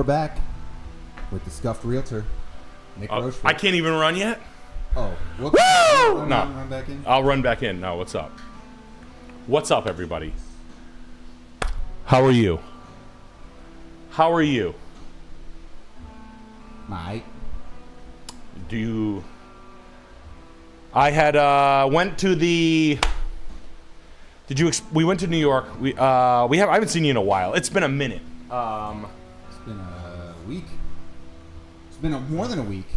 we're back with the Scuffed Realtor, Nick Rochefort. I can't even run yet? Oh. Woo! Run back in? I'll run back in. No, what's up? What's up, everybody? How are you? How are you? Mate. Do you... I had, went to the... we went to New York. I haven't seen you in a while. It's been a minute. It's been a week. It's been more than a week.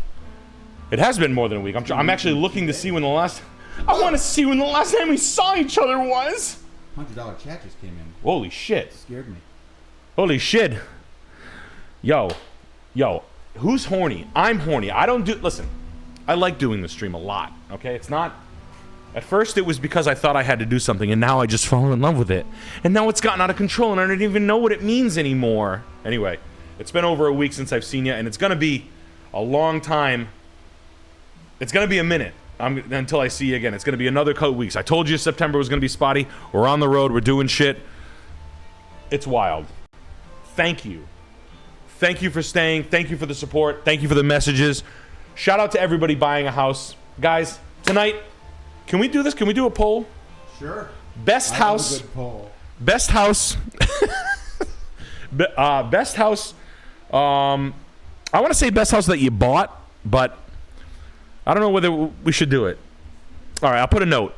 It has been more than a week. I'm actually looking to see when the last... I want to see when the last time we saw each other was. $100 chat just came in. Holy shit. It scared me. Holy shit. Yo. Who's horny? I'm horny. I don't do... Listen, I like doing the stream a lot, okay? It's not... At first, it was because I thought I had to do something, and now I just fall in love with it. And now it's gotten out of control, and I don't even know what it means anymore. Anyway, it's been over a week since I've seen you, and it's going to be a long time. It's going to be a minute until I see you again. It's going to be another couple weeks. I told you September was going to be spotty. We're on the road. We're doing shit. It's wild. Thank you. Thank you for staying. Thank you for the support. Thank you for the messages. Shout out to everybody buying a house. Guys, tonight... Can we do this? Can we do a poll? Sure. Best house. Good poll. Best house. Best house. I want to say best house that you bought, but I don't know whether we should do it. All right, I'll put a note.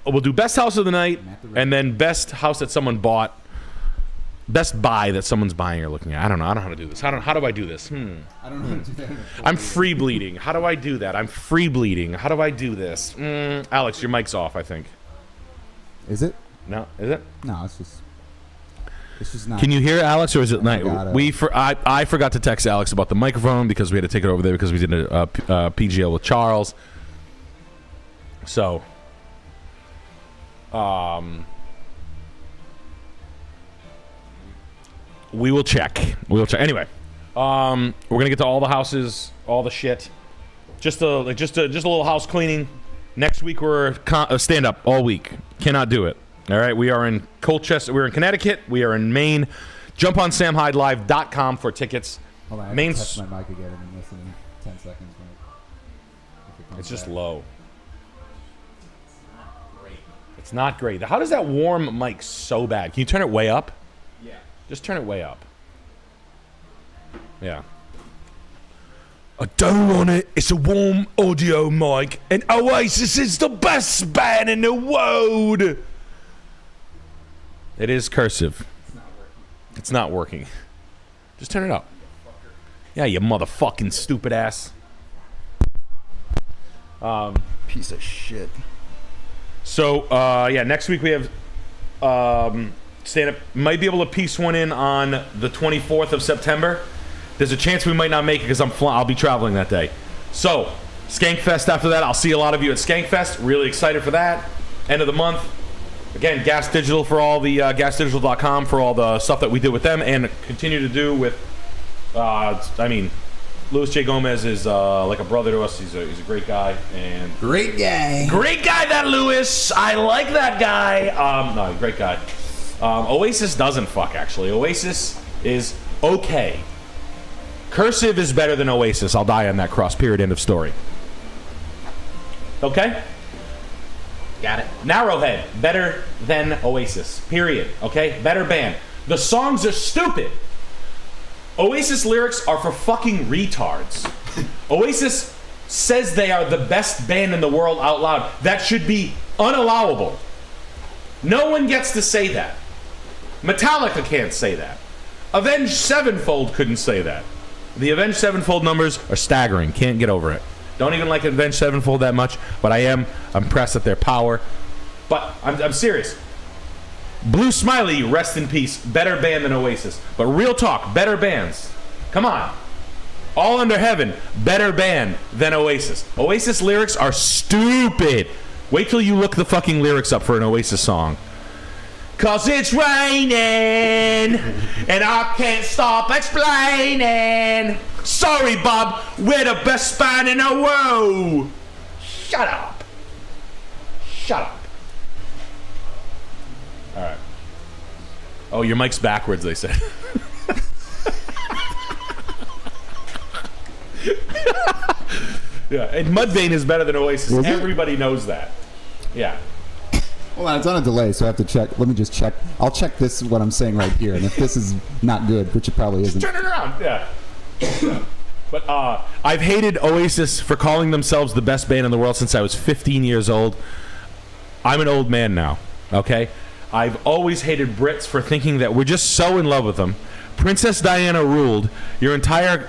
We'll do best house of the night, and then best house that someone bought. Best buy that someone's buying or looking at. I don't know. I don't know how to do this. How do I do this? I don't know how to do that. I'm free bleeding. How do I do that? I'm free bleeding. How do I do this? Alex, your mic's off, I think. Is it? No, is it? No, it's just not. Can you hear Alex, or is it night? I forgot to text Alex about the microphone because we had to take it over there because we did a PGL with Charles. So, we will check. Anyway, we're gonna get to all the houses, all the shit. Just a little house cleaning. Next week we're stand up all week. Cannot do it. All right, we are in Colchester. We're in Connecticut. We are in Maine. Jump on samhydelive.com for tickets. Hold on, I have to touch my mic again and listen in 10 seconds. It's just low. It's not great. How does that warm mic so bad? Can you turn it way up? Yeah. Just turn it way up. Yeah. I don't want it. It's a warm audio mic, and Oasis is the best band in the world. It is cursive. It's not working. Just turn it up. Yeah, you motherfucking stupid ass. Piece of shit. So, yeah, next week we have stand-up. Might be able to piece one in on the 24th of September. There's a chance we might not make it because I'll be traveling that day. So, Skankfest after that. I'll see a lot of you at Skankfest. Really excited for that. End of the month. Again, Gas Digital for all the gasdigital.com for all the stuff that we did with them and continue to do with. Louis J. Gomez is like a brother to us. He's a great guy and great guy. Great guy, that Louis. I like that guy. No, great guy. Oasis doesn't fuck actually. Oasis is okay. Cursive is better than Oasis. I'll die on that cross. Period. End of story. Okay? Got it. Narrowhead, better than Oasis. Period. Okay? Better band. The songs are stupid. Oasis lyrics are for fucking retards. Oasis says they are the best band in the world out loud. That should be unallowable. No one gets to say that. Metallica can't say that. Avenged Sevenfold couldn't say that. The Avenged Sevenfold numbers are staggering. Can't get over it. Don't even like Avenged Sevenfold that much, but I am impressed at their power. But I'm serious. Blue Smiley, rest in peace. Better band than Oasis. But real talk, better bands. Come on. All Under Heaven, better band than Oasis. Oasis lyrics are stupid. Wait till you look the fucking lyrics up for an Oasis song. 'Cause it's raining, and I can't stop explaining. Sorry, Bob, we're the best band in the world. Shut up. Shut up. All right. Oh, your mic's backwards, they said. Yeah, and Mudvayne is better than Oasis. Is it? Everybody knows that. Yeah. Hold on, it's on a delay, so I have to check. Let me just check. I'll check this, what I'm saying right here, and if this is not good, which it probably isn't. Turn it around. Yeah. But I've hated Oasis for calling themselves the best band in the world since I was 15 years old. I'm an old man now, okay? I've always hated Brits for thinking that we're just so in love with them. Princess Diana ruled. Your entire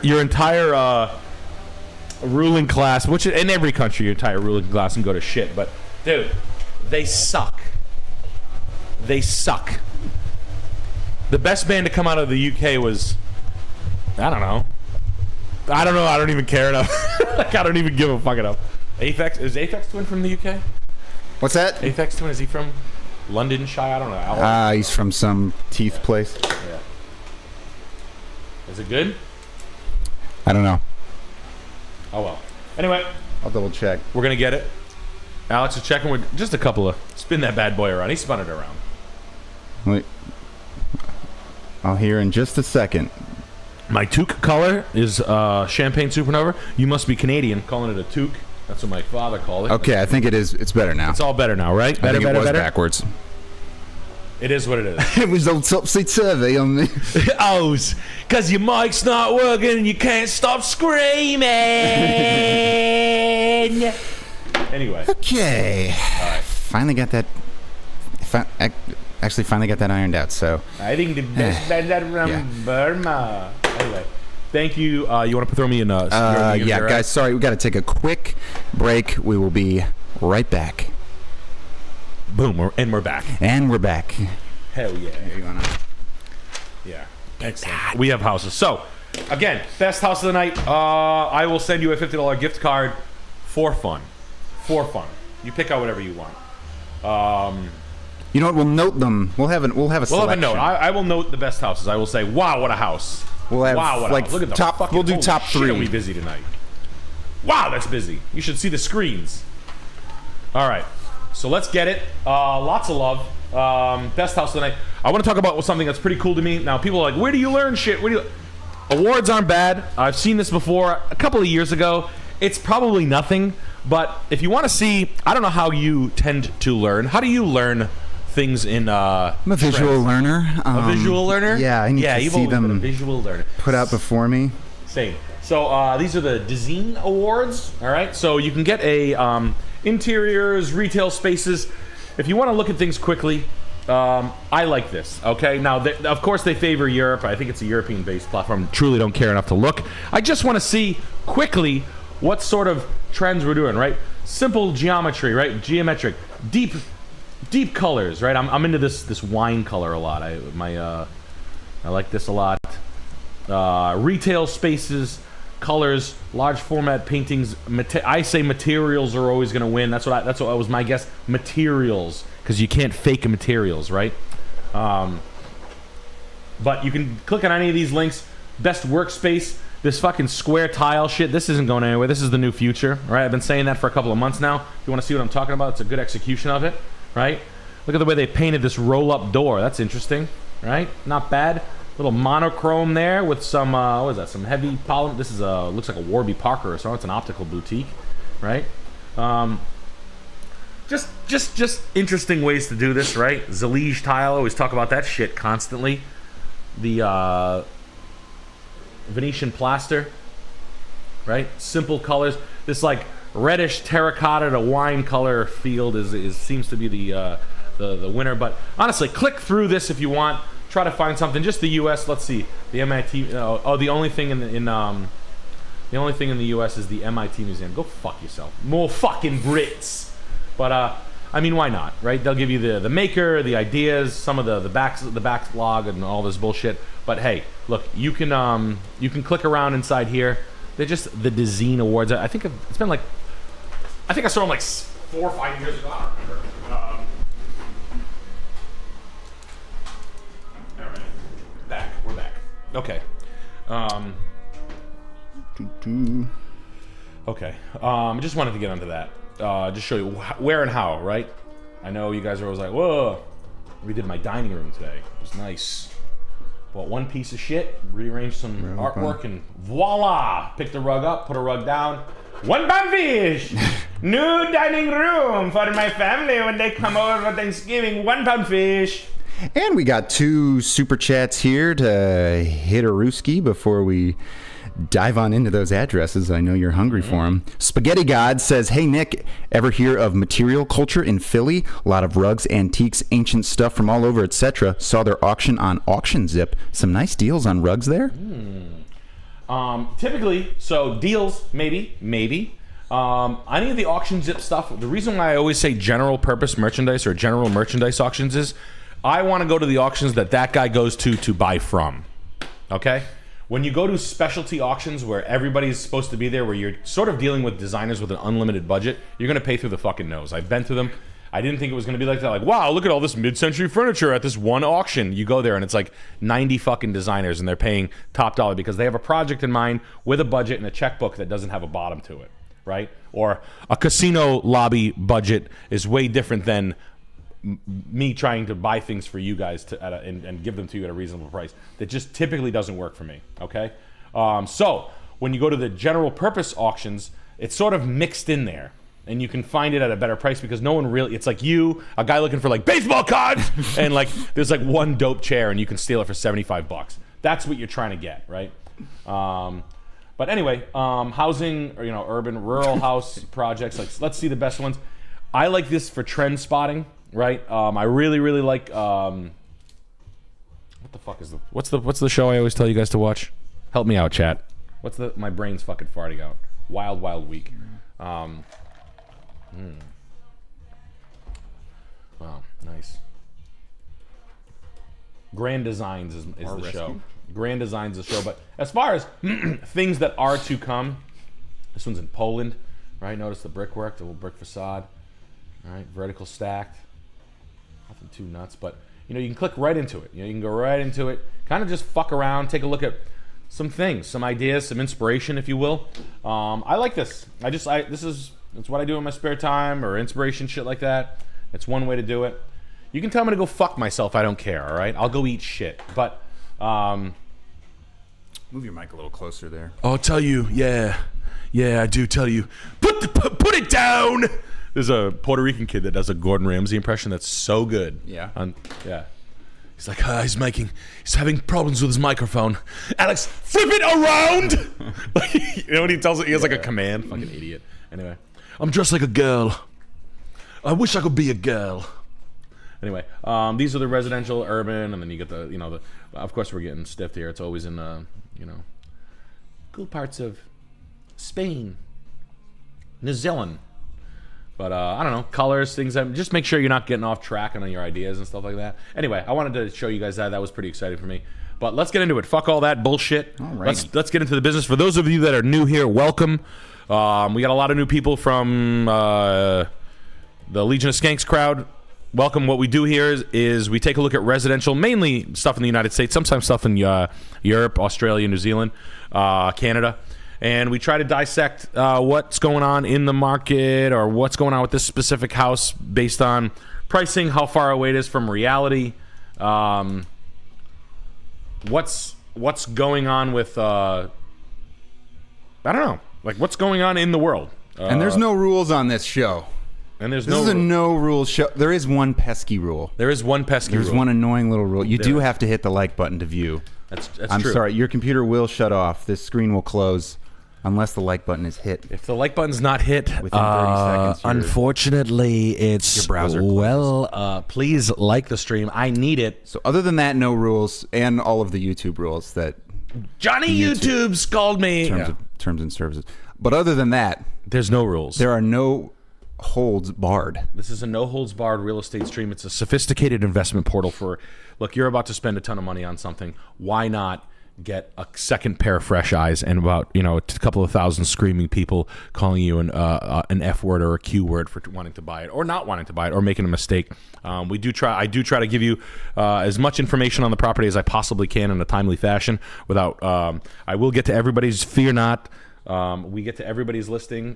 ruling class, which in every country, your entire ruling class can go to shit. But, dude, they suck. They suck. The best band to come out of the UK was, I don't know. I don't even care enough. Like, I don't even give a fuck enough. Aphex, is Aphex Twin from the UK? What's that? Aphex Twin, is he from Londonshire? I don't know. He's from some teeth place. Yeah. Is it good? I don't know. Oh well. Anyway, I'll double check. we're gonna get it. Alex is checking with just a couple of spin that bad boy around. He spun it around. Wait. I'll hear in just a second. My toque color is Champagne Supernova. You must be Canadian, calling it a toque. That's what my father called it. Okay, I think it is. It's better now. It's all better now, right? I Better, think better, it was better. backwards. It is what it is. It was all topsy-turvy on me. Oh, because your mic's not working and you can't stop screaming. Anyway. Okay. All right. Finally got that. Actually, finally got that ironed out. So. I think the best band from Yeah. Burma. Anyway, thank you. You want to throw me in? Yeah, guys. Sorry, we got to take a quick break. We will be right back. Boom, we're back. And we're back. Hell yeah. You wanna? Yeah. Excellent. We have houses. So, again, best house of the night. I will send you a $50 gift card for fun. For fun. You pick out whatever you want. You know what? We'll note them. We'll have a We'll have selection. a note. I will note the best houses. I will say, wow, what a house. We'll have wow, what a like house. Look at the top. fucking, We'll do holy top shit, are we 3. busy tonight? Wow, that's busy. You should see the screens. All right. So let's get it. Lots of love. Best house of the night. I want to talk about something that's pretty cool to me. Now, people are like, where do you learn shit? Awards aren't bad. I've seen this before a couple of years ago. It's probably nothing. But if you want to see, I don't know how you tend to learn. How do you learn things in I'm a visual learner. A visual learner? Yeah, I need to you've see always been a them visual learner. put out before me. Same. So these are the Design Awards. All right. So you can get a interiors, retail spaces. If you want to look at things quickly, I like this. Okay. Now, of course, they favor Europe. I think it's a European-based platform. Truly don't care enough to look. I just want to see quickly what sort of trends we're doing. Right. Simple geometry. Right. Geometric. Deep colors. Right. I'm into this wine color a lot. I like this a lot. Retail spaces. Colors, large format paintings. I say materials are always going to win. That's what was my guess. Materials, because you can't fake materials, right? But you can click on any of these links. Best workspace. This fucking square tile shit. This isn't going anywhere. This is the new future, right? I've been saying that for a couple of months now. If you want to see what I'm talking about, it's a good execution of it, right? Look at the way they painted this roll-up door. That's interesting, right? Not bad. Little monochrome there with some what is that? Some heavy polymer. This is looks like a Warby Parker or something. It's an optical boutique, right? Just interesting ways to do this, right? Zalige tile. Always talk about that shit constantly. The Venetian plaster, right? Simple colors. This like reddish terracotta to wine color field is seems to be the winner. But honestly, click through this if you want. Try to find something. Just the U.S. Let's see. The MIT. The only thing in the only thing in the U.S. is the MIT museum. Go fuck yourself. More fucking Brits. But I mean, why not? Right? They'll give you the maker, the ideas, some of the backlog, and all this bullshit. But hey, look, you can click around inside here. They're just the Design Awards. I think it's been like, I think I saw them like 4 or 5 years ago. I don't remember. We're back. Okay. Okay. Just wanted to get onto that. Just show you where and how, right? I know you guys are always like, whoa. We did my dining room today. It was nice. Bought one piece of shit, rearranged some artwork, and voila! Picked a rug up, put a rug down. £1 fish! New dining room for my family when they come over for Thanksgiving. £1 fish! And we got 2 super chats here to hit a rooski before we dive on into those addresses. I know you're hungry for them. Spaghetti God says, hey, Nick, ever hear of material culture in Philly? A lot of rugs, antiques, ancient stuff from all over, etc. Saw their auction on Auction Zip. Some nice deals on rugs there. Typically, so deals, maybe. Any of the Auction Zip stuff, the reason why I always say general purpose merchandise or general merchandise auctions is I want to go to the auctions that guy goes to buy from. Okay? When you go to specialty auctions where everybody's supposed to be there, where you're sort of dealing with designers with an unlimited budget, you're going to pay through the fucking nose. I've been to them. I didn't think it was going to be like that. Like, wow, look at all this mid-century furniture at this one auction. You go there and it's like 90 fucking designers and they're paying top dollar because they have a project in mind with a budget and a checkbook that doesn't have a bottom to it, right? Or a casino lobby budget is way different than me trying to buy things for you guys and give them to you at a reasonable price. That just typically doesn't work for me, okay? So when you go to the general purpose auctions, it's sort of mixed in there. And you can find it at a better price because no one really, it's like you, a guy looking for like baseball cards, and like there's like one dope chair and you can steal it for $75. That's what you're trying to get, right? But anyway, housing, or, urban, rural house projects, like let's see the best ones. I like this for trend spotting. Right, I really like. What the fuck is what's the show I always tell you guys to watch? Help me out, chat. My brain's fucking farting out. Wild Wild Week. Wow, nice. Grand Designs is the show. Grand Designs is the show. But as far as things that are to come, this one's in Poland, right? Notice the brickwork, the little brick facade. All right, vertical stacked. Nothing too nuts, but you can click right into it. You can go right into it, kind of just fuck around, take a look at some things, some ideas, some inspiration, if you will. I like this. It's what I do in my spare time, or inspiration shit like that. It's one way to do it. You can tell me to go fuck myself. I don't care. All right, I'll go eat shit. But move your mic a little closer there. I'll tell you. Yeah, I do tell you. Put it down. There's a Puerto Rican kid that does a Gordon Ramsay impression that's so good. Yeah. Yeah. He's like, he's having problems with his microphone. Alex, flip it around! You know what he tells it? He has like a command. Fucking idiot. Anyway. I'm dressed like a girl. I wish I could be a girl. Anyway, these are the residential, urban, and then you get the, of course we're getting stiffed here. It's always in, cool parts of Spain, New Zealand. But I don't know, colors, things. Just make sure you're not getting off track on your ideas and stuff like that. Anyway, I wanted to show you guys that. That was pretty exciting for me. But let's get into it. Fuck all that bullshit. Let's get into the business. For those of you that are new here, welcome. We got a lot of new people from the Legion of Skanks crowd. Welcome. What we do here is we take a look at residential, mainly stuff in the United States, sometimes stuff in Europe, Australia, New Zealand, Canada. And we try to dissect what's going on in the market or what's going on with this specific house based on pricing, how far away it is from reality, what's going on with, I don't know, like what's going on in the world. And there's no rules on this show. And this is a no rules show. There is one pesky rule. There's one annoying little rule. You do have to hit the like button to view. That's I'm true. sorry, your computer will shut off. This screen will close. Unless the like button is hit. If the like button's not hit, within 30 seconds, unfortunately, it's your browser please like the stream. I need it. So other than that, no rules, and all of the YouTube rules that Johnny YouTube's called me. Terms and services. But other than that, there's no rules. There are no holds barred. This is a no holds barred real estate stream. It's a sophisticated investment portal for, look, you're about to spend a ton of money on something. Why not get a second pair of fresh eyes and about a couple of thousand screaming people calling you an F word or a Q word for wanting to buy it or not wanting to buy it or making a mistake. I do try to give you as much information on the property as I possibly can in a timely fashion. Without I will get to everybody's. Fear not. We get to everybody's listing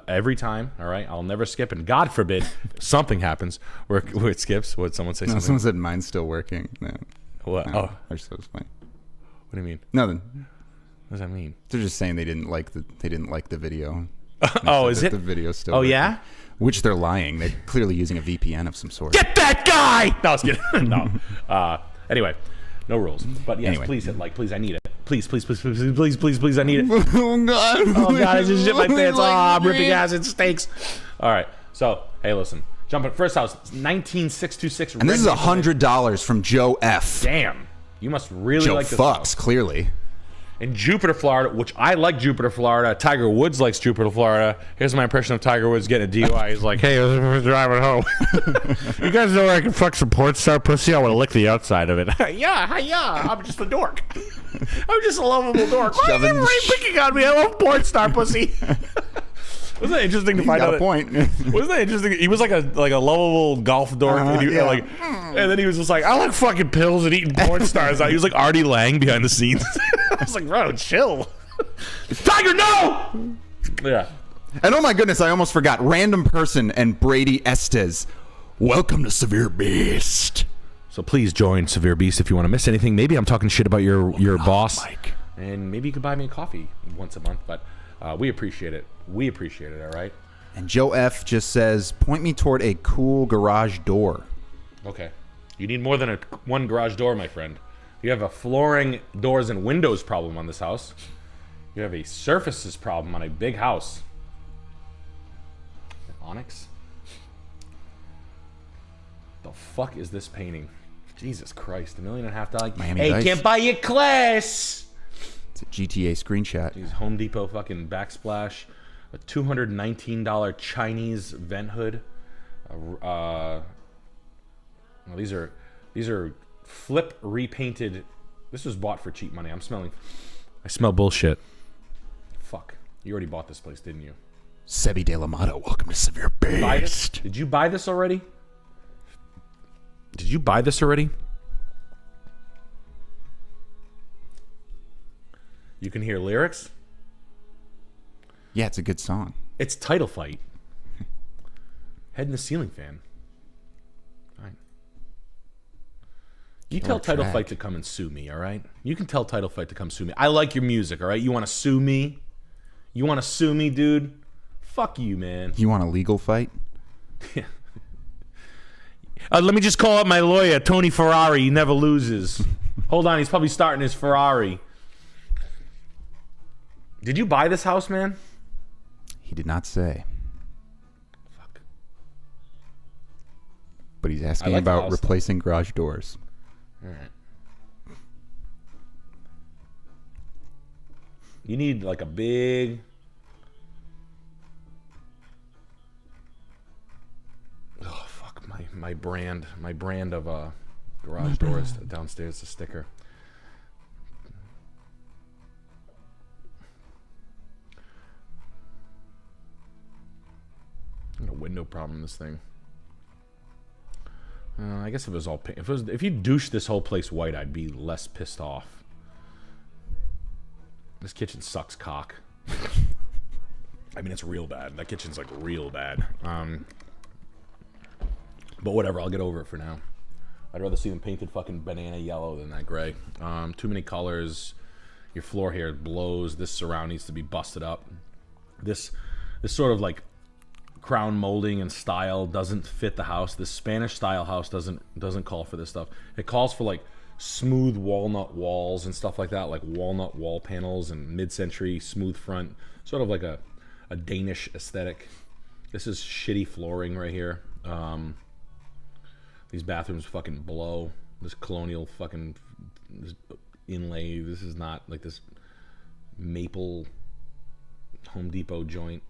every time. All right, I'll never skip, and God forbid something happens where it skips. Would someone say something? Someone said mine's still working. No. What? No, oh, so it's fine. do you mean? Nothing. What does that mean? They're just saying they didn't like the video. Oh, is it? The video still. Oh, working. yeah? Which they're lying. They're clearly using a VPN of some sort. Get that guy! No, I was kidding. No. Anyway, no rules. But yes, Anyway. please hit like. Please, I need it. Please, please, please, please, please, please, please, I need it. Oh God! Oh God, I just shit my pants. Oh, I'm ripping acid steaks. All right. So, hey, listen. Jump at first house. 19626. And this is $100 from Joe F. Damn. You must really Joe like this fucks house. clearly. In Jupiter, Florida, which I like Jupiter, Florida. Tiger Woods likes Jupiter, Florida. Here's my impression of Tiger Woods getting a DUI. He's like, hey, we're driving home. You guys know where I can fuck some porn star pussy? I want to lick the outside of it. yeah. I'm just a dork. I'm just a lovable dork. Why is everybody picking on me? I love porn star pussy. Wasn't that interesting to find out? Got a point. Wasn't that interesting? He was like a lovable golf dork, and then he was just like, I like fucking pills and eating porn stars. He was like Artie Lang behind the scenes. I was like, bro, chill. Tiger, no! Yeah. And oh my goodness, I almost forgot. Random person and Brady Estes. Welcome to Severe Beast. So please join Severe Beast if you want to miss anything. Maybe I'm talking shit about your boss, Mike. and maybe you could buy me a coffee once a month. But we appreciate it. We appreciate it. All right. And Joe F just says, point me toward a cool garage door. Okay. You need more than one garage door, my friend. You have a flooring, doors, and windows problem on this house. You have a surfaces problem on a big house. Onyx? The fuck is this painting? Jesus Christ, $1.5 million. Miami hey, Vice. can't buy your class. It's a GTA screenshot. These Home Depot fucking backsplash. A $219 Chinese vent hood. Well, these are flip repainted. This was bought for cheap money. I smell bullshit. Fuck. You already bought this place, didn't you? Sebi De La Mata, welcome to Severe Beast. Did you buy this already? Did you buy this already? You can hear lyrics. Yeah, it's a good song. It's Title Fight. Head in the ceiling fan. All right. You tell Title Fight to come and sue me, all right? You can tell Title Fight to come sue me. I like your music, all right? You want to sue me? You want to sue me, dude? Fuck you, man. You want a legal fight? Let me just call up my lawyer, Tony Ferrari. He never loses. Hold on, he's probably starting his Ferrari. Did you buy this house, man? He did not say. Fuck. But he's asking like the about house, replacing garage doors. All right. You need like a big... Oh, fuck. My brand of garage doors downstairs, the sticker. A window problem in this thing. I guess if it was all pink, if you douche this whole place white, I'd be less pissed off. This kitchen sucks cock. I mean, it's real bad. That kitchen's like real bad. But whatever, I'll get over it for now. I'd rather see them painted fucking banana yellow than that gray. Too many colors. Your floor here blows. This surround needs to be busted up. This sort of like crown molding and style doesn't fit the house. This Spanish style house doesn't call for this stuff. It calls for like smooth walnut walls and stuff like that, like walnut wall panels and mid-century smooth front, sort of like a Danish aesthetic. This is shitty flooring right here. These bathrooms fucking blow. This colonial fucking this inlay. This is not like this maple Home Depot joint.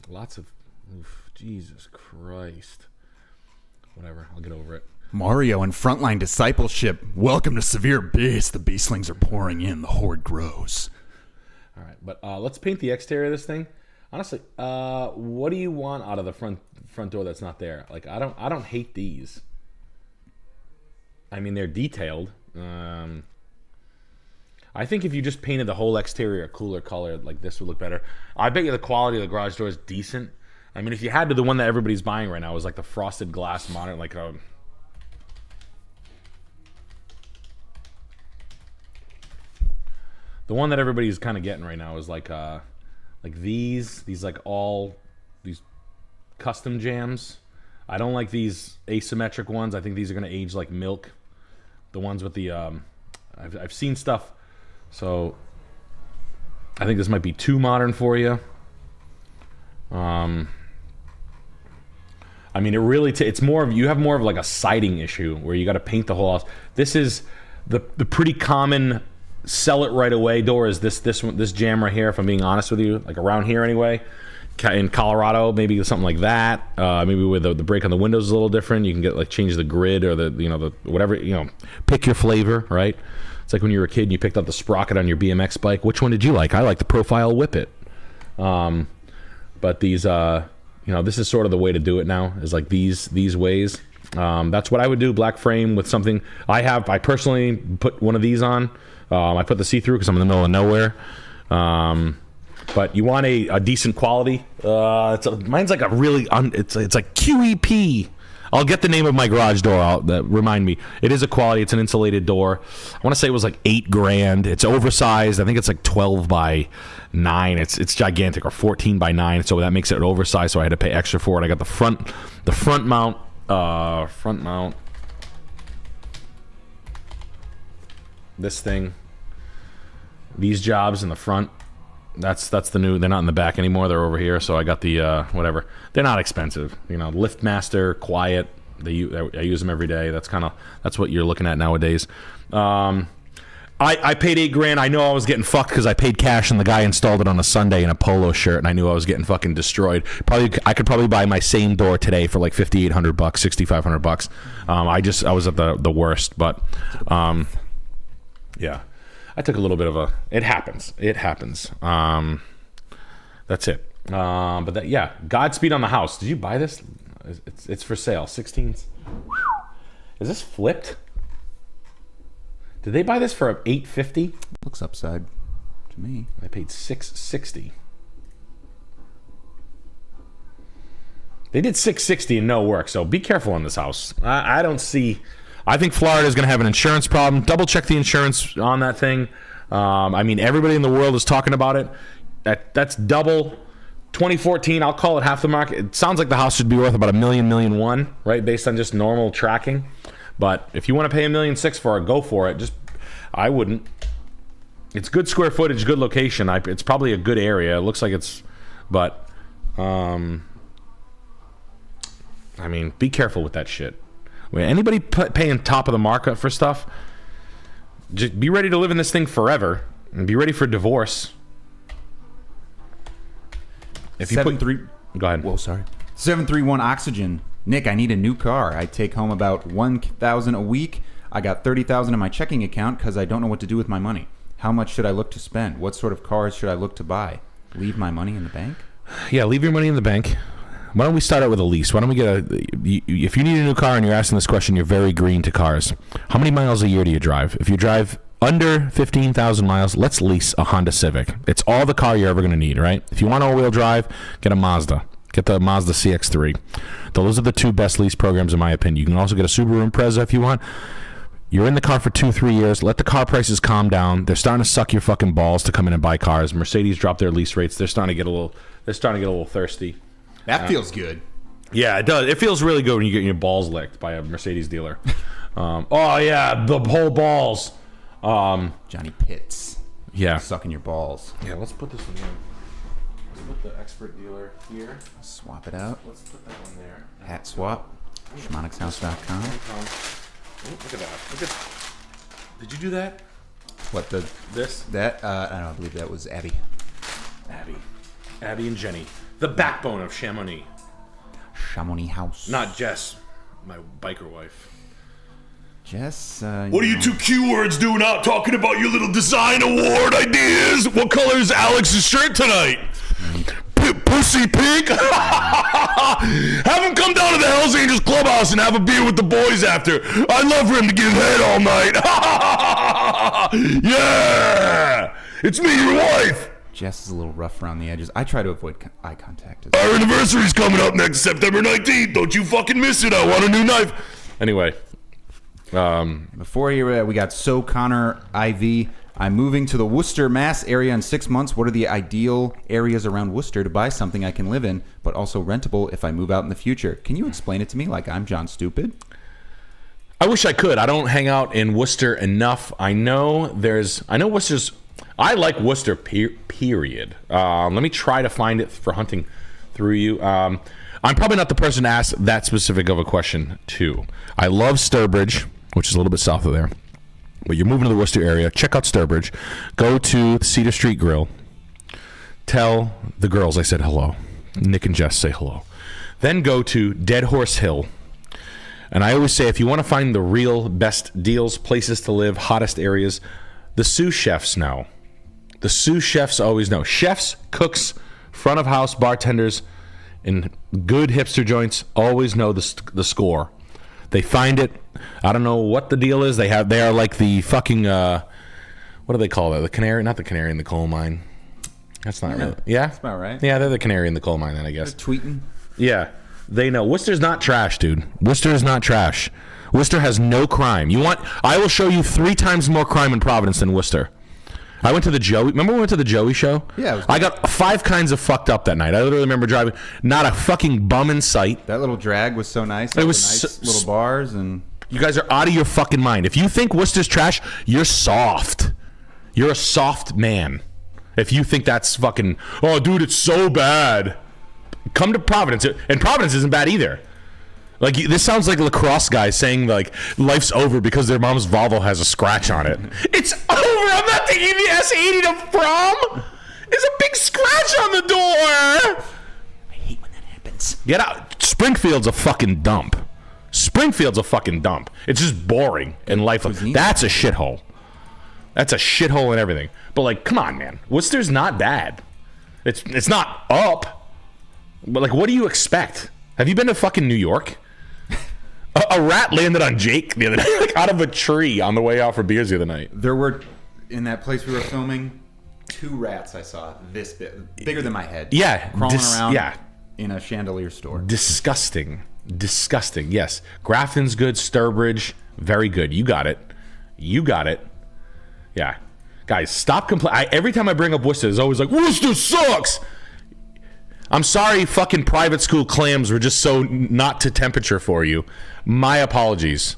Lots of oof, Jesus Christ. Whatever, I'll get over it. Mario and Frontline Discipleship. Welcome to Severe Beast. The beastlings are pouring in. The horde grows. All right, but let's paint the exterior of this thing. Honestly, what do you want out of the front door that's not there? Like, I don't hate these. I mean, they're detailed. I think if you just painted the whole exterior a cooler color, like this would look better. I bet you the quality of the garage door is decent. I mean, if you had to, the one that everybody's buying right now is like the frosted glass modern, like a... The one that everybody's kind of getting right now is like these like all these custom jams. I don't like these asymmetric ones. I think these are going to age like milk. The ones with the I've seen stuff, so I think this might be too modern for you. I mean, it really it's more of, you have more of like a siding issue where you got to paint the whole house. This is the pretty common sell it right away door is this jam right here, if I'm being honest with you, like around here anyway. In Colorado, maybe something like that. Maybe with the break on the windows is a little different. You can get like change the grid or the whatever, pick your flavor, right? It's like when you were a kid and you picked up the sprocket on your BMX bike. Which one did you like? I like the profile whippet. But these this is sort of the way to do it now, is like these ways. That's what I would do, black frame with something. I personally put one of these on. I put the see-through because I'm in the middle of nowhere. But you want a decent quality. Mine's like a really it's like QEP. I'll get the name of my garage door out. Remind me. It is a quality. It's an insulated door. I want to say it was like $8,000. It's oversized. I think it's like 12 by 9. It's gigantic, or 14 by 9. So that makes it oversized. So I had to pay extra for it. I got the front mount. This thing. These jobs in the front. That's the new. They're not in the back anymore. They're over here. So I got the whatever. They're not expensive. LiftMaster, quiet. I use them every day. That's what you're looking at nowadays. I paid $8,000. I know I was getting fucked because I paid cash and the guy installed it on a Sunday in a polo shirt, and I knew I was getting fucking destroyed. I could probably buy my same door today for like $5,800, $6,500. I was at the worst, but yeah. I took a little bit of a. It happens. That's it. But that, yeah. Godspeed on the house. Did you buy this? It's for sale. 16s. Is this flipped? Did they buy this for $850? Looks upside to me. I paid $660. They did $660 and no work. So be careful on this house. I don't see. I think Florida is going to have an insurance problem. Double check the insurance on that thing. I mean, everybody in the world is talking about it. That's double 2014. I'll call it half the market. It sounds like the house should be worth about $1 million, right? Based on just normal tracking. But if you want to pay $1.6 million for it, go for it. I wouldn't. It's good square footage, good location. It's probably a good area. It looks like it's, but I mean, be careful with that shit. Anybody paying top of the market for stuff, just be ready to live in this thing forever and be ready for divorce. If you go ahead. Whoa, sorry. 731 Oxygen. Nick, I need a new car. I take home about $1,000 a week. I got $30,000 in my checking account because I don't know what to do with my money. How much should I look to spend? What sort of cars should I look to buy? Leave my money in the bank? Yeah, leave your money in the bank. Why don't we start out with a lease? Why don't we get if you need a new car and you're asking this question, you're very green to cars. How many miles a year do you drive? If you drive under 15,000 miles, let's lease a Honda Civic. It's all the car you're ever going to need, right? If you want all-wheel drive, get a Mazda. Get the Mazda CX-3. Those are the two best lease programs in my opinion. You can also get a Subaru Impreza if you want. You're in the car for 2-3 years. Let the car prices calm down. They're starting to suck your fucking balls to come in and buy cars. Mercedes dropped their lease rates. They're starting to get a little thirsty. That feels good. Yeah, it does. It feels really good when you get your balls licked by a Mercedes dealer. Oh yeah, the whole balls. Johnny Pitts. Yeah. Sucking your balls. Yeah, let's put this one here. Let's put the expert dealer here. Swap it out. Let's put that one there. Hat swap. Schmonicshouse.com. Oh, look at that. Did you do that? What, this? That? I believe that was Abby. Abby and Jenny. The backbone of Chamonix. Chamonix House. Not Jess, my biker wife. Jess, what are you two keywords doing out talking about your little design award ideas? What color is Alex's shirt tonight? Pussy pink? Have him come down to the Hells Angels Clubhouse and have a beer with the boys after. I'd love for him to give head all night. Yeah! It's me, your wife. Jess is a little rough around the edges. I try to avoid eye contact. Our anniversary's coming up next September 19th. Don't you fucking miss it. I want a new knife. Anyway. Before you, we got So Connor IV. I'm moving to the Worcester, Mass area in 6 months. What are the ideal areas around Worcester to buy something I can live in, but also rentable if I move out in the future? Can you explain it to me like I'm John Stupid? I wish I could. I don't hang out in Worcester enough. I know Worcester's... I like Worcester, period. Let me try to find it for hunting through you. I'm probably not the person to ask that specific of a question to. I love Sturbridge, which is a little bit south of there. But you're moving to the Worcester area. Check out Sturbridge. Go to the Cedar Street Grill. Tell the girls I said hello. Nick and Jess say hello. Then go to Dead Horse Hill. And I always say, if you want to find the real best deals, places to live, hottest areas, the sous chefs know. The sous chefs always know. Chefs, cooks, front of house, bartenders, and good hipster joints always know the score. They find it. I don't know what the deal is. They are like the fucking what do they call it? The canary, not the canary in the coal mine. That's not really. Yeah, that's about right. Yeah, they're the canary in the coal mine then, I guess. They're tweeting. Yeah, they know. Worcester's not trash, dude. Worcester is not trash. Worcester has no crime. I will show you 3 times more crime in Providence than Worcester. I went to the Joey. Remember we went to the Joey show? Yeah. I got 5 kinds of fucked up that night. I literally remember driving, not a fucking bum in sight. That little drag was so nice. It was nice little bars and. You guys are out of your fucking mind. If you think Worcester's trash, you're soft. You're a soft man. If you think that's fucking, oh dude, it's so bad. Come to Providence, and Providence isn't bad either. Like, this sounds like lacrosse guys saying, like, life's over because their mom's Volvo has a scratch on it. It's over! I'm not taking the S80 to prom! There's a big scratch on the door! I hate when that happens. Get out. Springfield's a fucking dump. Springfield's a fucking dump. It's just boring in life. That's a shithole. That's a shithole and everything. But, like, come on, man. Worcester's not bad. It's not up. But, like, what do you expect? Have you been to fucking New York? A rat landed on Jake the other night, like out of a tree on the way out for beers the other night. There were, in that place we were filming, 2 rats I saw this bigger than my head. Yeah. Crawling around in a chandelier store. Disgusting. Disgusting. Yes. Grafton's good. Sturbridge, very good. You got it. Yeah. Guys, stop complaining. Every time I bring up Worcester, it's always like, Worcester sucks! I'm sorry fucking private school clams were just so not to temperature for you. My apologies.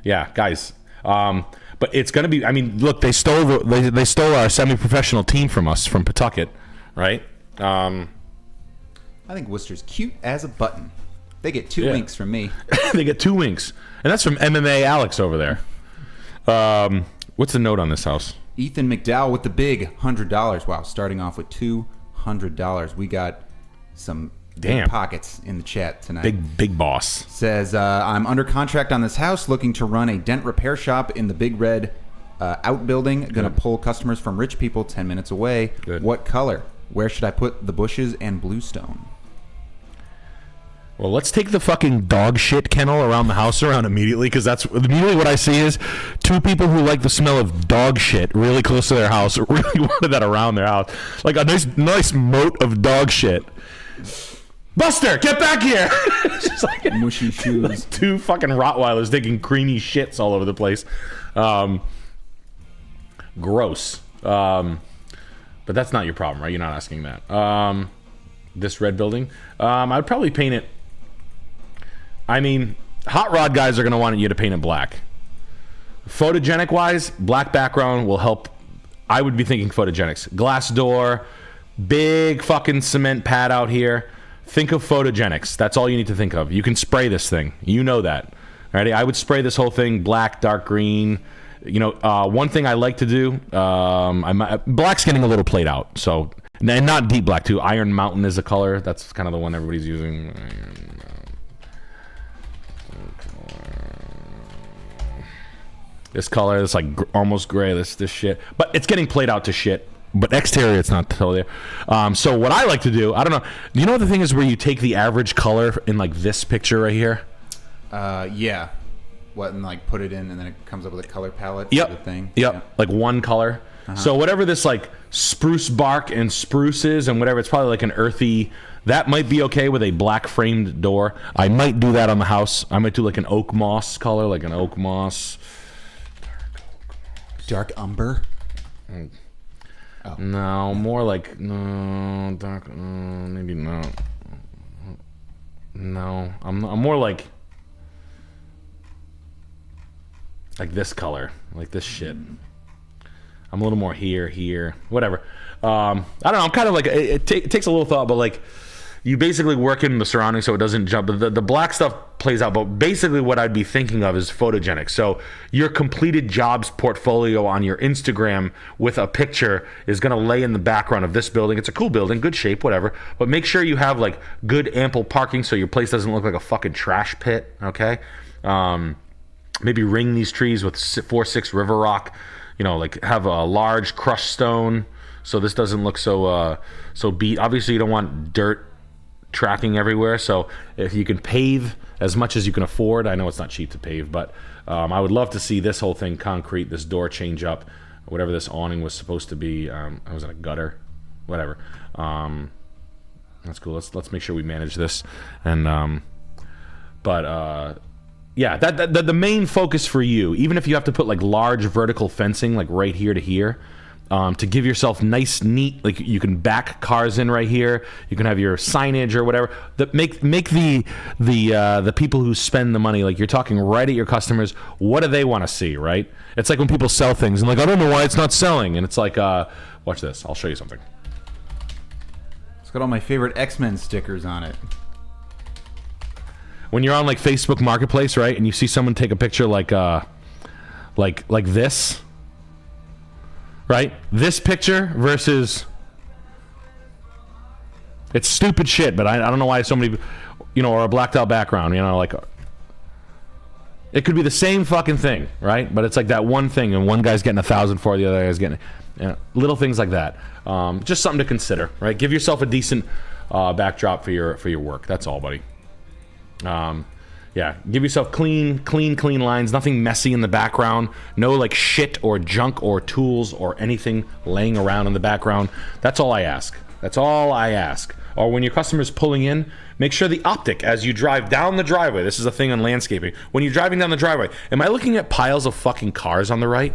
Yeah, guys. But it's going to be, I mean, look, they stole our semi-professional team from us, from Pawtucket, right? I think Worcester's cute as a button. They get 2 winks from me. They get 2 winks. And that's from MMA Alex over there. What's the note on this house? Ethan McDowell with the big $100. Wow, starting off with $200. We got some big pockets in the chat tonight. Big boss. Says, I'm under contract on this house, looking to run a dent repair shop in the Big Red outbuilding. Going to pull customers from rich people 10 minutes away. Good. What color? Where should I put the bushes and bluestone? Well, let's take the fucking dog shit kennel around the house around immediately, because that's immediately what I see is 2 people who like the smell of dog shit really close to their house really wanted that around their house. Like a nice moat of dog shit. Buster, get back here! Just like mushy shoes. Like 2 fucking Rottweilers taking creamy shits all over the place. Gross. But that's not your problem, right? You're not asking that. This red building, I'd probably paint it. I mean, hot rod guys are going to want you to paint it black. Photogenic wise, black background will help. I would be thinking photogenics. Glass door, big fucking cement pad out here. Think of photogenics. That's all you need to think of. You can spray this thing. You know that. Alrighty, I would spray this whole thing black, dark green. You know, one thing I like to do, black's getting a little played out. So, and not deep black too. Iron Mountain is a color. That's kind of the one everybody's using. This color is like almost gray. This shit, but it's getting played out to shit. But exterior, it's not totally there. So what I like to do, I don't know. You know what the thing is where you take the average color in like this picture right here? Yeah. What, and like put it in, and then it comes up with a color palette. Yep. For the thing. Yep. Like one color. So whatever this like spruce bark and spruce is, and whatever, it's probably like an earthy. That might be okay with a black framed door. I might do that on the house. I might do like an oak moss color, like an oak moss. Dark umber. Oh. No, more like no, dark. Maybe no. No, I'm more like this color, like this shit. I'm a little more here, whatever. I don't know. I'm kind of like it takes a little thought, but like you basically work in the surroundings so it doesn't jump. The black stuff plays out, but basically what I'd be thinking of is photogenic. So your completed jobs portfolio on your Instagram with a picture is going to lay in the background of this building. It's a cool building, good shape, whatever. But make sure you have like good ample parking so your place doesn't look like a fucking trash pit. Okay. Maybe ring these trees with 4-6 river rock. You know, like have a large crushed stone so this doesn't look so beat. Obviously, you don't want dirt tracking everywhere. So if you can pave as much as you can afford, I know it's not cheap to pave, but I would love to see this whole thing concrete, this door change up, whatever this awning was supposed to be. Was it a gutter? Whatever. That's cool. Let's make sure we manage this. And yeah, that the main focus for you, even if you have to put like large vertical fencing, like right here to here, to give yourself nice, neat, like you can back cars in right here. You can have your signage or whatever. That make the people who spend the money, like you're talking right at your customers. What do they want to see, right? It's like when people sell things and like, I don't know why it's not selling, and it's like, watch this. I'll show you something. It's got all my favorite X-Men stickers on it. When you're on like Facebook Marketplace, right, and you see someone take a picture like this, right? This picture versus, it's stupid shit, but I don't know why so many, you know, or a blacked out background, you know, like it could be the same fucking thing, right? But it's like that one thing, and one guy's getting 1,000 for it, the other guy's getting, you know, little things like that. Just something to consider, right? Give yourself a decent backdrop for your work. That's all, buddy. Yeah, give yourself clean lines, nothing messy in the background, no like shit or junk or tools or anything laying around in the background. That's all I ask. Or when your customer's pulling in, make sure the optic as you drive down the driveway, this is a thing on landscaping, when you're driving down the driveway, am I looking at piles of fucking cars on the right?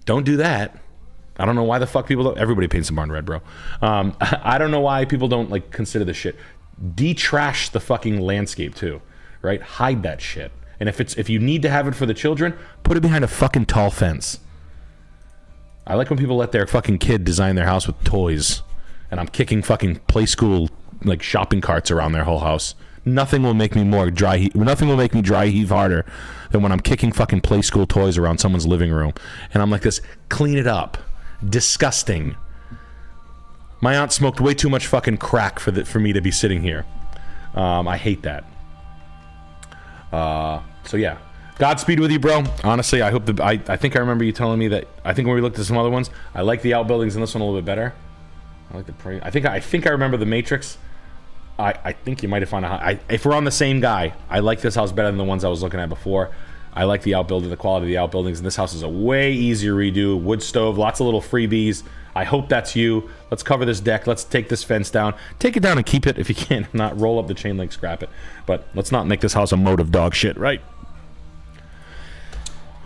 Don't do that. I don't know why the fuck people don't. Everybody paints the barn red, bro. I don't know why people don't like consider this shit. De-trash the fucking landscape too, right? Hide that shit. And if you need to have it for the children, put it behind a fucking tall fence. I like when people let their fucking kid design their house with toys, and I'm kicking fucking play school like shopping carts around their whole house. Nothing will make me nothing will make me dry heave harder than when I'm kicking fucking play school toys around someone's living room, and I'm like this, clean it up. Disgusting. My aunt smoked way too much fucking crack for me to be sitting here. I hate that. So yeah, Godspeed with you, bro. Honestly, I hope I think I remember you telling me that. I think when we looked at some other ones, I like the outbuildings in this one a little bit better. I like the I think I remember the Matrix. I think you might have found if we're on the same guy, I like this house better than the ones I was looking at before. I like the outbuilding, the quality of the outbuildings, and this house is a way easier redo. Wood stove, lots of little freebies. I hope that's you. Let's cover this deck. Let's take this fence down. Take it down and keep it if you can. Not roll up the chain link, scrap it. But let's not make this house a moat of dog shit, right?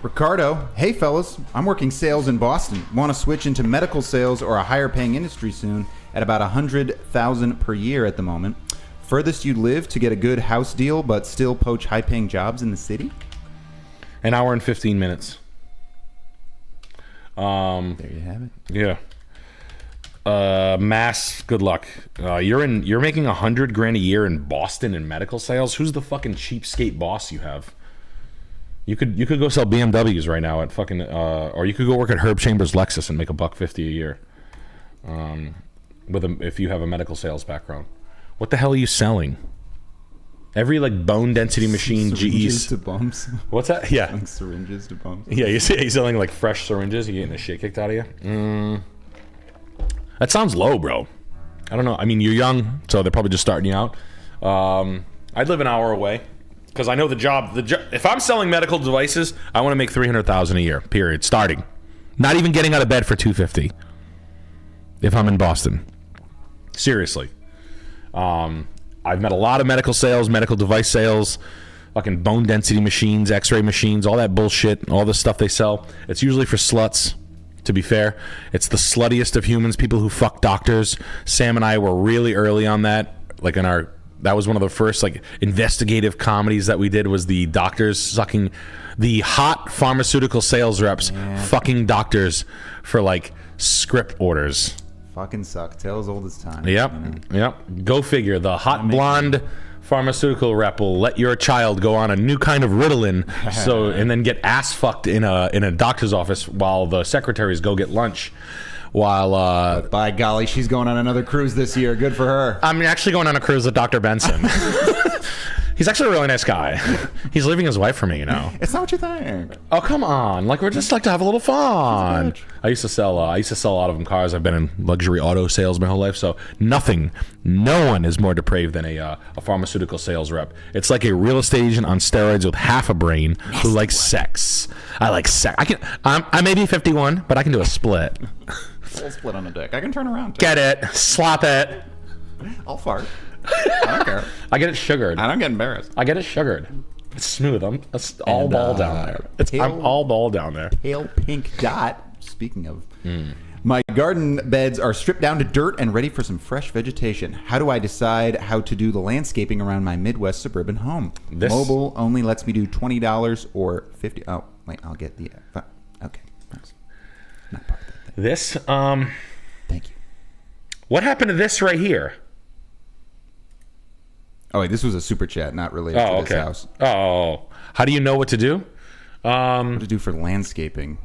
Ricardo, hey fellas, I'm working sales in Boston. Want to switch into medical sales or a higher paying industry soon at about $100,000 per year at the moment. Furthest you'd live to get a good house deal but still poach high paying jobs in the city? An hour and 15 minutes. There you have it. Yeah. Mass, good luck. You're making $100,000 a year in Boston in medical sales. Who's the fucking cheapskate boss you have? You could go sell BMWs right now at fucking or you could go work at Herb Chambers Lexus and make $150 a year. If you have a medical sales background. What the hell are you selling? Every like bone density machine, syringes GEs to bumps. What's that? Yeah, Like syringes to bumps. yeah. You're selling like fresh syringes. You're getting the shit kicked out of you. That sounds low, bro. I don't know. I mean, you're young, so they're probably just starting you out. I'd live an hour away because I know the job. If I'm selling medical devices, I want to make $300,000 a year. Period. Starting, not even getting out of bed for $250. If I'm in Boston, seriously. I've met a lot of medical sales, medical device sales, fucking bone density machines, x-ray machines, all that bullshit, all the stuff they sell. It's usually for sluts. to be fair. It's the sluttiest of humans, people who fuck doctors. Sam and I were really early on that. Like that was one of the first like investigative comedies that we did, was the doctors sucking, the hot pharmaceutical sales reps fucking doctors for like script orders. Fucking suck. Tale as old as time. Yep. Yep. Go figure. The hot blonde pharmaceutical rep will let your child go on a new kind of Ritalin, and then get ass fucked in a doctor's office while the secretaries go get lunch. While by golly, she's going on another cruise this year. Good for her. I'm actually going on a cruise with Dr. Benson. He's actually a really nice guy. He's leaving his wife for me, you know. It's not what you think. Oh, come on! Like, we're just like to have a little fun. I used to sell a lot of them cars. I've been in luxury auto sales my whole life, so no one is more depraved than a pharmaceutical sales rep. It's like a real estate agent on steroids with half a brain who likes sex. I like sex. I may be 51, but I can do a split. Full split on a dick. I can turn around. Get it? Slap it. I'll fart. I don't care. I get it sugared. I don't get embarrassed. I get it sugared. It's smooth. I'm all ball down there. I'm all ball down there. Pale pink dot. Speaking of, my garden beds are stripped down to dirt and ready for some fresh vegetation. How do I decide how to do the landscaping around my Midwest suburban home? Mobile only lets me do $20 or $50. Oh, wait, I'll get the. Okay, that's not part of that thing. This. Thank you. What happened to this right here? Oh, wait, this was a super chat, not related to this house. Oh, how do you know what to do? What to do for landscaping?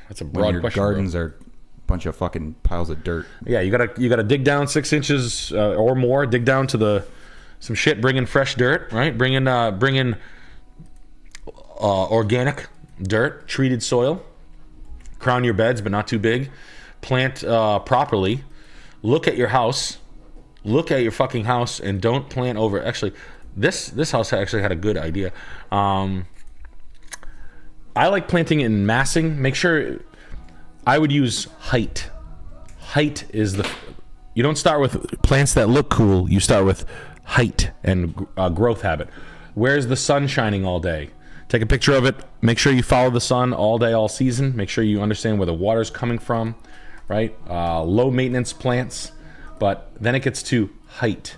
That's a broad when your question. Gardens are a bunch of fucking piles of dirt. Yeah, you gotta dig down 6 inches or more. Dig down to some shit. Bring in fresh dirt, right? Bring in organic dirt, treated soil. Crown your beds, but not too big. Plant properly. Look at your house. Look at your fucking house and don't plant over. Actually, this house actually had a good idea. I like planting in massing. Make sure I would use height. Height is you don't start with plants that look cool. You start with height and growth habit. Where's the sun shining all day? Take a picture of it. Make sure you follow the sun all day, all season. Make sure you understand where the water's coming from, right? Low maintenance plants. But then it gets to height,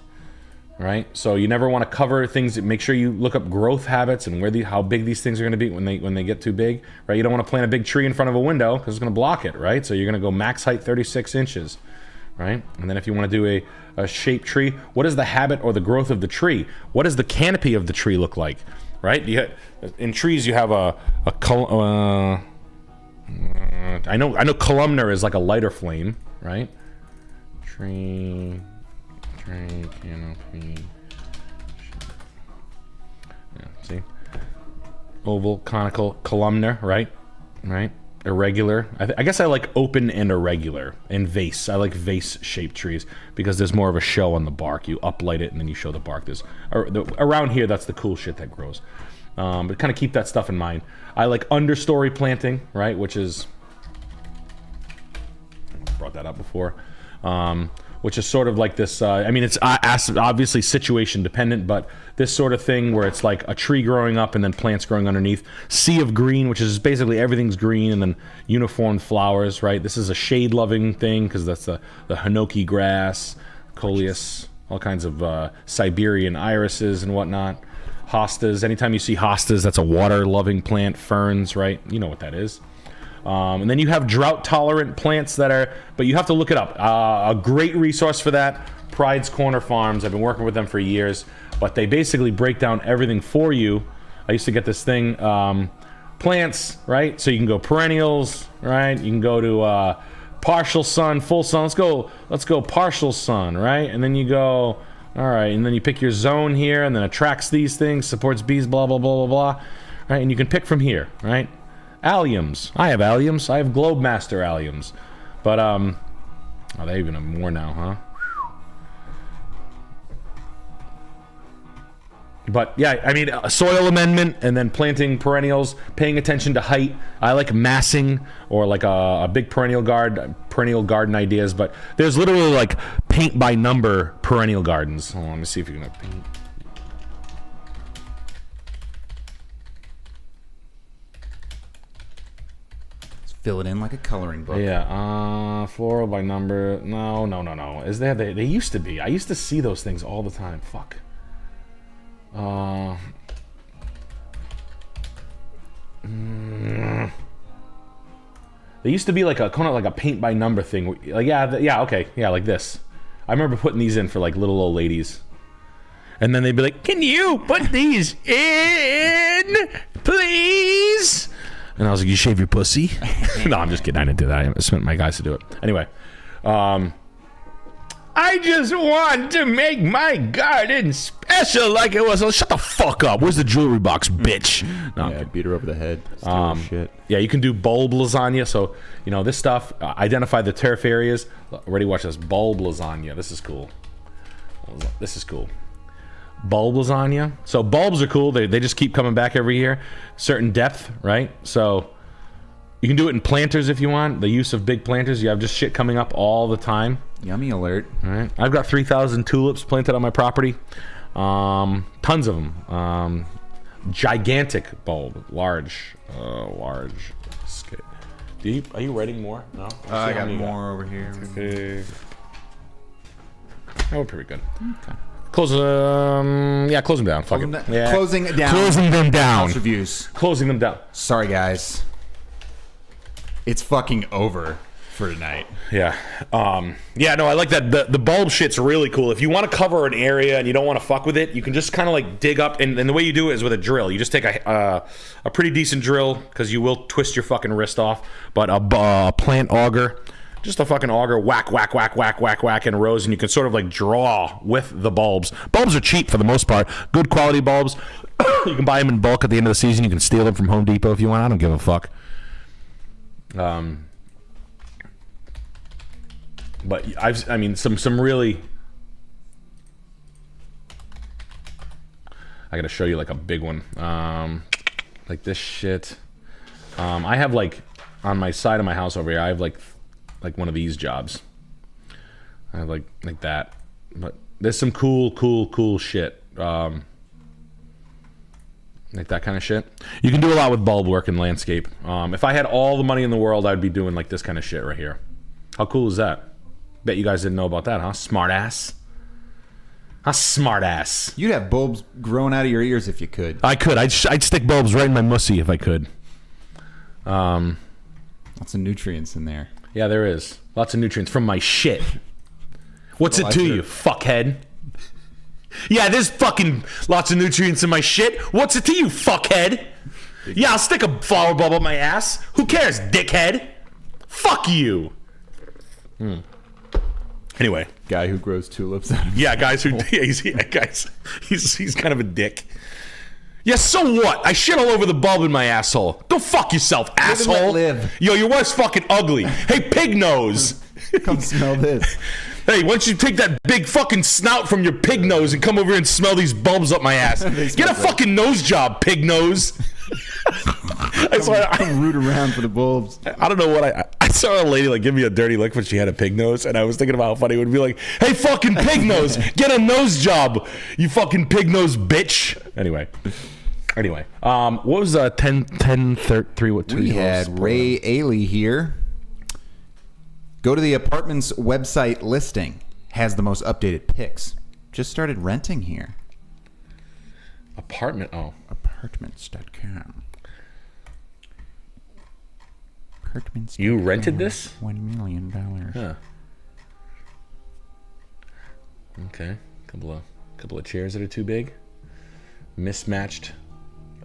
right? So you never want to cover things. Make sure you look up growth habits and how big these things are going to be when they get too big, right? You don't want to plant a big tree in front of a window because it's going to block it, right? So you're going to go max height 36 inches, right? And then if you want to do a shaped tree, what is the habit or the growth of the tree? What does the canopy of the tree look like, right? In trees you have I know columnar is like a lighter flame, right? Tree canopy. Yeah, see? Oval, conical, columnar, right? Irregular. I guess I like open and irregular. And vase. I like vase-shaped trees because there's more of a show on the bark. You uplight it and then you show the bark. Around here, that's the cool shit that grows. But kind of keep that stuff in mind. I like understory planting, right? Which is... I brought that up before. Which is sort of like this, it's obviously situation dependent, but this sort of thing where it's like a tree growing up and then plants growing underneath. Sea of green, which is basically everything's green and then uniform flowers, right? This is a shade-loving thing because that's the hinoki grass, coleus, all kinds of Siberian irises and whatnot. Hostas, anytime you see hostas, that's a water-loving plant. Ferns, right? You know what that is. And then you have drought-tolerant plants but you have to look it up. A great resource for that, Pride's Corner Farms. I've been working with them for years, but they basically break down everything for you. I used to get this thing, plants, right? So you can go perennials, right? You can go to partial sun, full sun. Let's go partial sun, right? And then you go, all right, and then you pick your zone here, and then attracts these things, supports bees, blah, blah, blah, blah, blah, right? And you can pick from here, right? Alliums. I have alliums. I have Globemaster alliums. But, they even have more now, huh? But, yeah, soil amendment and then planting perennials, paying attention to height. I like massing or like a big perennial garden ideas, but there's literally like paint by number perennial gardens. Hold on, let me see if you can paint. Fill it in like a coloring book. Yeah, floral by number. No. Is there? They used to be. I used to see those things all the time. Fuck. They used to be like a kind of like a paint by number thing. Like okay, like this. I remember putting these in for like little old ladies, and then they'd be like, "Can you put these in, please?" And I was like, "You shave your pussy?" No, I'm just kidding. I didn't do that. I spent my guys to do it. Anyway, I just want to make my garden special like it was. Oh, shut the fuck up. Where's the jewelry box, bitch? No, yeah, beat her over the head. Steal her shit. Yeah, you can do bulb lasagna. So, this stuff, identify the turf areas. Already watch this. Bulb lasagna. This is cool. Bulb lasagna. So bulbs are cool. They just keep coming back every year. Certain depth, right? So you can do it in planters if you want. The use of big planters. You have just shit coming up all the time. Yummy alert. All right. I've got 3,000 tulips planted on my property. Tons of them. Gigantic bulb. Large. Are you writing more? No? I got more over here. Okay. Oh, pretty good. Okay. Close them down. Fuck it. Yeah. Closing down. Closing them down. House reviews. Closing them down. Sorry, guys. It's fucking over for tonight. Yeah. No, I like that. The bulb shit's really cool. If you want to cover an area and you don't want to fuck with it, you can just kind of like dig up. And the way you do it is with a drill. You just take a pretty decent drill, because you will twist your fucking wrist off. But a plant auger. Just a fucking auger, whack in rows, and you can sort of like draw with the bulbs. Bulbs are cheap for the most part. Good quality bulbs. You can buy them in bulk at the end of the season. You can steal them from Home Depot if you want. I don't give a fuck. But some really. I gotta show you like a big one. Like this shit. I have like on my side of my house over here. I have like one of these jobs. I have like that. But there's some cool shit. Like that kind of shit. You can do a lot with bulb work and landscape. If I had all the money in the world, I'd be doing like this kind of shit right here. How cool is that? Bet you guys didn't know about that, huh? Smart ass. You'd have bulbs growing out of your ears if you could. I could. I'd stick bulbs right in my mussy if I could. Lots of nutrients in there. Yeah, there is. Lots of nutrients from my shit. What's it to you, fuckhead? Yeah, there's fucking lots of nutrients in my shit. What's it to you, fuckhead? Yeah, I'll stick a flower bulb up my ass. Who cares, dickhead? Fuck you. Anyway. Guy who grows tulips out of he's kind of a dick. Yeah, so what? I shit all over the bulb in my asshole. Go fuck yourself, asshole. Live. Yo, your wife's fucking ugly. Hey, pig nose. Come smell this. Hey, why don't you take that big fucking snout from your pig nose and come over here and smell these bulbs up my ass? Get a fucking nose job, pig nose. Come root around for the bulbs. I don't know what I saw a lady like give me a dirty look when she had a pig nose, and I was thinking about how funny it would be like, hey, fucking pig nose, get a nose job, you fucking pig nose bitch. Anyway, what was 10-3 what 2 we had Ray Ailey here. Go to the apartment's website listing. Has the most updated pics. Just started renting here. Apartments.com. Apartments. You rented this? $1 million. Huh. Okay. Couple of chairs that are too big. Mismatched.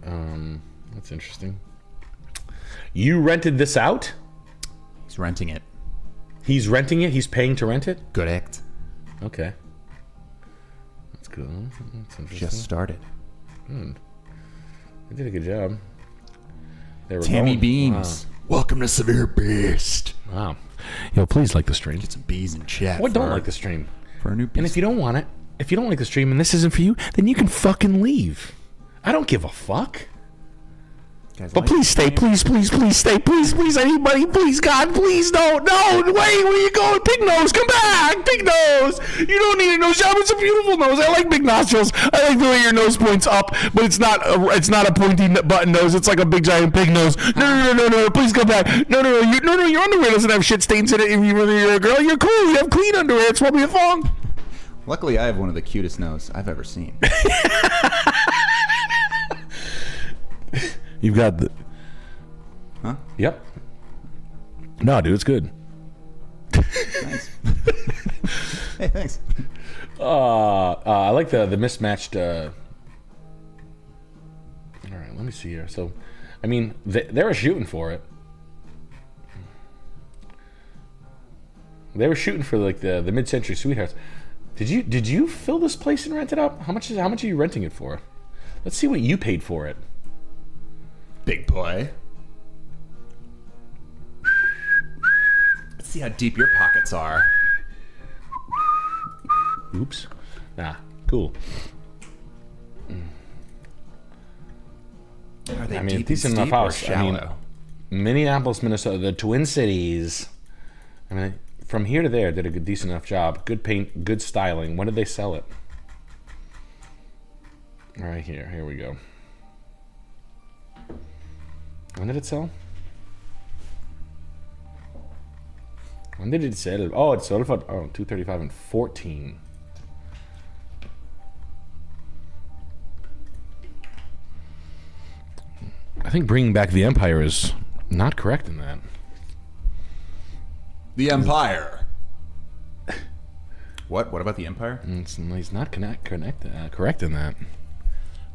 That's interesting. You rented this out? He's renting it. He's renting it? He's paying to rent it? Good act. Okay. That's cool. That's interesting. Just started. They did a good job. Tammy Beams. Wow. Welcome to Severe Beast. Wow. Yo, please like the stream. Get some bees in chat. What don't like the stream? For a new piece. And if you don't want it, if you don't like the stream and this isn't for you, then you can fucking leave. I don't give a fuck. But please stay, please stay, please, anybody, please, God, please, no, wait, where you going? Pig nose, come back, pig nose. You don't need a nose job, it's a beautiful nose. I like big nostrils. I like the way your nose points up, but it's not a pointy button nose. It's like a big giant pig nose. No, please come back. No, your underwear doesn't have shit stains in it. Even when you're a girl, you're cool. You have clean underwear. It's probably a thong. Luckily, I have one of the cutest noses I've ever seen. You've got the... Huh? Yep. No, dude, it's good. Thanks. Hey, thanks. I like the mismatched... All right, let me see here. So, I mean, they were shooting for it. They were shooting for like the mid-century sweethearts. Did you fill this place and rent it out? How much are you renting it for? Let's see what you paid for it. Big boy. Let's see how deep your pockets are. Oops. Cool. Are they deep decent enough house? Shallow? Minneapolis, Minnesota, the Twin Cities. I mean, from here to there, did a decent enough job. Good paint, good styling. When did they sell it? Right here. Here we go. When did it sell? When did it sell? Oh, it sold for $235 and 14. I think bringing back the Empire is not correct in that. The Empire. What? What about the Empire? He's not correct in that.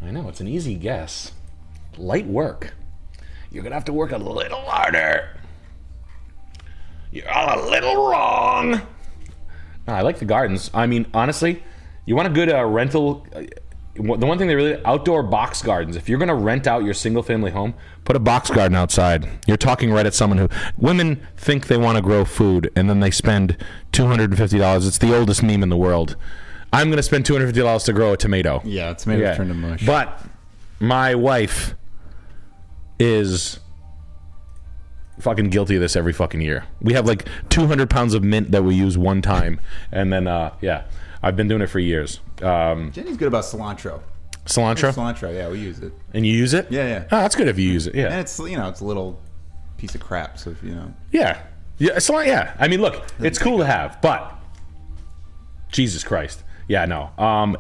I know, it's an easy guess. Light work. You're going to have to work a little harder. You're all a little wrong. No, I like the gardens. I mean, honestly, you want a good rental... the one thing they really... Outdoor box gardens. If you're going to rent out your single-family home, put a box garden outside. You're talking right at someone who... Women think they want to grow food, and then they spend $250. It's the oldest meme in the world. I'm going to spend $250 to grow a tomato. Yeah, tomatoes turn to mush. But my wife... is fucking guilty of this every fucking year. We have like 200 pounds of mint that we use one time, and then I've been doing it for years. Jenny's good about cilantro. Cilantro, yeah, we use it. And you use it? Yeah. Oh, that's good if you use it. Yeah. And it's it's a little piece of crap. So if Yeah. I mean, look, it's cool to have, but Jesus Christ. Yeah, no.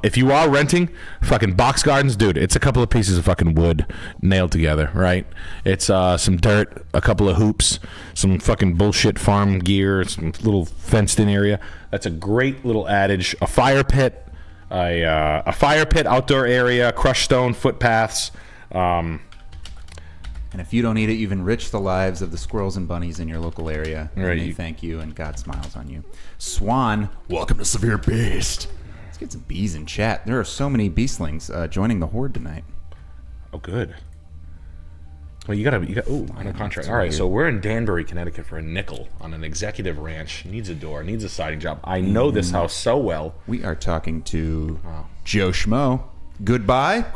If you are renting, fucking box gardens, dude, it's a couple of pieces of fucking wood nailed together, right? It's some dirt, a couple of hoops, some fucking bullshit farm gear, some little fenced-in area. That's a great little adage. A fire pit, outdoor area, crushed stone, footpaths. And if you don't eat it, you've enriched the lives of the squirrels and bunnies in your local area. Right. And they thank you, and God smiles on you. Swan, welcome to Severe Beast. Let's get some bees in chat. There are so many beastlings joining the horde tonight. Oh, good. Well, you got on a contract. All right, so we're in Danbury, Connecticut for a nickel on an executive ranch. Needs a door, needs a siding job. I know this house so well. We are talking to Joe Schmo. Goodbye? ?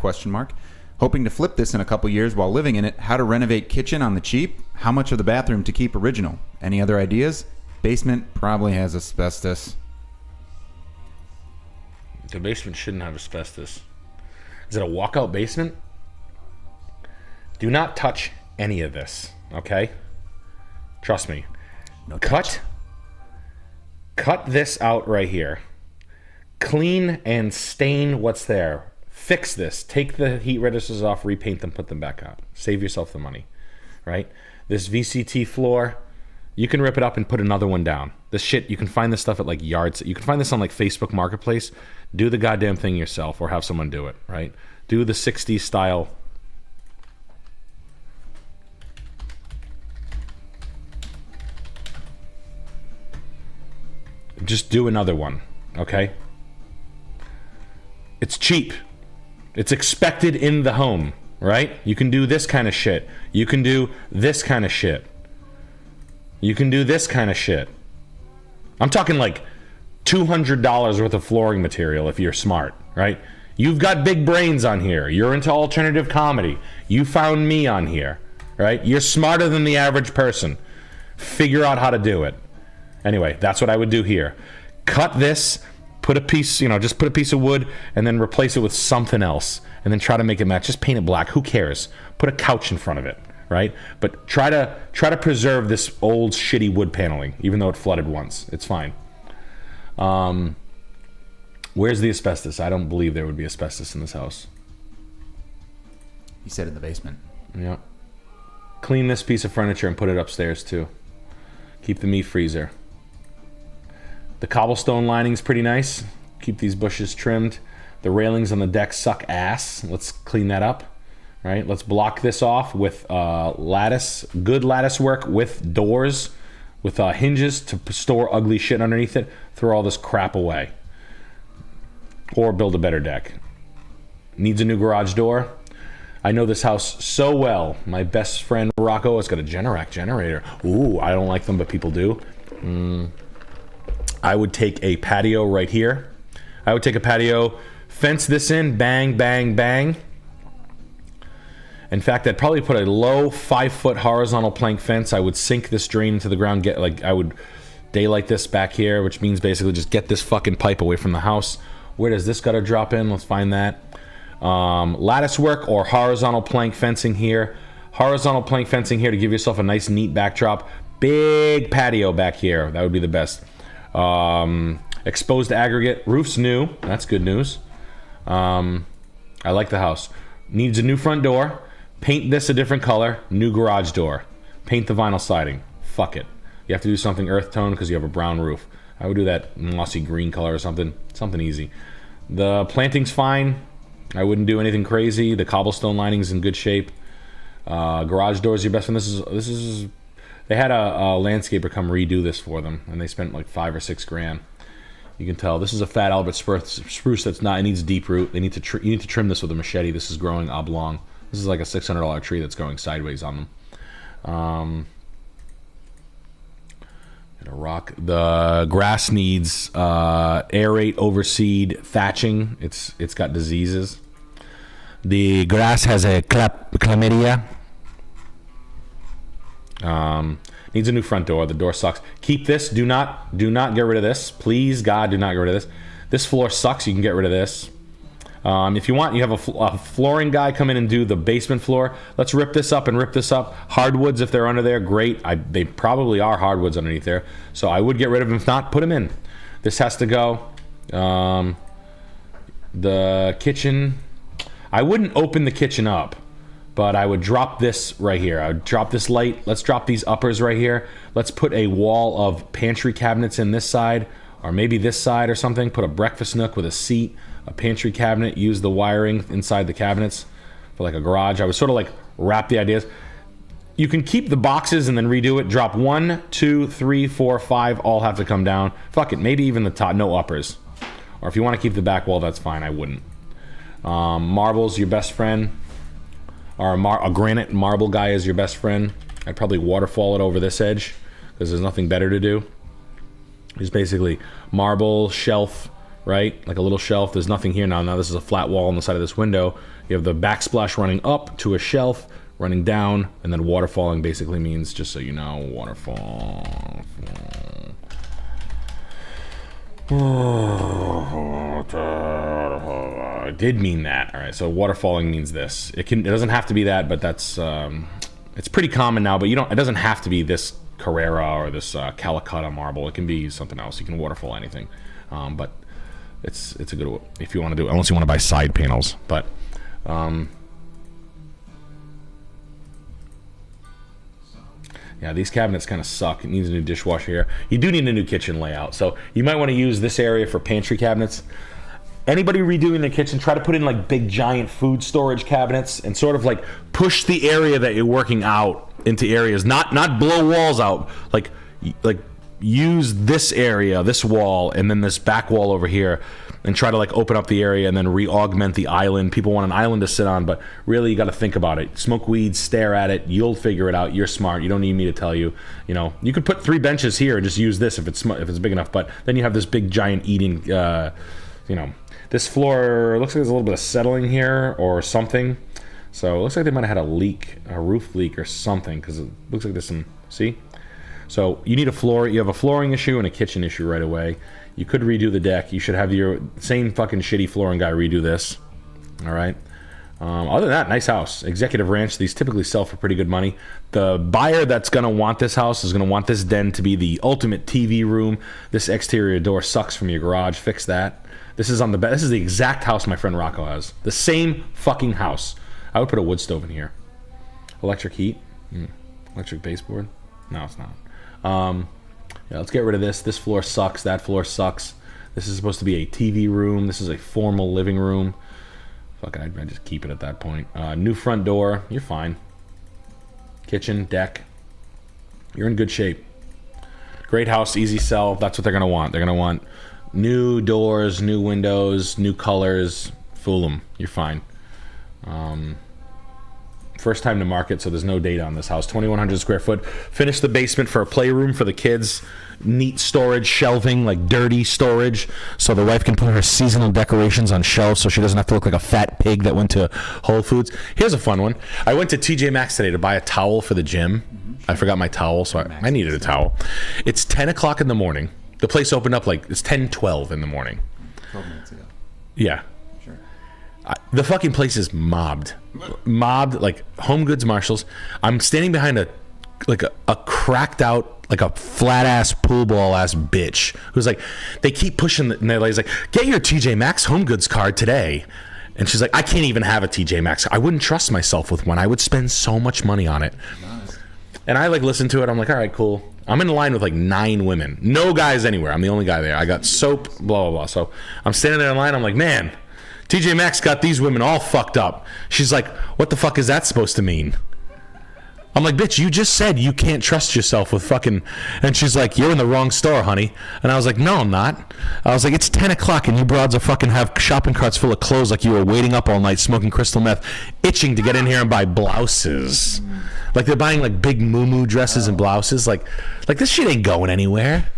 Hoping to flip this in a couple years while living in it. How to renovate kitchen on the cheap. How much of the bathroom to keep original. Any other ideas? Basement probably has asbestos. The basement shouldn't have asbestos. Is it a walkout basement? Do not touch any of this, okay? Trust me. No touch. Cut this out right here. Clean and stain what's there. Fix this. Take the heat registers off, repaint them, put them back on. Save yourself the money, right? This VCT floor, you can rip it up and put another one down. This shit, you can find this stuff at like yards. You can find this on like Facebook Marketplace. Do the goddamn thing yourself or have someone do it, right? Do the 60s style. Just do another one, okay? It's cheap. It's expected in the home, right? You can do this kind of shit. You can do this kind of shit. You can do this kind of shit. I'm talking like $200 worth of flooring material if you're smart, right? You've got big brains on here. You're into alternative comedy. You found me on here, right? You're smarter than the average person. Figure out how to do it. Anyway, that's what I would do here. Cut this, put a piece, just put a piece of wood and then replace it with something else and then try to make it match. Just paint it black. Who cares? Put a couch in front of it, right? But try to preserve this old shitty wood paneling, even though it flooded once. It's fine. Where's the asbestos? I don't believe there would be asbestos in this house. He said in the basement. Yeah. Clean this piece of furniture and put it upstairs too. Keep the meat freezer. The cobblestone lining's pretty nice. Keep these bushes trimmed. The railings on the deck suck ass. Let's clean that up. Right? Let's block this off with lattice, good lattice work with doors, with hinges to store ugly shit underneath it. Throw all this crap away. Or build a better deck. Needs a new garage door. I know this house so well. My best friend Rocco has got a Generac generator. Ooh, I don't like them, but people do. I would take a patio right here. I would take a patio, fence this in, bang, bang, bang. In fact, I'd probably put a low 5-foot horizontal plank fence. I would sink this drain into the ground. I would daylight this back here, which means basically just get this fucking pipe away from the house. Where does this gutter drop in? Let's find that. Lattice work or horizontal plank fencing here. Horizontal plank fencing here to give yourself a nice, neat backdrop. Big patio back here. That would be the best. Exposed aggregate. Roof's new. That's good news. I like the house. Needs a new front door. Paint this a different color. New garage door. Paint the vinyl siding. Fuck it. You have to do something earth tone because you have a brown roof. I would do that mossy green color or something. Something easy. The planting's fine. I wouldn't do anything crazy. The cobblestone lining's in good shape. Garage door's your best friend. This is. They had a landscaper come redo this for them, and they spent like $5 or $6 grand. You can tell this is a fat Albert spruce that's not. It needs deep root. You need to trim this with a machete. This is growing oblong. This is like a $600 tree that's growing sideways on them. Rock. The grass needs aerate, overseed, thatching. It's got diseases. The grass has a chlamydia. Needs a new front door. The door sucks. Keep this. Do not get rid of this. Please, God, do not get rid of this. This floor sucks. You can get rid of this. If you want, you have a flooring guy come in and do the basement floor. Let's rip this up and rip this up. Hardwoods, if they're under there, great. They probably are hardwoods underneath there. So I would get rid of them. If not, put them in. This has to go. The kitchen, I wouldn't open the kitchen up, but I would drop this right here. I would drop this light. Let's drop these uppers right here. Let's put a wall of pantry cabinets in this side, or maybe this side or something. Put a breakfast nook with a seat, a pantry cabinet. Use the wiring inside the cabinets for like a garage. I would sort of like wrap the ideas. You can keep the boxes and then redo it. Drop 1, 2, 3, 4, 5. All have to come down. Fuck it. Maybe even the top. No uppers. Or if you want to keep the back wall, that's fine. I wouldn't. Marble's your best friend. Or a granite marble guy is your best friend. I'd probably waterfall it over this edge because there's nothing better to do. It's basically marble shelf, right? Like a little shelf. There's nothing here now. Now this is a flat wall on the side of this window. You have the backsplash running up to a shelf, running down, and then waterfalling basically means, just so you know, waterfall. I did mean that. All right, so waterfalling means this. It doesn't have to be that, but that's it's pretty common now. But it doesn't have to be this Carrara or this Calcutta marble. It can be something else. You can waterfall anything, but it's a good if you want to do it, unless you want to buy side panels. But yeah, these cabinets kind of suck. It needs a new dishwasher here. You do need a new kitchen layout, so you might want to use this area for pantry cabinets. Anybody redoing the kitchen, try to put in like big giant food storage cabinets and sort of like push the area that you're working out into areas, not blow walls out. Like use this area, this wall, and then this back wall over here, and try to like open up the area and then re-augment the island. People want an island to sit on, but really you got to think about it. Smoke weed, stare at it. You'll figure it out. You're smart. You don't need me to tell you. You know, you could put 3 benches here and just use this if it's big enough. But then you have this big giant eating. This floor looks like there's a little bit of settling here or something. So it looks like they might have had a leak, a roof leak or something, because it looks like there's some, see? So you need a floor. You have a flooring issue and a kitchen issue right away. You could redo the deck. You should have your same fucking shitty flooring guy redo this. All right. Other than that, nice house. Executive ranch. These typically sell for pretty good money. The buyer that's going to want this house is going to want this den to be the ultimate TV room. This exterior door sucks from your garage. Fix that. This is on the bed. This is the exact house my friend Rocco has. The same fucking house. I would put a wood stove in here. Electric heat. Electric baseboard. No, it's not. Yeah, let's get rid of this. This floor sucks. That floor sucks. This is supposed to be a TV room. This is a formal living room. Fuck it, I'd just keep it at that point. New front door. You're fine. Kitchen, deck. You're in good shape. Great house, easy sell. That's what they're going to want. They're going to want new doors, new windows, new colors. Fool them. You're fine. First time to market, so there's no data on this house. 2,100 square foot. Finished the basement for a playroom for the kids. Neat storage, shelving, like dirty storage, so the wife can put her seasonal decorations on shelves so she doesn't have to look like a fat pig that went to Whole Foods. Here's a fun one. I went to TJ Maxx today to buy a towel for the gym. I forgot my towel, so I needed a towel. It's 10 o'clock in the morning. The place opened up like, it's 10:12 in the morning. 12 minutes ago. Yeah. Sure. The fucking place is mobbed, like Home Goods, Marshalls. I'm standing behind a cracked out, like a flat ass pool ball ass bitch who's like, they keep pushing and they're like, get your TJ Maxx Home Goods card today. And she's like, I can't even have a TJ Maxx. I wouldn't trust myself with one. I would spend so much money on it. Nice. And I like listen to it. I'm like, all right, cool. I'm in line with like 9 women, no guys anywhere. I'm the only guy there. I got soap, blah blah blah. So I'm standing there in line. I'm like, man, TJ Maxx got these women all fucked up. She's like, what the fuck is that supposed to mean? I'm like, bitch, you just said you can't trust yourself with fucking... And she's like, you're in the wrong store, honey. And I was like, no, I'm not. I was like, it's 10 o'clock and you broads are fucking have shopping carts full of clothes like you were waiting up all night smoking crystal meth, itching to get in here and buy blouses. Like they're buying like big moo-moo dresses and blouses. Like this shit ain't going anywhere.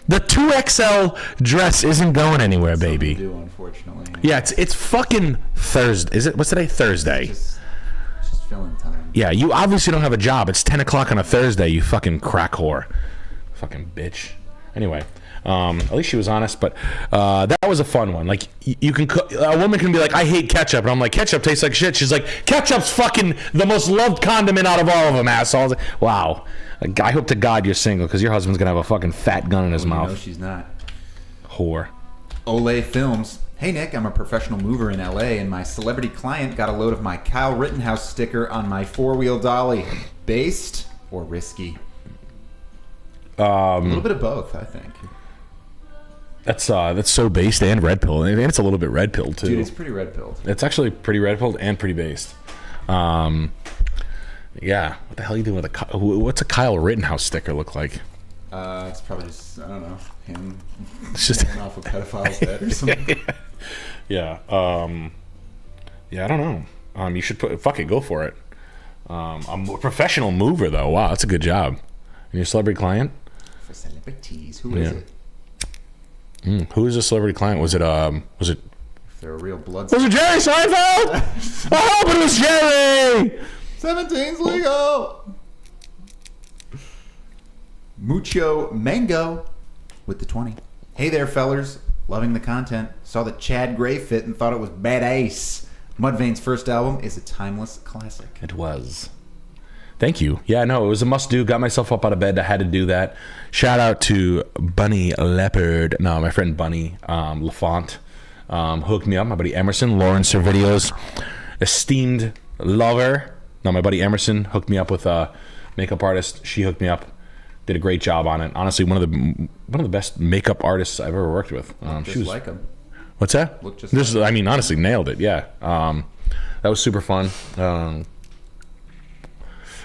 The 2XL dress isn't going anywhere, baby. Do, unfortunately. Yeah, it's fucking Thursday. Is it? What's today? Thursday. It's just filling time. Yeah, you obviously don't have a job. It's 10 o'clock on a Thursday, you fucking crack whore. Fucking bitch. Anyway, at least she was honest, but that was a fun one. Like, you can cook, a woman can be like, I hate ketchup. And I'm like, ketchup tastes like shit. She's like, ketchup's fucking the most loved condiment out of all of them, asshole. I was like, wow. Like, I hope to God you're single, because your husband's going to have a fucking fat gun in his mouth. No, she's not. Whore. Olay Films. Hey Nick, I'm a professional mover in LA and my celebrity client got a load of my Kyle Rittenhouse sticker on my 4-wheel dolly. Based or risky? A little bit of both, I think. That's so based and red pill, and it's a little bit red pill too. Dude, it's pretty red pilled. It's actually pretty red pilled and pretty based. Yeah, what the hell are you doing with what's a Kyle Rittenhouse sticker look like? It's probably just, I don't know, him it's just off a pedophile's bed or something. Yeah. Yeah, I don't know. You should fuck it, go for it. I'm a professional mover though. Wow, that's a good job. And your celebrity client? For celebrities, who is it? Who is a celebrity client? Was it If they're a real blood. Was it Jerry Seinfeld? I hope it was Jerry. 17's legal. Mucho Mango with the 20. Hey there, fellers. Loving the content. Saw that Chad Gray fit and thought it was badass. Mudvayne's first album is a timeless classic. It was. Thank you. Yeah, no, it was a must-do. Got myself up out of bed. I had to do that. Shout out to Bunny Leopard. No, my friend Bunny LaFont hooked me up. My buddy Emerson, Lauren Servidio's esteemed lover. No, my buddy Emerson hooked me up with a makeup artist. She hooked me up. Did a great job on it. Honestly, one of the best makeup artists I've ever worked with. She was like him. What's that? Looked just like I mean, honestly, nailed it. Yeah. That was super fun.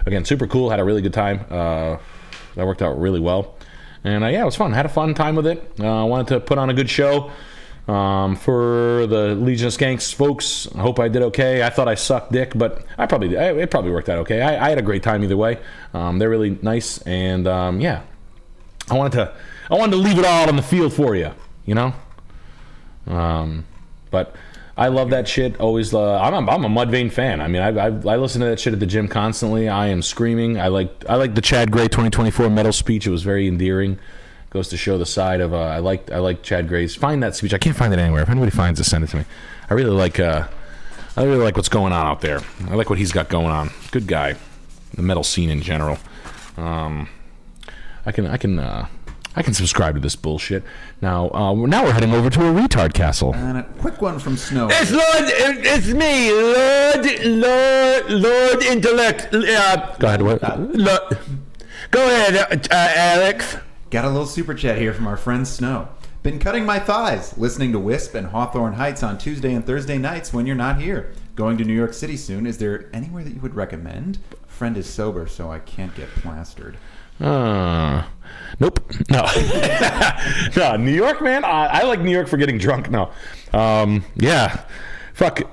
Again, super cool. Had a really good time. That worked out really well. And yeah, it was fun. Had a fun time with it. Wanted to put on a good show for the Legion of Skanks folks. I hope I did okay. I thought I sucked dick, but it probably worked out okay. I had a great time either way. They're really nice, and yeah, I wanted to leave it all on the field for you, you know. But I love that shit. Always, I'm a Mudvayne fan. I mean, I listen to that shit at the gym constantly. I am screaming. I like the Chad Gray 2024 medal speech. It was very endearing. Goes to show the side of I like Chad Gray's. Find that speech. I can't find it anywhere. If anybody finds it, send it to me. I really like what's going on out there. I like what he's got going on. Good guy. The metal scene in general. I can subscribe to this bullshit. Now we're heading over to a retard castle. And a quick one from Snow. It's me, Lord Intellect. Go ahead. What? Go ahead, Alex. Got a little super chat here from our friend Snow. Been cutting my thighs, listening to Wisp and Hawthorne Heights on Tuesday and Thursday nights when you're not here. Going to New York City soon. Is there anywhere that you would recommend? Friend is sober, so I can't get plastered. Nope. No. No, New York, man. I like New York for getting drunk. No. Yeah. Fuck.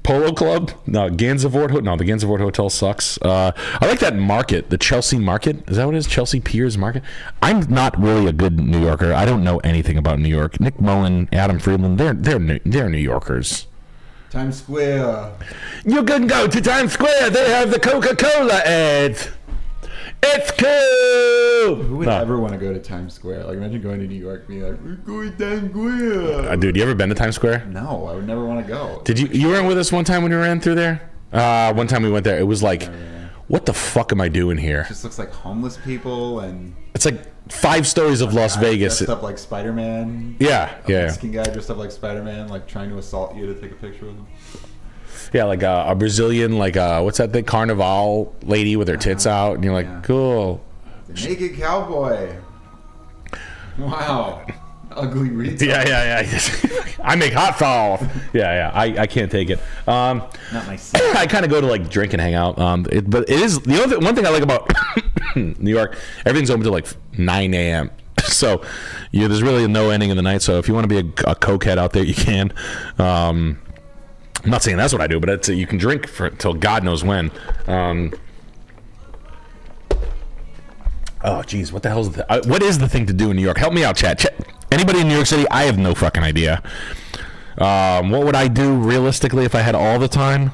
Polo Club? No. Gansevoort. No, the Gansevoort Hotel sucks. I like that market, the Chelsea Market. Is that what it is? Chelsea Piers Market? I'm not really a good New Yorker. I don't know anything about New York. Nick Mullen, Adam Friedland, they're New Yorkers. Times Square. You can go to Times Square. They have the Coca-Cola ads. It's cool. Who would ever want to go to Times Square? Like, imagine going to New York, being like, "We're going to Times Square." Dude, you ever been to Times Square? No, I would never want to go. Did you? You weren't with us one time when we ran through there. One time we went there. It was like, what the fuck am I doing here? It just looks like homeless people, and it's like 5 stories of Las Vegas. Dressed up like Spider-Man. Yeah, a Mexican guy dressed up like Spider-Man, like trying to assault you to take a picture with him. Yeah, like a Brazilian, like what's that thing? Carnival lady with her tits out, and you're like, cool. The naked cowboy. Wow. Ugly retard. Yeah. I make hot sauce. Yeah. I can't take it. Not my scene. I kind of go to like drink and hang out. But it is the one thing I like about New York. Everything's open till like 9 a.m. So there's really no ending of the night. So if you want to be a cokehead out there, you can. I'm not saying that's what I do, but you can drink till God knows when. Oh, geez, what the hell is what is the thing to do in New York? Help me out, chat. Anybody in New York City? I have no fucking idea. What would I do realistically if I had all the time?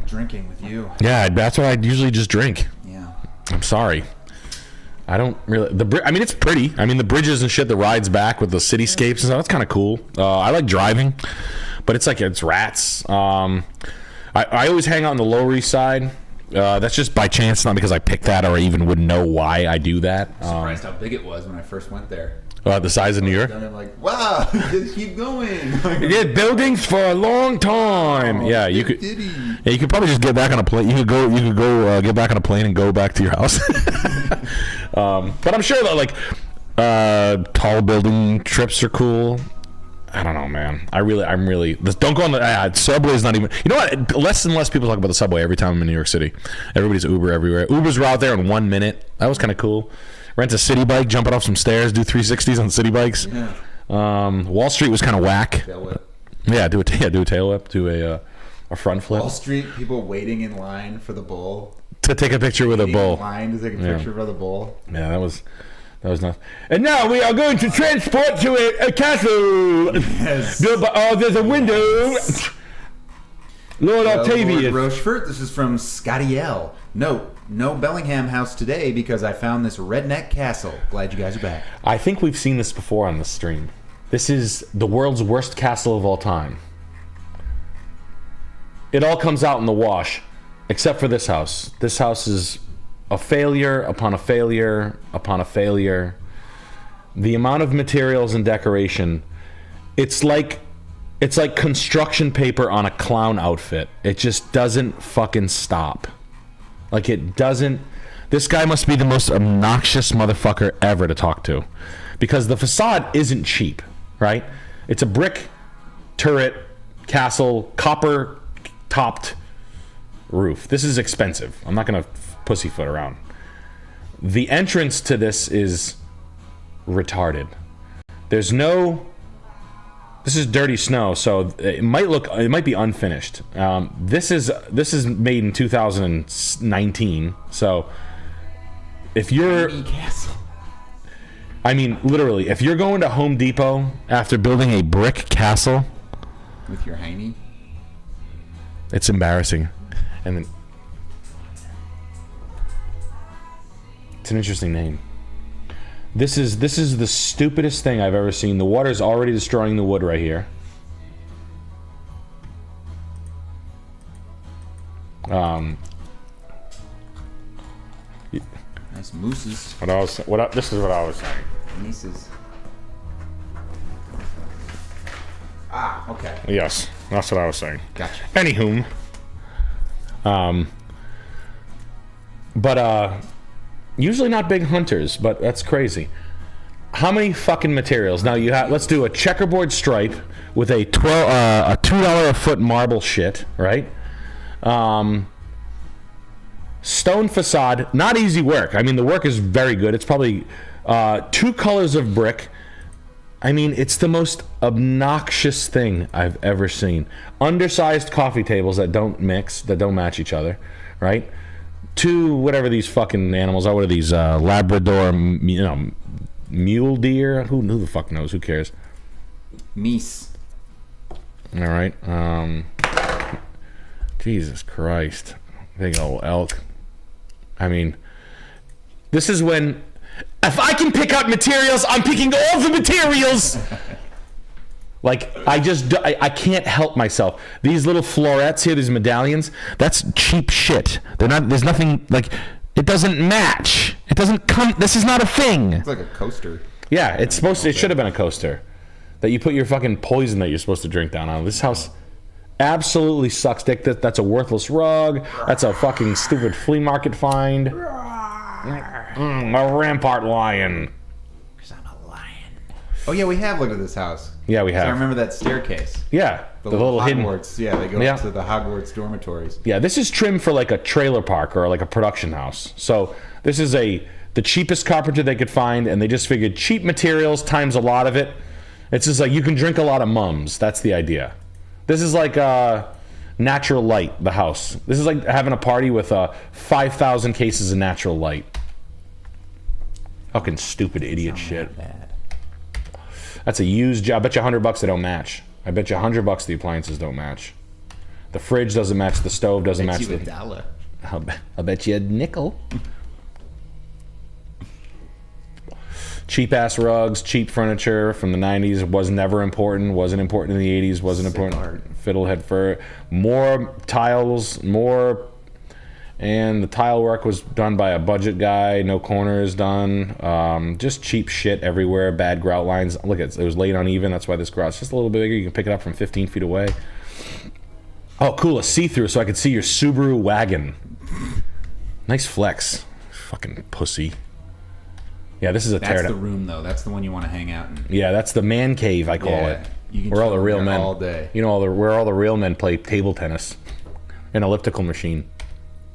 Drinking with you. Yeah, that's what I'd usually just drink. Yeah. I'm sorry. I don't really. I mean, it's pretty. I mean, the bridges and shit, the rides back with the cityscapes and stuff, that's kind of cool. I like driving, but it's rats. I always hang out on the Lower East Side. That's just by chance, not because I picked that or I even would know why I do that. Surprised how big it was when I first went there. The size of New York? And I'm like, wow, just keep going. Yeah, buildings for a long time. Yeah, you could. Yeah, you could probably just get back on a plane. You could go get back on a plane and go back to your house. But I'm sure that like tall building trips are cool. I don't know, man. I'm really. Don't go on the subway's not even. You know what? Less and less people talk about the subway every time I'm in New York City. Everybody's Uber everywhere. Ubers were out there in 1 minute. That was kind of cool. Rent a city bike, jump it off some stairs, do 360s on city bikes. Yeah. Wall Street was kind of whack. Tail whip. Yeah, do a tail whip, do a front flip. Wall Street, people waiting in line for the bull. To take a picture with a bull. In line to take a picture for the bull. Yeah, that was nice. And now we are going to transport to a castle. Yes. There's a window. Lord Octavius. Lord Rochefort, this is from Scotty L. Note, no Bellingham house today because I found this redneck castle. Glad you guys are back. I think we've seen this before on the stream. This is the world's worst castle of all time. It all comes out in the wash, except for this house. This house is a failure upon a failure upon a failure. The amount of materials and decoration, it's like construction paper on a clown outfit. It just doesn't fucking stop. Like it doesn't. This guy must be the most obnoxious motherfucker ever to talk to, because the facade isn't cheap, right? It's a brick turret castle, copper topped roof. This is expensive. I'm not gonna pussyfoot around. The entrance to this is retarded. This is dirty snow, so it might be unfinished. This is made in 2019, so if you're Castle. I mean, literally, if you're going to Home Depot after building a brick castle with your hiney, it's embarrassing. And then it's an interesting name. This is the stupidest thing I've ever seen. The water's already destroying the wood right here. Nice mooses. This is what I was saying. Nieces. Ah, okay. Yes, that's what I was saying. Gotcha. Anywho, but usually not big hunters, but that's crazy. How many fucking materials? Now you have. Let's do a checkerboard stripe with a $2 a foot marble shit, right? Stone facade, not easy work. I mean, the work is very good. It's probably 2 colors of brick. I mean, it's the most obnoxious thing I've ever seen. Undersized coffee tables that don't mix, that don't match each other, right? 2, whatever these fucking animals are. What are these? Labrador, mule deer? Who the fuck knows? Who cares? Meese. All right. Jesus Christ. Big old elk. I mean, this is when, if I can pick out materials, I'm picking all the materials. Like, I can't help myself. These little florets here, these medallions, that's cheap shit. There's nothing, like, it doesn't match. It doesn't come, this is not a thing. It's like a coaster. Yeah, it should have been a coaster. That you put your fucking poison that you're supposed to drink down on. This house absolutely sucks dick. That's a worthless rug. That's a fucking stupid flea market find. A rampart lion. Because I'm a lion. Oh yeah, we have looked at this house. Yeah, we have. I remember that staircase. Yeah, the little hidden. Hogwarts. Yeah, they go up to the Hogwarts dormitories. Yeah, this is trimmed for like a trailer park or like a production house. So this is the cheapest carpenter they could find, and they just figured cheap materials times a lot of it. It's just like you can drink a lot of mums. That's the idea. This is like natural light, the house. This is like having a party with 5,000 cases of natural light. Fucking stupid idiot shit. Bad. That's a used job. I bet you $100 they don't match. I bet you $100 the appliances don't match. The fridge doesn't match. The stove doesn't match. You a dollar. I'll bet you a nickel. Cheap ass rugs, cheap furniture from the 90s was never important. Wasn't important in the 80s. Wasn't important. Art. Fiddlehead fur. More tiles. And the tile work was done by a budget guy. No corners done. Just cheap shit everywhere. Bad grout lines. Look, it was laid uneven. That's why this grout's just a little bit bigger. You can pick it up from 15 feet away. Oh, cool. A see-through so I could see your Subaru wagon. Nice flex. Fucking pussy. Yeah, this is a tear. That's the room, though. That's the one you want to hang out in. Yeah, that's the man cave, I call it. You can where all the real men all day. You know, where all the real men play table tennis, an elliptical machine,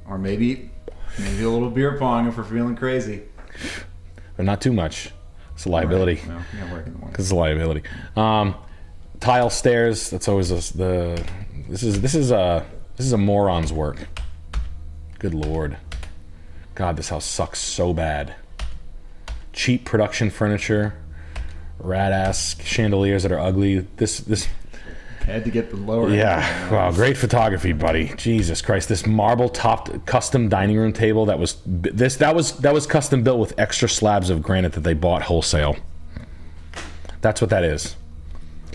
or maybe a little beer pong if we're feeling crazy. But not too much. It's a liability. Right. No, you gotta work in the morning. Because it's a liability. Tile stairs. That's always This is a moron's work. Good lord. God, this house sucks so bad. Cheap production furniture, rat ass chandeliers that are ugly. This had to get the lower. Yeah, wow, great photography, buddy. Jesus Christ, this marble topped custom dining room table that was custom built with extra slabs of granite that they bought wholesale. That's what that is.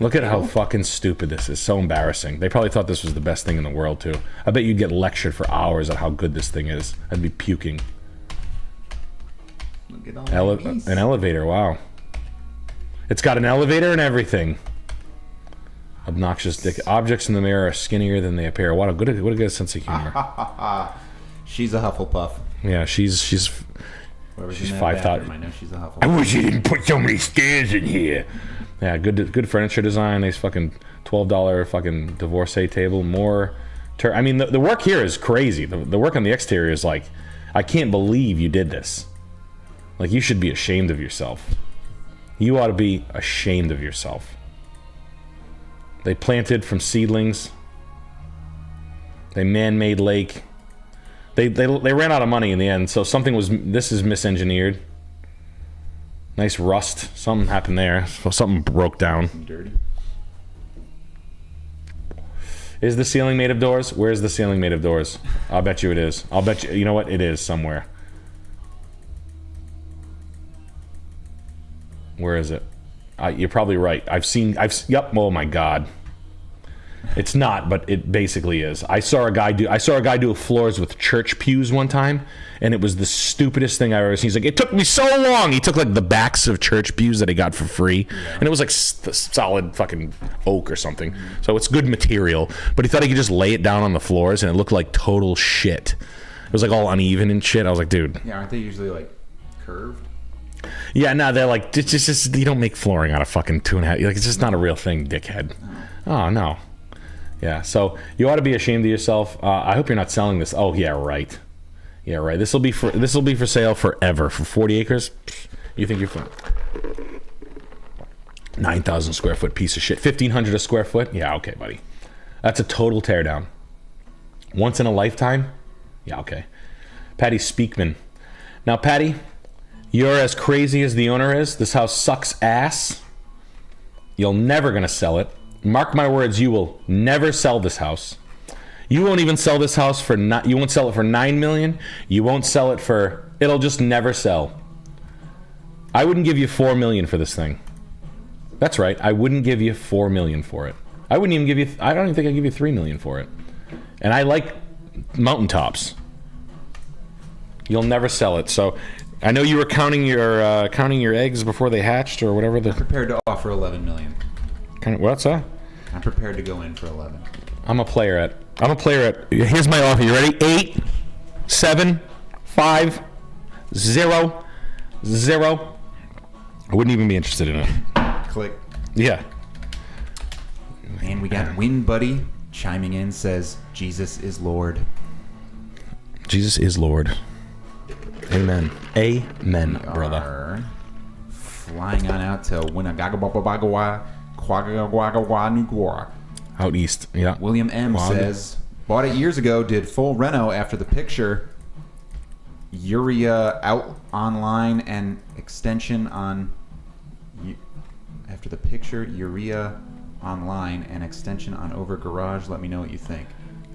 Look at how fucking stupid this is. So embarrassing. They probably thought this was the best thing in the world too. I bet you'd get lectured for hours on how good this thing is. I'd be puking. An elevator, wow. It's got an elevator and everything. Obnoxious dick. Objects in the mirror are skinnier than they appear. What a good sense of humor. She's a Hufflepuff. Yeah, she's 5,000. I know she's a Hufflepuff. I wish you didn't put so many stairs in here. Yeah, good furniture design. Nice fucking $12 fucking divorcee table. I mean, the work here is crazy. The work on the exterior is like, I can't believe you did this. Like, you should be ashamed of yourself. You ought to be ashamed of yourself. They planted from seedlings. They man-made lake. They ran out of money in the end, so this is misengineered. Nice rust. Something happened there. Something broke down. Dirty. Is the ceiling made of doors? Where's the ceiling made of doors? I'll bet you it is. I'll bet you. You know what? It is somewhere. Where is it? You're probably right. Yep. Oh my God. It's not, but it basically is. I saw a guy do floors with church pews one time, and it was the stupidest thing I've ever seen. He's like, it took me so long. He took like the backs of church pews that he got for free, and it was like solid fucking oak or something. So it's good material, but he thought he could just lay it down on the floors, and it looked like total shit. It was like all uneven and shit. I was like, dude. Yeah, aren't they usually like curved? Yeah, no, they're like, it's just you don't make flooring out of fucking 2.5. Like, it's just not a real thing, dickhead. Oh no. Yeah, so you ought to be ashamed of yourself. I hope you're not selling this. Oh yeah, right. Yeah, right. This will be for sale forever for 40 acres. You think you're fine? 9,000 square foot piece of shit. 1,500 a square foot. Yeah, okay, buddy. That's a total teardown. Once in a lifetime. Yeah, okay. Patty Speakman. Now, Patty, you're as crazy as the owner is. This house sucks ass. You're never gonna sell it. Mark my words, you will never sell this house. You won't even sell this house for you won't sell it for $9 million. You won't sell it for, it'll just never sell. I wouldn't give you $4 million for this thing. That's right. I wouldn't give you $4 million for it. I don't even think I'd give you $3 million for it. And I like mountaintops. You'll never sell it. So I know you were counting your eggs before they hatched or whatever. I'm prepared to offer $11 million. What's that? I'm prepared to go in for 11. I'm a player at. Here's my offer. You ready? 8, 7, 5, 0, 0. I wouldn't even be interested in it. Click. Yeah. And we got Win Buddy chiming in, says, Jesus is Lord. Jesus is Lord. Amen. Amen, We brother. are flying on out to Winnagagababagawa. Out east, yeah. William M. says, bought it years ago, did full reno after the picture, urea out online and extension on, after the picture, urea online and extension on over garage. Let me know what you think.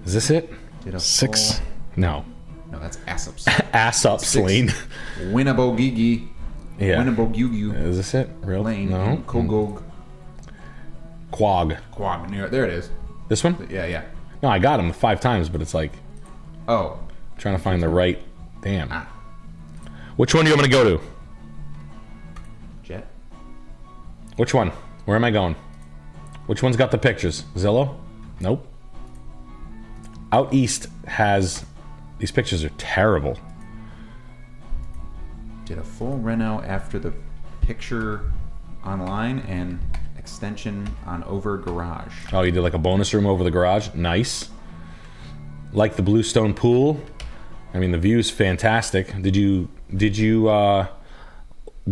Is this it? Did a 6? full- No. No, that's Assups. Ass up, Celine. Winnabogigi. Yeah. Winnabogugu Is this it? Real? Lane. No. Kogog. Quag. There it is. This one? Yeah. No, I got him 5 times, but it's like Oh. trying to find the right. Damn. Ah. Which one do you want me to go to? Jet. Which one? Where am I going? Which one's got the pictures? Zillow? Nope. Out east has... These pictures are terrible. Did a full reno after the picture online and extension on over garage. Oh, you did like a bonus room over the garage? Nice. Like the Bluestone pool? I mean, the view's fantastic. Did you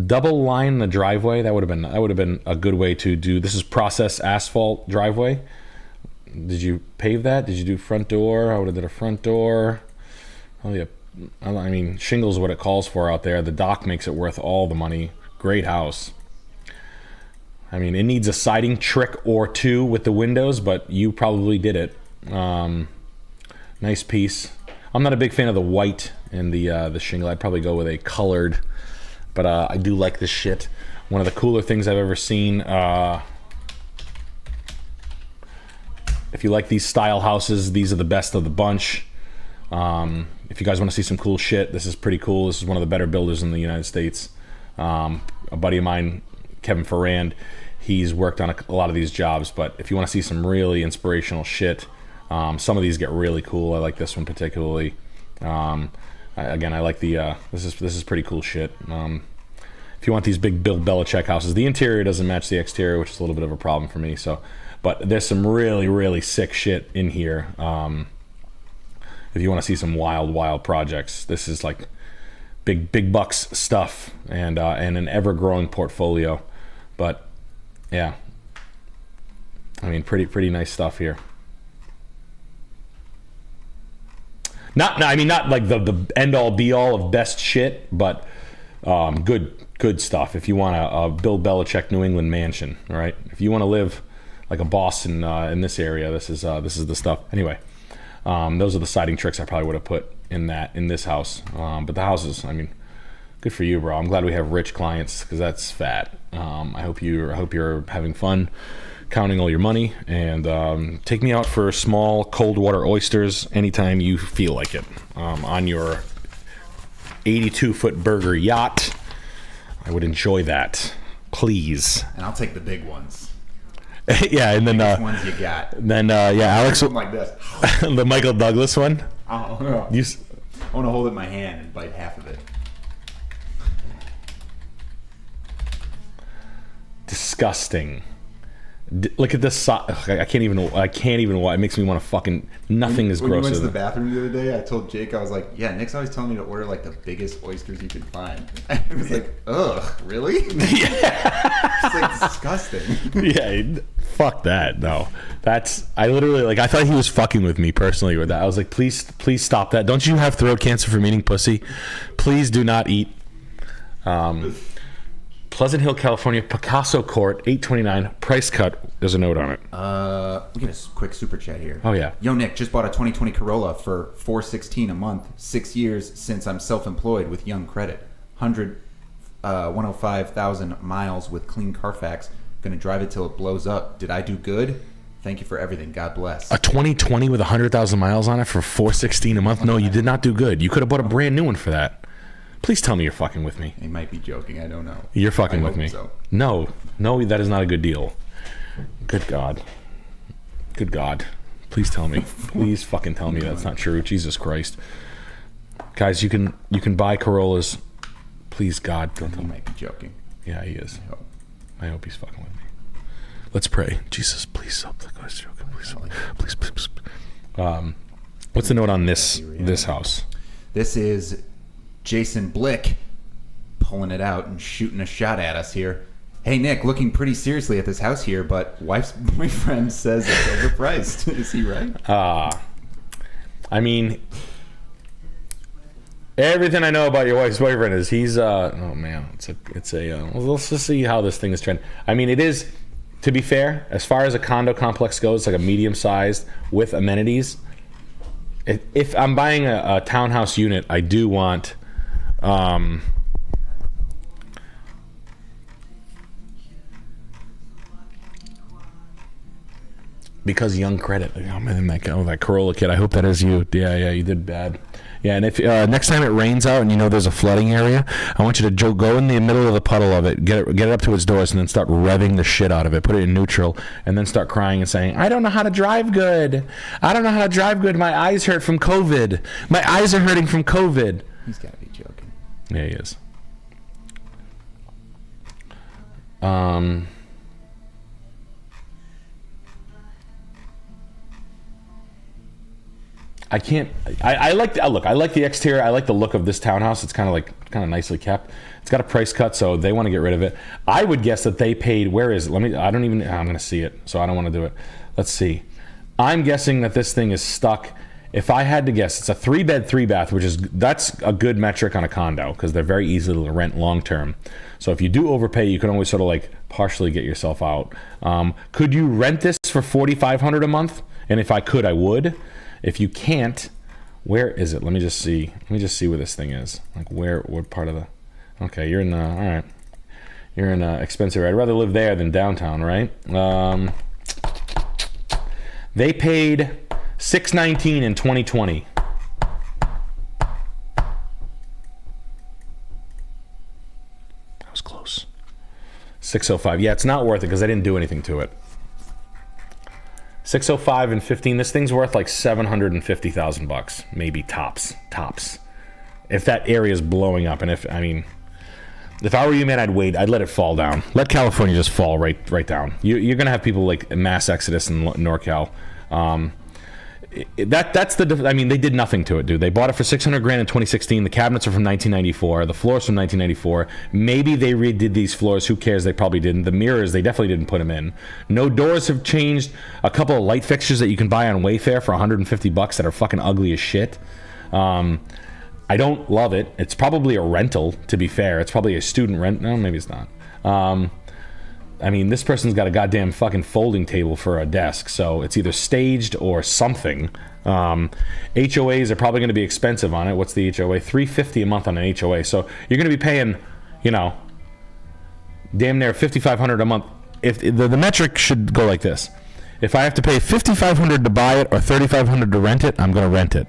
double line the driveway? That would have been a good way to do. This is process asphalt driveway. Did you pave that? Did you do front door? I would have did a front door. I mean, shingles is what it calls for out there. The dock makes it worth all the money. Great house. I mean, it needs a siding trick or two with the windows, but you probably did it. Nice piece. I'm not a big fan of the white and the shingle. I'd probably go with a colored, but I do like this shit. One of the cooler things I've ever seen. If you like these style houses, these are the best of the bunch. If you guys want to see some cool shit, this is pretty cool. This is one of the better builders in the United States. A buddy of mine, Kevin Ferrand, he's worked on a lot of these jobs, but if you want to see some really inspirational shit, some of these get really cool. I like this one particularly. Again, I like the this is pretty cool shit. If you want these big Bill Belichick houses, the interior doesn't match the exterior, which is a little bit of a problem for me. So, but there's some really, really sick shit in here. If you want to see some wild projects, this is like big bucks stuff and an ever-growing portfolio. But yeah, I mean, pretty nice stuff here. Not like the end all be all of best shit, but good good stuff. If you want a Bill Belichick New England mansion, all right? If you want to live like a boss in this area, this is the stuff. Anyway, those are the siding tricks I probably would have put in this house. But the houses, I mean, good for you, bro. I'm glad we have rich clients because that's fat. I hope you're having fun counting all your money, and take me out for small cold water oysters anytime you feel like it on your 82-foot burger yacht. I would enjoy that, please. And I'll take the big ones. Yeah, and then the ones you got. Then Alex, something like this. The Michael Douglas one. I want to hold it in my hand and bite half of it. Disgusting. Look at this. I can't even. It makes me want to fucking. Nothing is grosser. When we went to the bathroom the other day, I told Jake, I was like, "Yeah, Nick's always telling me to order like the biggest oysters you can find." And he was like, "Ugh, really?" Yeah. It's like disgusting. Yeah, fuck that. No, I literally like. I thought he was fucking with me personally with that. I was like, please stop that. Don't you have throat cancer from eating pussy? Please do not eat. Pleasant Hill, California, Picasso Court, $829, price cut. There's a note on it. We'll get a quick super chat here. Oh, yeah. Yo, Nick, just bought a 2020 Corolla for $416 a month. 6 years since I'm self-employed with Young Credit. 105,000 miles with clean Carfax. Gonna drive it till it blows up. Did I do good? Thank you for everything. God bless. A 2020 with 100,000 miles on it for $416 a month? No, you did not do good. You could have bought a brand new one for that. Please tell me you're fucking with me. He might be joking. I don't know. You're fucking with me. So. No, that is not a good deal. Good God. Please tell me. Please fucking tell me that's not true. Jesus Christ. Guys, you can buy Corollas. Please, God, don't tell me. He might be joking. Yeah, he is. I hope he's fucking with me. Let's pray. Jesus, please stop the guy's joking. Please. What's the note on this house? This is Jason Blick pulling it out and shooting a shot at us here. Hey, Nick, looking pretty seriously at this house here, but wife's boyfriend says it's overpriced. Is he right? I mean, everything I know about your wife's boyfriend is he's oh man, it's a let's just see how this thing is trending. I mean, it is, to be fair, as far as a condo complex goes, it's like a medium-sized with amenities. If I'm buying a townhouse unit, I do want because Young Credit. Oh man, that Corolla kid. I hope that is you. Yeah, you did bad. Yeah, and if next time it rains out and you know there's a flooding area, I want you to go in the middle of the puddle of it, get it up to its doors, and then start revving the shit out of it. Put it in neutral, and then start crying and saying, "I don't know how to drive good. I don't know how to drive good. My eyes hurt from COVID. My eyes are hurting from COVID." He's got to be joking. Yeah, he is. I can't. I like the exterior. I like the look of this townhouse. It's kind of nicely kept. It's got a price cut, so they want to get rid of it. I would guess that they paid. Where is it? I'm going to see it, so I don't want to do it. Let's see. I'm guessing that this thing is stuck. If I had to guess, it's a 3-bed, 3-bath, that's a good metric on a condo because they're very easy to rent long term. So if you do overpay, you can always sort of like partially get yourself out. Could you rent this for $4,500 a month? And if I could, I would. If you can't, where is it? Let me just see where this thing is. Like what part of the? Okay, you're in the. All right, you're in expensive. I'd rather live there than downtown, right? They paid $619 in 2020. That was close. $605. Yeah, it's not worth it because I didn't do anything to it. $605 and 15. This thing's worth like $750,000, maybe tops. If that area is blowing up, and if I were you, man, I'd wait. I'd let it fall down. Let California just fall right down. You're gonna have people like mass exodus in NorCal. They did nothing to it, dude. They bought it for $600,000 in 2016. The cabinets are from 1994. The floors from 1994. Maybe they redid these floors. Who cares? They probably didn't. The mirrors, they definitely didn't put them in. No doors have changed. A couple of light fixtures that you can buy on Wayfair for $150 that are fucking ugly as shit. I don't love it. It's probably a rental, to be fair. It's probably a student rent. No, maybe it's not. I mean, this person's got a goddamn fucking folding table for a desk, so it's either staged or something. HOAs are probably going to be expensive on it. What's the HOA? $350 a month on an HOA. So you're going to be paying, you know, damn near $5,500 a month. If the metric should go like this: if I have to pay $5,500 to buy it or $3,500 to rent it, I'm going to rent it.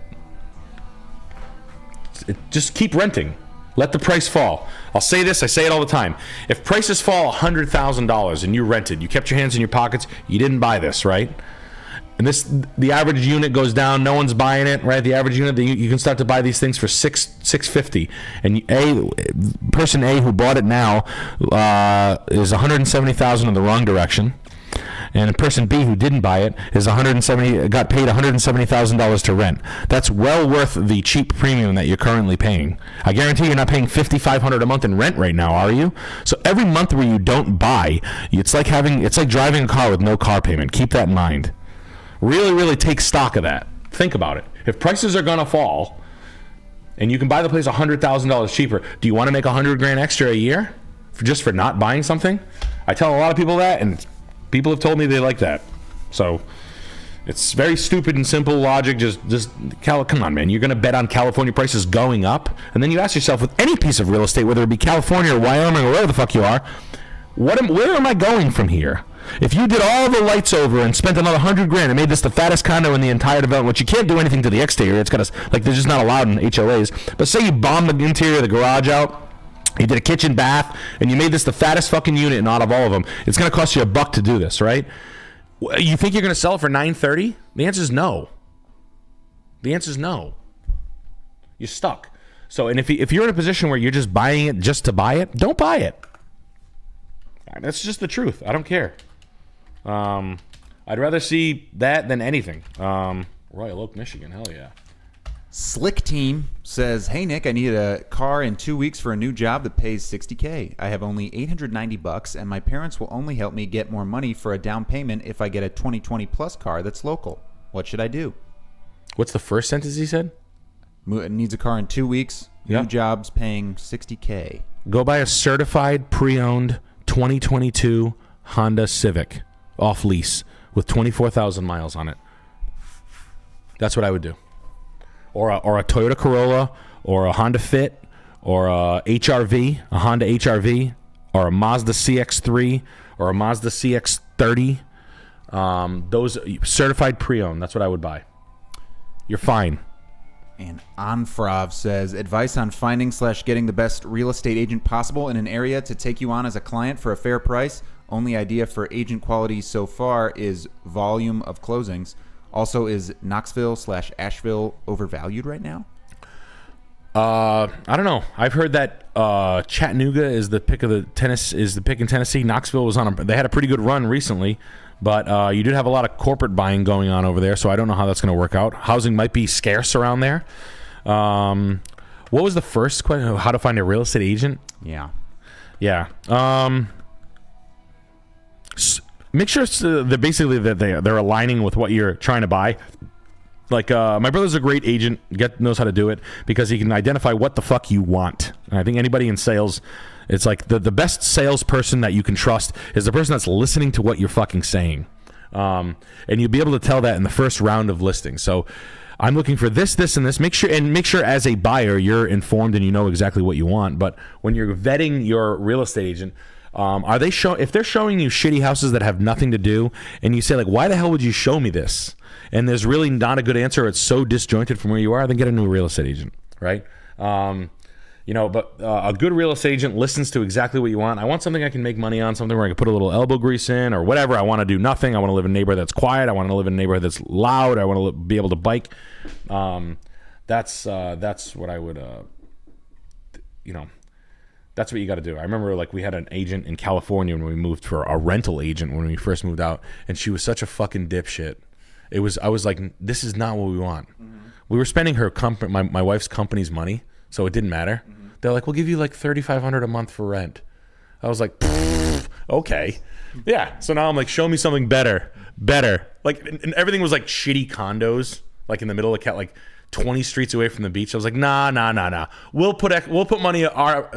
Just keep renting. Let the price fall. I'll say this, I say it all the time. If prices fall $100,000 and you rented, you kept your hands in your pockets, you didn't buy this, right? And the average unit goes down, no one's buying it, right? The average unit, you can start to buy these things for $650. And person A who bought it now is $170,000 in the wrong direction. And person B who didn't buy it got paid $170,000 to rent. That's well worth the cheap premium that you're currently paying. I guarantee you're not paying $5,500 a month in rent right now, are you? So every month where you don't buy, it's like driving a car with no car payment. Keep that in mind. Really, really take stock of that. Think about it. If prices are gonna fall, and you can buy the place $100,000 cheaper, do you want to make $100,000 extra a year just for not buying something? I tell a lot of people that, and people have told me they like that. So it's very stupid and simple logic. Come on, man. You're going to bet on California prices going up, and then you ask yourself, with any piece of real estate, whether it be California or Wyoming or wherever the fuck you are, where am I going from here? If you did all the lights over and spent another $100,000 and made this the fattest condo in the entire development, which you can't do anything to the exterior, it's got to, like, they're just not allowed in HOAs. But say you bombed the interior of the garage out, you did a kitchen, bath, and you made this the fattest fucking unit out of all of them. It's going to cost you $1 to do this, right? You think you're going to sell it for $930? The answer is no. The answer is no. You're stuck. So, and if you're in a position where you're just buying it just to buy it, don't buy it. That's just the truth. I don't care. I'd rather see that than anything. Royal Oak, Michigan. Hell yeah. Slick Team says, "Hey Nick, I need a car in 2 weeks for a new job that pays $60K. I have only $890, and my parents will only help me get more money for a down payment if I get a 2020 plus car that's local. What should I do?" What's the first sentence he said? Needs a car in 2 weeks. Yep. New jobs paying $60K. Go buy a certified pre-owned 2022 Honda Civic off lease with 24,000 miles on it. That's what I would do. Or a Toyota Corolla, or a Honda Fit, or a HRV, a Honda HRV, or a Mazda CX-3, or a Mazda CX-30. Those certified pre-owned. That's what I would buy. You're fine. And Anfrav says, "Advice on finding / getting the best real estate agent possible in an area to take you on as a client for a fair price. Only idea for agent quality so far is volume of closings. Also, is Knoxville / Asheville overvalued right now?" I don't know. I've heard that Chattanooga is the pick in Tennessee. Knoxville was they had a pretty good run recently, but you did have a lot of corporate buying going on over there, so I don't know how that's going to work out. Housing might be scarce around there. What was the first question? How to find a real estate agent? Yeah. Make sure they're aligning with what you're trying to buy. Like, my brother's a great agent, knows how to do it, because he can identify what the fuck you want. And I think anybody in sales, it's like the best salesperson that you can trust is the person that's listening to what you're fucking saying. And you'll be able to tell that in the first round of listings. So I'm looking for this, and this. Make sure as a buyer you're informed and you know exactly what you want. But when you're vetting your real estate agent, if they're showing you shitty houses that have nothing to do, and you say, like, why the hell would you show me this? And there's really not a good answer. It's so disjointed from where you are. Then get a new real estate agent, right? But a good real estate agent listens to exactly what you want. I want something I can make money on, something where I can put a little elbow grease in, or whatever. I want to do nothing. I want to live in a neighborhood that's quiet. I want to live in a neighborhood that's loud. I want to be able to bike. That's what I would, that's what you got to do. I remember, like, we had an agent in California when we moved, for a rental agent when we first moved out, and she was such a fucking dipshit. I was like, this is not what we want. Mm-hmm. We were spending my wife's company's money, so it didn't matter. Mm-hmm. They're like, we'll give you like $3,500 a month for rent. I was like, okay. Yeah. So now I'm like, show me something better. Like, and everything was like shitty condos, like in the middle of like 20 streets away from the beach. I was like, nah. We'll put money.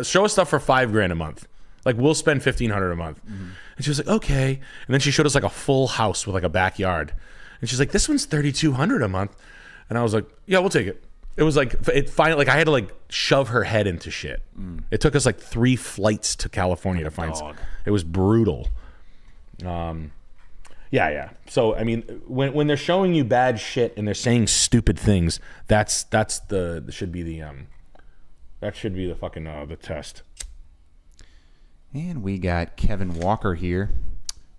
Show us stuff for $5,000 a month. Like we'll spend $1,500 a month. And she was like, okay. And then she showed us like a full house with like a backyard. And she's like, this one's $3,200 a month. And I was like, yeah, we'll take it. It was like it finally like I had to like shove her head into shit. It took us like 3 flights to California to find. It was brutal. Yeah. So I mean, when they're showing you bad shit and they're saying stupid things, that should be the fucking the test. And we got Kevin Walker here.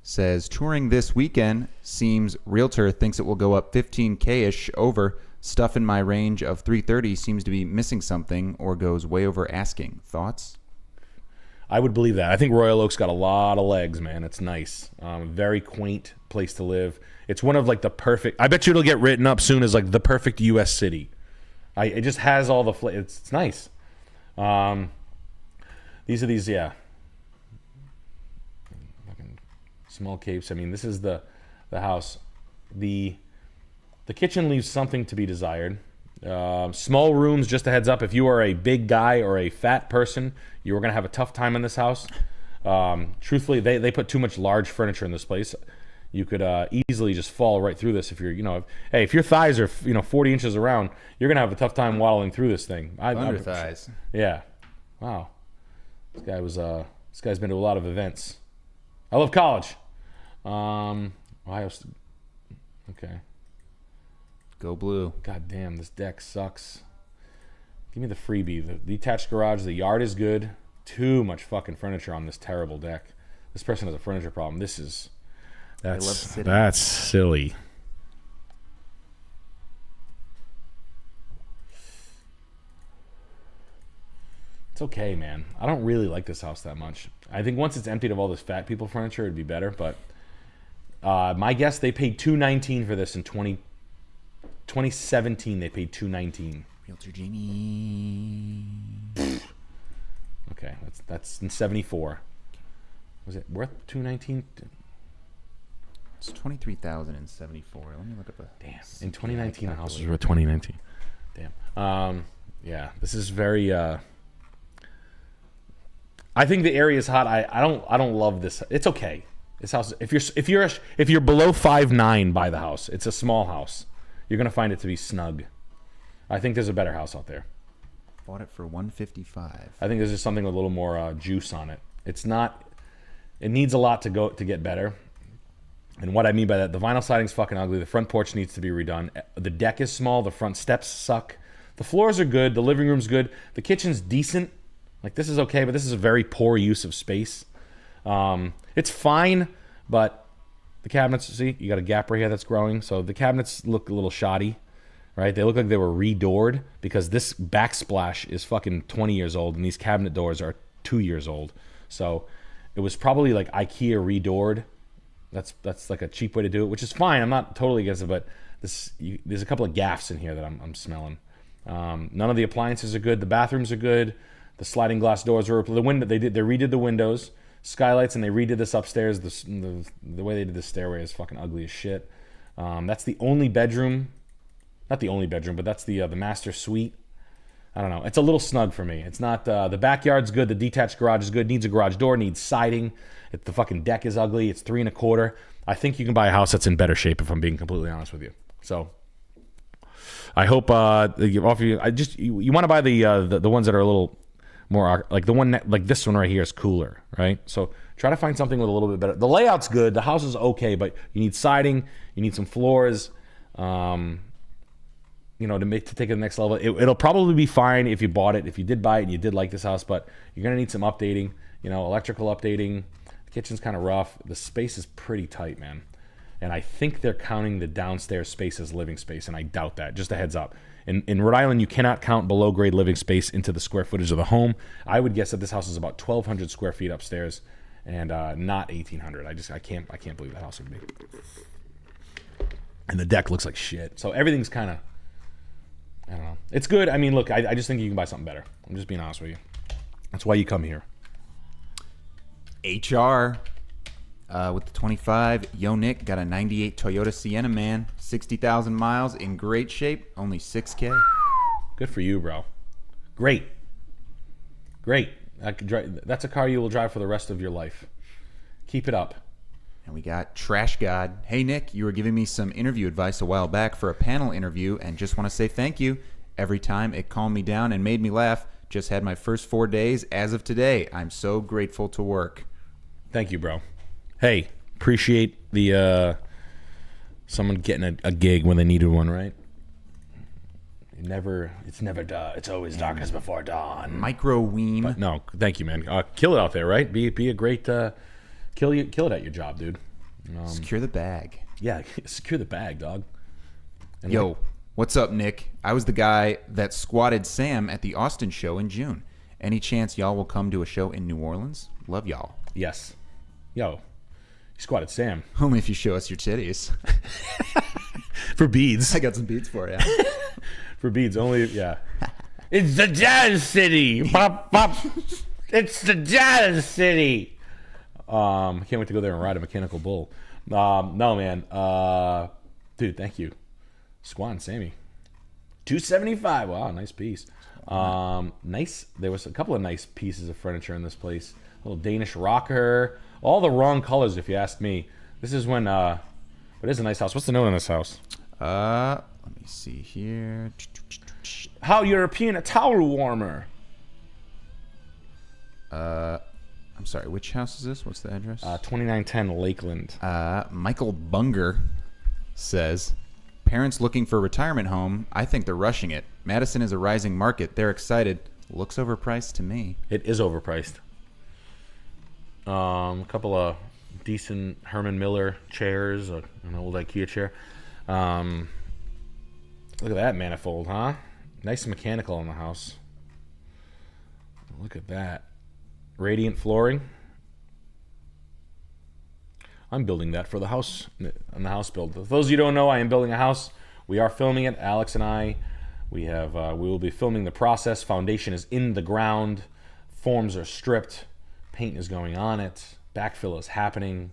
Says touring this weekend seems realtor thinks it will go up 15K-ish over. Stuff in my range of 330 seems to be missing something or goes way over asking. Thoughts? I would believe that. I think Royal Oak's got a lot of legs, man. It's nice. Very quaint place to live. It's one of like the perfect. I bet you it'll get written up soon as like the perfect U.S. city. It just has all the. It's nice. These are these, yeah. Fucking small capes. I mean, this is the house. The kitchen leaves something to be desired. Small rooms, just a heads up, if you are a big guy or a fat person, you are going to have a tough time in this house. Truthfully, they put too much large furniture in this place. You could easily just fall right through this if you're, if your thighs are, 40 inches around, you're going to have a tough time waddling through this thing. Under thighs. Yeah. Wow. This guy's been to a lot of events. I love college. Ohio. Okay. Go blue. God damn, this deck sucks. Give me the freebie. The detached garage, the yard is good. Too much fucking furniture on this terrible deck. This person has a furniture problem. That's silly. It's okay, man. I don't really like this house that much. I think once it's emptied of all this fat people furniture, it'd be better. But my guess, they paid $219 for this in 2017. They paid $219. Realtor Jamie. Okay, that's in 74. Was it worth $219? It's $23,074. Let me look up a. Damn. In 2019, the house was worth $2019. Damn. Yeah. This is very. I think the area is hot. I don't love this. It's okay. This house. If you're below 5'9", buy the house. It's a small house. You're gonna find it to be snug. I think there's a better house out there. Bought it for $155. I think there's just something with a little more juice on it. It's not. It needs a lot to get better. And what I mean by that, the vinyl siding's fucking ugly. The front porch needs to be redone. The deck is small. The front steps suck. The floors are good. The living room's good. The kitchen's decent. Like, this is okay, but this is a very poor use of space. It's fine, but the cabinets, see, you got a gap right here that's growing. So the cabinets look a little shoddy, right? They look like they were redoored because this backsplash is fucking 20 years old and these cabinet doors are 2 years old. So it was probably like IKEA redoored. That's like a cheap way to do it, which is fine. I'm not totally against it, but there's a couple of gaffes in here that I'm smelling. None of the appliances are good. The bathrooms are good. The sliding glass doors were the window. They redid the windows, skylights, and they redid this upstairs. The way they did the stairway is fucking ugly as shit. That's the only bedroom, not the only bedroom, but that's the master suite. I don't know. It's a little snug for me. It's not. The backyard's good. The detached garage is good. Needs a garage door. Needs siding. The fucking deck is ugly. It's 3 1/4. I think you can buy a house that's in better shape if I'm being completely honest with you. So I hope you want to buy the ones that are a little more like the one like this one right here is cooler, right? So try to find something with a little bit better. The layout's good. The house is okay, but you need siding. You need some floors. To take it to the next level. It'll probably be fine if you bought it. If you did buy it and you did like this house, but you're gonna need some updating. Electrical updating. The kitchen's kind of rough. The space is pretty tight, man. And I think they're counting the downstairs space as living space, and I doubt that. Just a heads up. In Rhode Island, you cannot count below grade living space into the square footage of the home. I would guess that this house is about 1,200 square feet upstairs, and not 1,800. I can't believe the house would be. And the deck looks like shit. So everything's kind of, I don't know. It's good. I mean, look, I just think you can buy something better. I'm just being honest with you. That's why you come here. HR with the 25. Yo, Nick, got a 98 Toyota Sienna, man. 60,000 miles, in great shape, only $6K. Good for you, bro. Great. That's a car you will drive for the rest of your life. Keep it up. And we got Trash God. Hey, Nick, you were giving me some interview advice a while back for a panel interview, and just want to say thank you. Every time it calmed me down and made me laugh. Just had my first 4 days as of today. I'm so grateful to work. Thank you, bro. Hey, appreciate the someone getting a gig when they needed one, right? It's always darkest before dawn. Micro Weem. But no, thank you, man. Kill it out there, right? Be a great kill it at your job, dude. Secure the bag. Yeah, secure the bag, dog. And Yo, what's up, Nick? I was the guy that squatted Sam at the Austin show in June. Any chance y'all will come to a show in New Orleans? Love y'all. Yes. Yo, you squatted Sam. Only if you show us your titties. For beads. I got some beads for you. For beads, only, yeah. It's the Jazz City. Pop, pop. It's the Jazz City. I can't wait to go there and ride a mechanical bull. No, man. Dude, thank you. Squan, Sammy. $275. Wow, nice piece. Nice. There was a couple of nice pieces of furniture in this place. A little Danish rocker. All the wrong colors, if you ask me. This is when, it is a nice house. What's the note on this house? Let me see here. How European a towel warmer. I'm sorry, which house is this? What's the address? 2910 Lakeland. Michael Bunger says, parents looking for a retirement home. I think they're rushing it. Madison is a rising market. They're excited. Looks overpriced to me. It is overpriced. A couple of decent Herman Miller chairs, an old IKEA chair. Look at that manifold, huh? Nice mechanical in the house. Look at that. Radiant flooring. I'm building that for the house, on the house build. For those of you who don't know, I am building a house. We are filming it, Alex and I. We will be filming the process. Foundation is in the ground. Forms are stripped. Paint is going on it. Backfill is happening.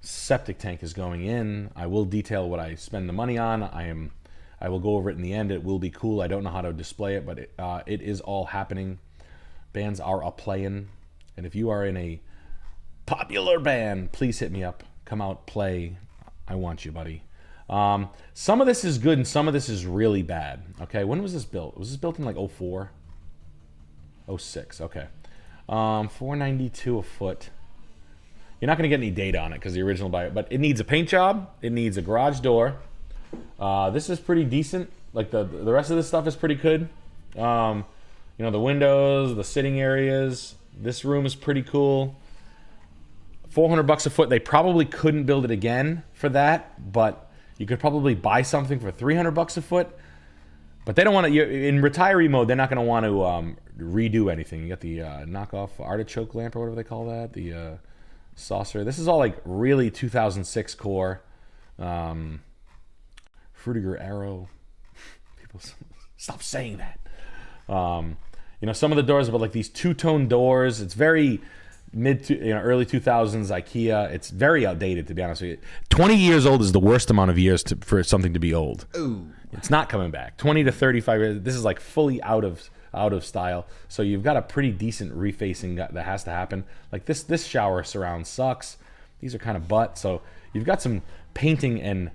Septic tank is going in. I will detail what I spend the money on. I will go over it in the end. It will be cool. I don't know how to display it, but it is all happening. Bands are a-playing. And if you are in a popular band, please hit me up. Come out, play. I want you, buddy. Some of this is good and some of this is really bad. Okay, when was this built? Was this built in like 04? 06, okay. $492 a foot. You're not going to get any data on it because the original buyer, but it needs a paint job. It needs a garage door. This is pretty decent. Like the rest of this stuff is pretty good. You know, the windows, the sitting areas. This room is pretty cool. $400 a foot. They probably couldn't build it again for that, but you could probably buy something for $300 a foot. But they don't want to. In retiree mode, they're not going to want to redo anything. You got the knockoff artichoke lamp or whatever they call that. The saucer. This is all like really 2006 core. Frutiger Arrow. People stop saying that. You know, some of the doors are like these two-tone doors. It's very early 2000s IKEA. It's very outdated, to be honest with you. 20 years old is the worst amount of years for something to be old. Ooh. It's not coming back. 20 to 35 years. This is like fully out of style. So you've got a pretty decent refacing that has to happen. Like this shower surround sucks. These are kind of butt. So you've got some painting and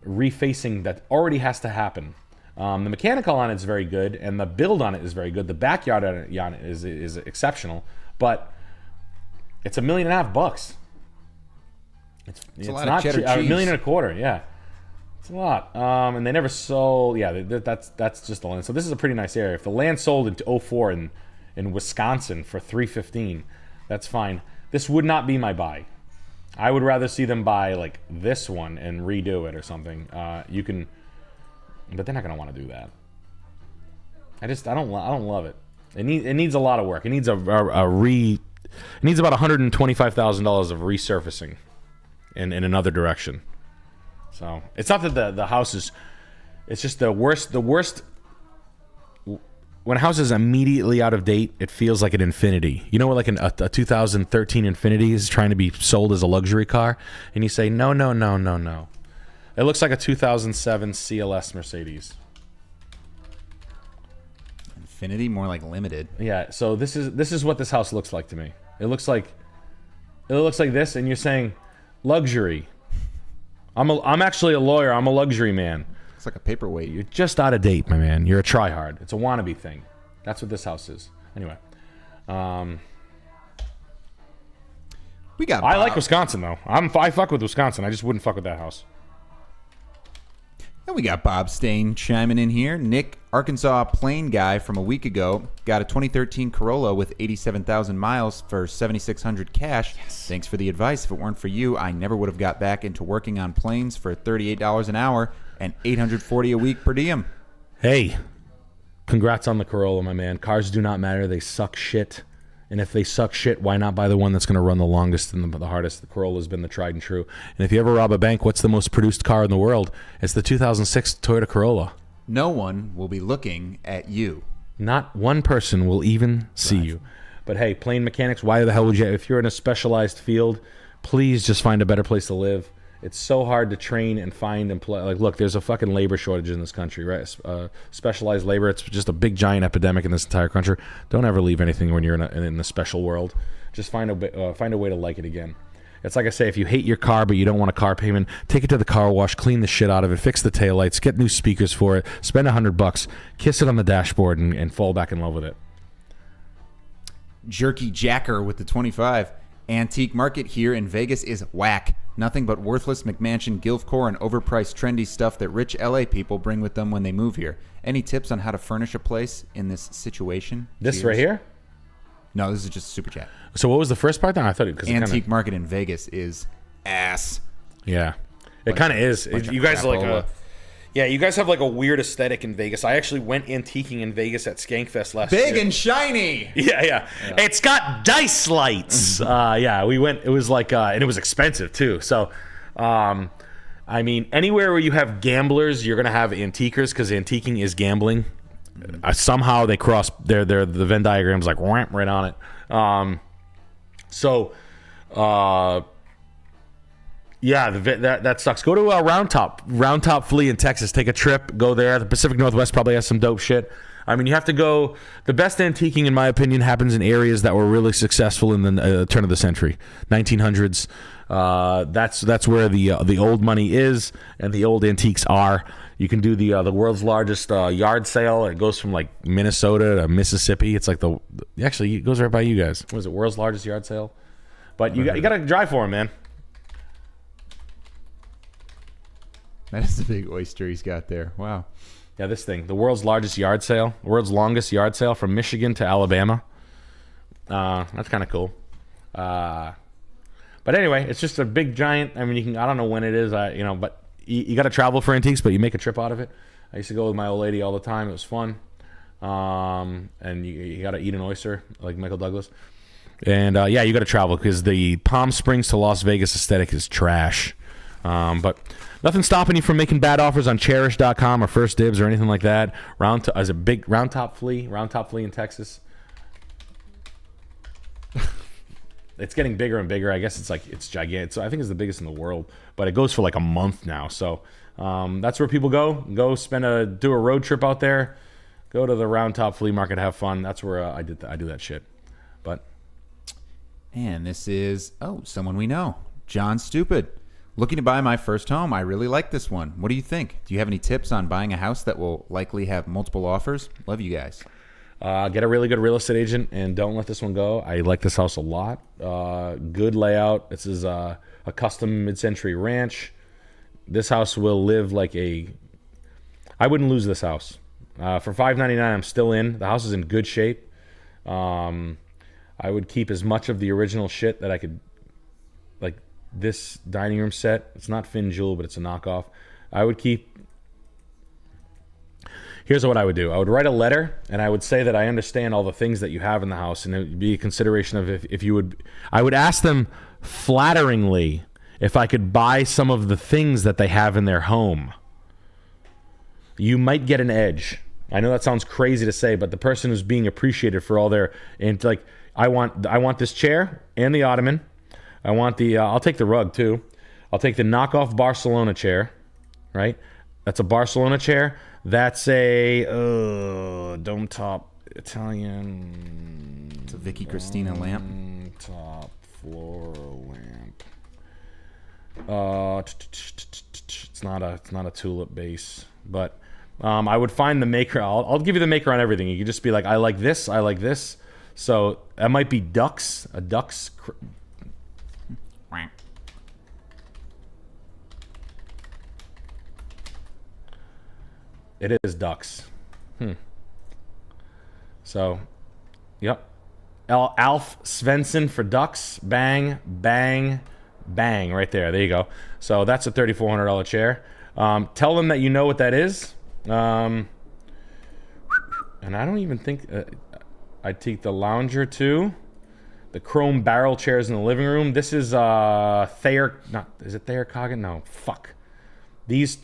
refacing that already has to happen. The mechanical on it is very good, and the build on it is very good. The backyard on it is exceptional, but it's $1.5 million. It's a lot not of cheddar cheese. $1.25 million, yeah. It's a lot. And they never sold. Yeah, that's just the land. So this is a pretty nice area. If the land sold in 2004 in Wisconsin for $315, that's fine. This would not be my buy. I would rather see them buy like this one and redo it or something. You can. But they're not going to want to do that. I don't love it. It needs a lot of work. It needs it needs about $125,000 of resurfacing in another direction. So it's not that the house is. It's just the worst. When a house is immediately out of date, it feels like an Infiniti. You know, like a 2013 Infiniti is trying to be sold as a luxury car, and you say no. It looks like a 2007 CLS Mercedes. Infinity, more like limited. Yeah. So this is what this house looks like to me. It looks like this, and you're saying luxury. I'm actually a lawyer. I'm a luxury man. It's like a paperweight. You're just out of date, my man. You're a tryhard. It's a wannabe thing. That's what this house is. Anyway. We got. I like Wisconsin though. I fuck with Wisconsin. I just wouldn't fuck with that house. And we got Bob Stain chiming in here. Nick, Arkansas Plain guy from a week ago, got a 2013 Corolla with 87,000 miles for $7,600 cash. Yes. Thanks for the advice. If it weren't for you, I never would have got back into working on planes for $38 an hour and $840 a week per diem. Hey, congrats on the Corolla, my man. Cars do not matter. They suck shit. And if they suck shit, why not buy the one that's going to run the longest and the hardest? The Corolla's been the tried and true. And if you ever rob a bank, what's the most produced car in the world? It's the 2006 Toyota Corolla. No one will be looking at you. Not one person will even see you. But hey, plane mechanics, why the hell would you? If you're in a specialized field, please just find a better place to live. It's so hard to train and find and play. Like, look, there's a fucking labor shortage in this country, right? Specialized labor. It's just a big giant epidemic in this entire country. Don't ever leave anything when you're in the special world. Just find a way to like it again. It's like I say, if you hate your car but you don't want a car payment, take it to the car wash, clean the shit out of it, fix the taillights, get new speakers for it, spend $100, kiss it on the dashboard, and fall back in love with it. Jerky Jacker with the 25. Antique market here in Vegas is whack. Nothing but worthless McMansion, Gilfcore, and overpriced trendy stuff that rich LA people bring with them when they move here. Any tips on how to furnish a place in this situation? This Cheers. right here? No, this is just super chat. So what was the first part? I thought it because Antique market in Vegas is ass. Yeah, it kind of is. You guys are like a. Yeah, you guys have like a weird aesthetic in Vegas. I actually went antiquing in Vegas at Skankfest last year. Big and shiny. Yeah. It's got dice lights. Yeah, we went. It was like, and it was expensive too. So, I mean, anywhere where you have gamblers, you're gonna have antiquers because antiquing is gambling. Somehow they cross the Venn diagram's like right on it. Yeah, that sucks. Go to Round Top Flea in Texas. Take a trip. Go there. The Pacific Northwest probably has some dope shit. I mean, you have to go. The best antiquing, in my opinion, happens in areas that were really successful in the turn of the century, 1900s. That's where the old money is and the old antiques are. You can do the world's largest yard sale. It goes from like Minnesota to Mississippi. It's like actually it goes right by you guys. What is it? World's largest yard sale. But you got to drive for them, man. That is a big oyster he's got there. Wow. Yeah, this thing. The world's largest yard sale. World's longest yard sale from Michigan to Alabama. That's kind of cool. But anyway, it's just a big giant. I mean, I don't know when it is, but you got to travel for antiques, but you make a trip out of it. I used to go with my old lady all the time. It was fun. And you got to eat an oyster like Michael Douglas. And yeah, you got to travel because the Palm Springs to Las Vegas aesthetic is trash. But nothing stopping you from making bad offers on Cherish.com or First Dibs or anything like that. As a big Round Top Flea in Texas. It's getting bigger and bigger. I guess it's gigantic. So I think it's the biggest in the world, but it goes for like a month now. So that's where people go. Go do a road trip out there. Go to the Round Top Flea Market, have fun. That's where I do that shit. But and this is someone we know, John Stupid. Looking to buy my first home. I really like this one. What do you think? Do you have any tips on buying a house that will likely have multiple offers? Love you guys. Get a really good real estate agent and don't let this one go. I like this house a lot. Good layout. This is a custom mid-century ranch. This house will live like I wouldn't lose this house. For $599, I'm still in. The house is in good shape. I would keep as much of the original shit that I could. Like this dining room set, it's not FinJewel, but it's a knockoff. I would keep. Here's what I would do. I would write a letter, and I would say that I understand all the things that you have in the house, and it would be a consideration of if you would. I would ask them flatteringly if I could buy some of the things that they have in their home. You might get an edge. I know that sounds crazy to say, but the person who's being appreciated for all their I want this chair and the ottoman. I want I'll take the rug too. I'll take the knockoff Barcelona chair. right? That's a Barcelona chair. That's a dome top Italian. It's a Vicky Cristina lamp. Top floral lamp. It's not a tulip base, but I would find the maker. I'll give you the maker on everything. You can just be like, I like this. I like this. So that might be Ducks. A Ducks. It is Ducks. So, yep. Alf Svensson for Ducks. Bang, bang, bang. Right there. There you go. So that's a $3,400 chair. Tell them that you know what that is. And I don't even think... I'd take the lounger too. The chrome barrel chairs in the living room. This is Thayer... Is it Thayer Coggin? No. Fuck. These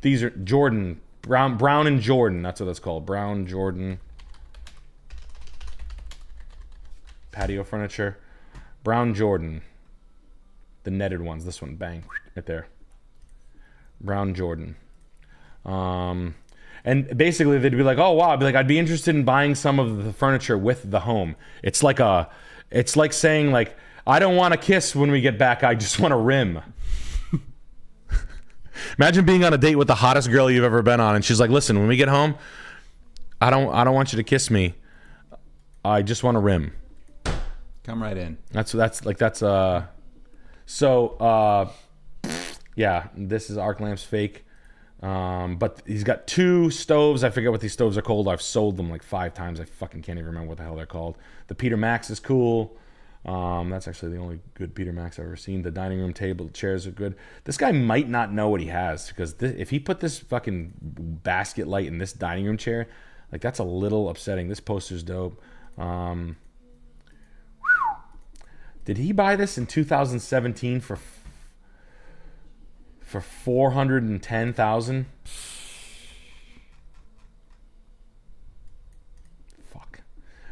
are Jordan. Brown and Jordan. That's what that's called. Brown, Jordan. Patio furniture. Brown, Jordan. The netted ones. This one. Bang. Right there. Brown, Jordan. And basically they'd be like, oh wow, I'd be interested in buying some of the furniture with the home. It's like saying like, I don't want to kiss when we get back, I just want to rim. Imagine being on a date with the hottest girl you've ever been on, and she's like, listen, when we get home, I don't want you to kiss me. I just want to rim. Come right in. Yeah, this is arc lamps fake. But he's got 2 stoves. I forget what these stoves are called. I've sold them like 5 times. I fucking can't even remember what the hell they're called. The Peter Max is cool. That's actually the only good Peter Max I've ever seen. The dining room table chairs are good. This guy might not know what he has, because if he put this fucking basket light in this dining room chair, like, that's a little upsetting. This poster's dope. Did he buy this in 2017 for $410,000? Fuck.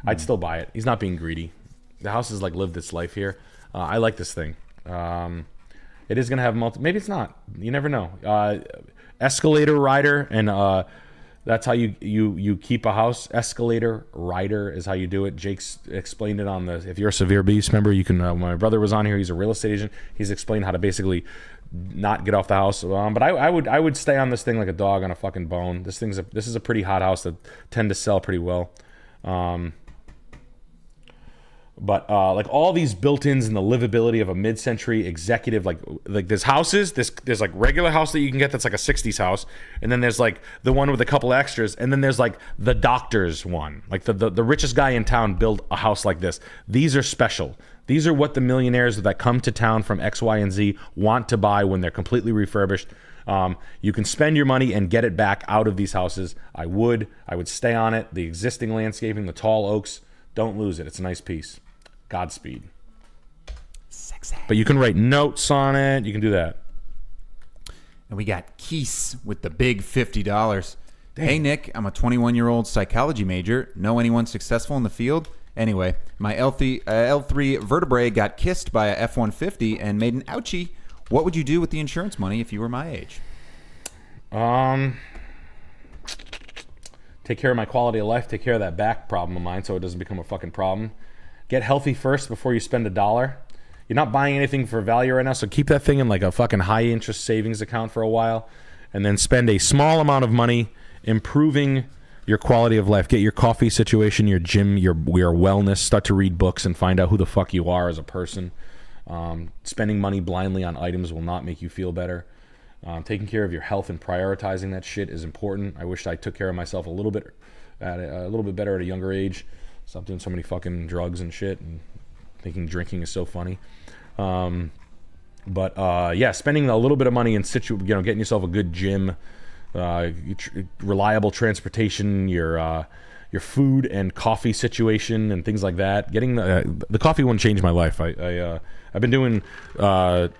I'd still buy it. He's not being greedy. The house has like lived its life here. I like this thing. It is gonna have maybe it's not. You never know. Escalator rider, and that's how you keep a house. Escalator rider is how you do it. Jake's explained it on the. If you're a severe beast member, you can. My brother was on here. He's a real estate agent. He's explained how to basically not get off the house. But I would stay on this thing like a dog on a fucking bone. This is a pretty hot house that tend to sell pretty well. But like all these built-ins and the livability of a mid-century executive, like there's houses, there's like regular house that you can get that's like a 60s house, and then there's like the one with a couple extras, and then there's like the doctor's one. Like the richest guy in town built a house like this. These are special. These are what the millionaires that come to town from X, Y, and Z want to buy when they're completely refurbished. You can spend your money and get it back out of these houses. I would stay on it. The existing landscaping, the tall oaks, don't lose it. It's a nice piece. Godspeed. Sexy. But you can write notes on it. You can do that. And we got Keese with the big $50. Damn. Hey, Nick, I'm a 21-year-old psychology major. Know anyone successful in the field? Anyway, my L3 vertebrae got kissed by a F-150 and made an ouchie. What would you do with the insurance money if you were my age? Take care of my quality of life. Take care of that back problem of mine so it doesn't become a fucking problem. Get healthy first before you spend $1. You're not buying anything for value right now, so keep that thing in like a fucking high interest savings account for a while, and then spend a small amount of money improving your quality of life. Get your coffee situation, your gym, your wellness. Start to read books and find out who the fuck you are as a person. Spending money blindly on items will not make you feel better. Taking care of your health and prioritizing that shit is important. I wish I took care of myself a little bit better at a younger age. Stop doing so many fucking drugs and shit and thinking drinking is so funny. But spending a little bit of money in getting yourself a good gym, reliable transportation, your food and coffee situation and things like that. Getting the coffee one changed my life. I've been doing Takea.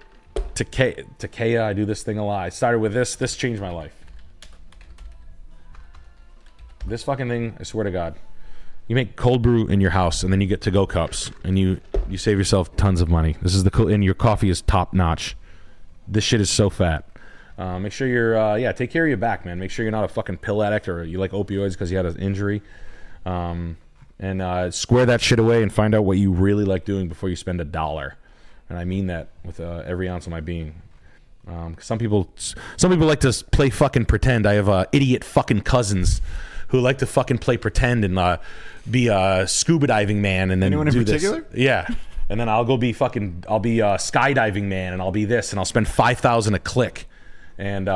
I do this thing a lot. I started with this. This changed my life. This fucking thing, I swear to God. You make cold brew in your house, and then you get to-go cups, and you save yourself tons of money. This is and your coffee is top notch. This shit is so fat. Make sure you're take care of your back, man. Make sure you're not a fucking pill addict or you like opioids because you had an injury. And square that shit away and find out what you really like doing before you spend $1. And I mean that with every ounce of my being. Some people like to play fucking pretend. I have idiot fucking cousins who like to fucking play pretend and be a scuba diving man and then anyone in do particular? This. Yeah. And then I'll be a skydiving man and I'll be this and I'll spend $5,000 a click. And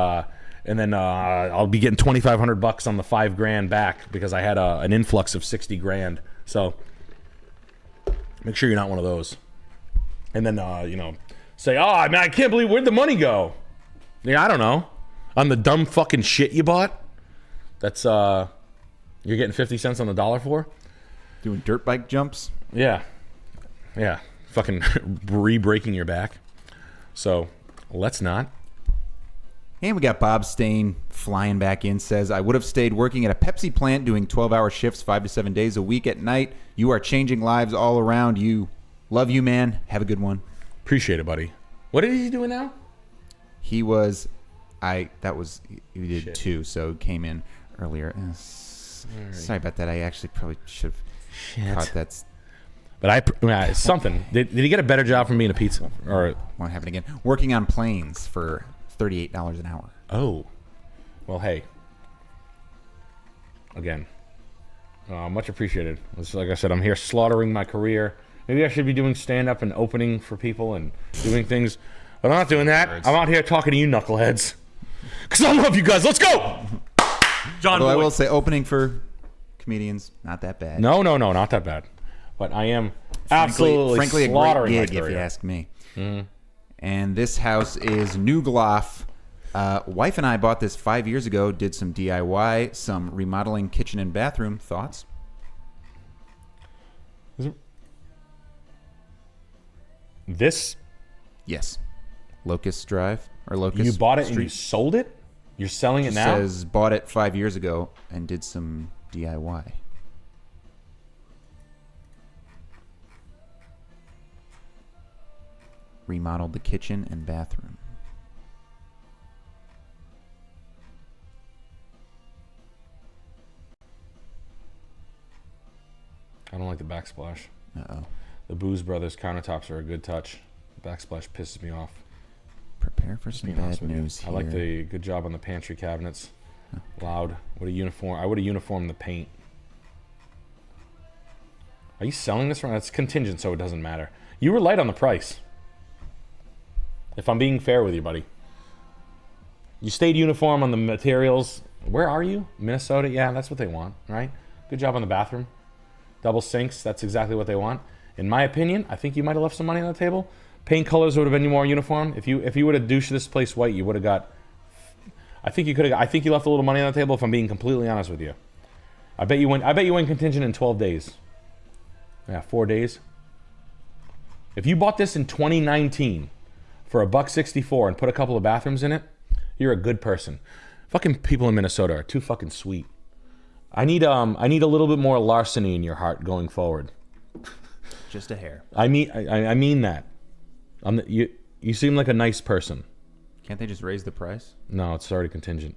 then I'll be getting $2,500 on the $5,000 back because I had an influx of $60,000. So make sure you're not one of those. And then say, oh man, I can't believe where'd the money go? Yeah, I don't know. On the dumb fucking shit you bought. That's you're getting 50 cents on the dollar for. Doing dirt bike jumps. Yeah. Fucking re-breaking your back. So let's not. And we got Bob Stain flying back in, says, I would have stayed working at a Pepsi plant doing 12-hour shifts 5 to 7 days a week at night. You are changing lives all around you. Love you, man. Have a good one. Appreciate it, buddy. What is he doing now? He did shit. 2, so came in earlier. Sorry about that. I actually probably should have caught that. But something. Did he get a better job from being a pizza? Or won't happen again. Working on planes for $38 an hour. Oh. Well, hey. Again. Much appreciated. It's like I said, I'm here slaughtering my career. Maybe I should be doing stand-up and opening for people and doing things. But I'm not doing that. I'm out here talking to you knuckleheads. Because I love you guys. Let's go! John Although I will say opening for comedians, not that bad. No, not that bad. But I am frankly slaughtering a great gig, if you ask me. Mm-hmm. And this house is New Gloff. Wife and I bought this 5 years ago, did some DIY, some remodeling kitchen and bathroom. Thoughts? This? Yes. Locust Drive or Locust You bought it Street. And you sold it? You're selling it now? It says bought it 5 years ago and did some DIY. Remodeled the kitchen and bathroom. I don't like the backsplash. Uh-oh. The Booze Brothers countertops are a good touch. The backsplash pisses me off. Prepare for some bad news here. I like the good job on the pantry cabinets. Loud. What a uniform. I would have uniformed the paint. Are you selling this? It's contingent, so it doesn't matter. You were light on the price. If I'm being fair with you, buddy. You stayed uniform on the materials. Where are you? Minnesota? Yeah, that's what they want, right? Good job on the bathroom. Double sinks. That's exactly what they want. In my opinion, I think you might have left some money on the table. Paint colors would have been more uniform. If you would have douched this place white, you would have got. I think you could have. I think you left a little money on the table. If I'm being completely honest with you, I bet you went contingent in 12 days. Yeah, 4 days. If you bought this in 2019 for $164 and put a couple of bathrooms in it, you're a good person. Fucking people in Minnesota are too fucking sweet. I need a little bit more larceny in your heart going forward. Just a hair. I mean that. You seem like a nice person. Can't they just raise the price? No, it's already contingent.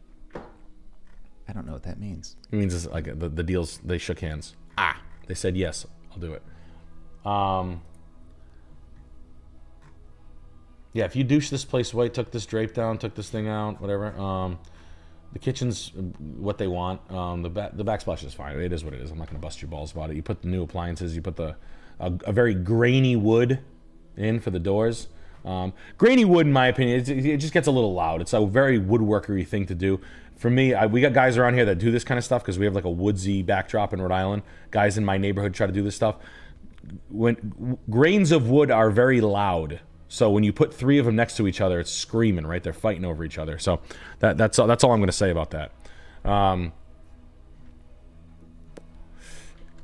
I don't know what that means. It means it's like the deals, they shook hands. They said yes, I'll do it. Yeah, if you douche this place white, took this drape down, took this thing out, whatever. The kitchen's what they want. The backsplash is fine. It is what it is. I'm not going to bust your balls about it. You put the new appliances. You put a very grainy wood in for the doors. Grainy wood, in my opinion, it just gets a little loud. It's a very woodworkery thing to do. For me, we got guys around here that do this kind of stuff because we have like a woodsy backdrop in Rhode Island. Guys in my neighborhood try to do this stuff. When grains of wood are very loud. So when you put 3 of them next to each other, it's screaming, right? They're fighting over each other. So that's all I'm going to say about that.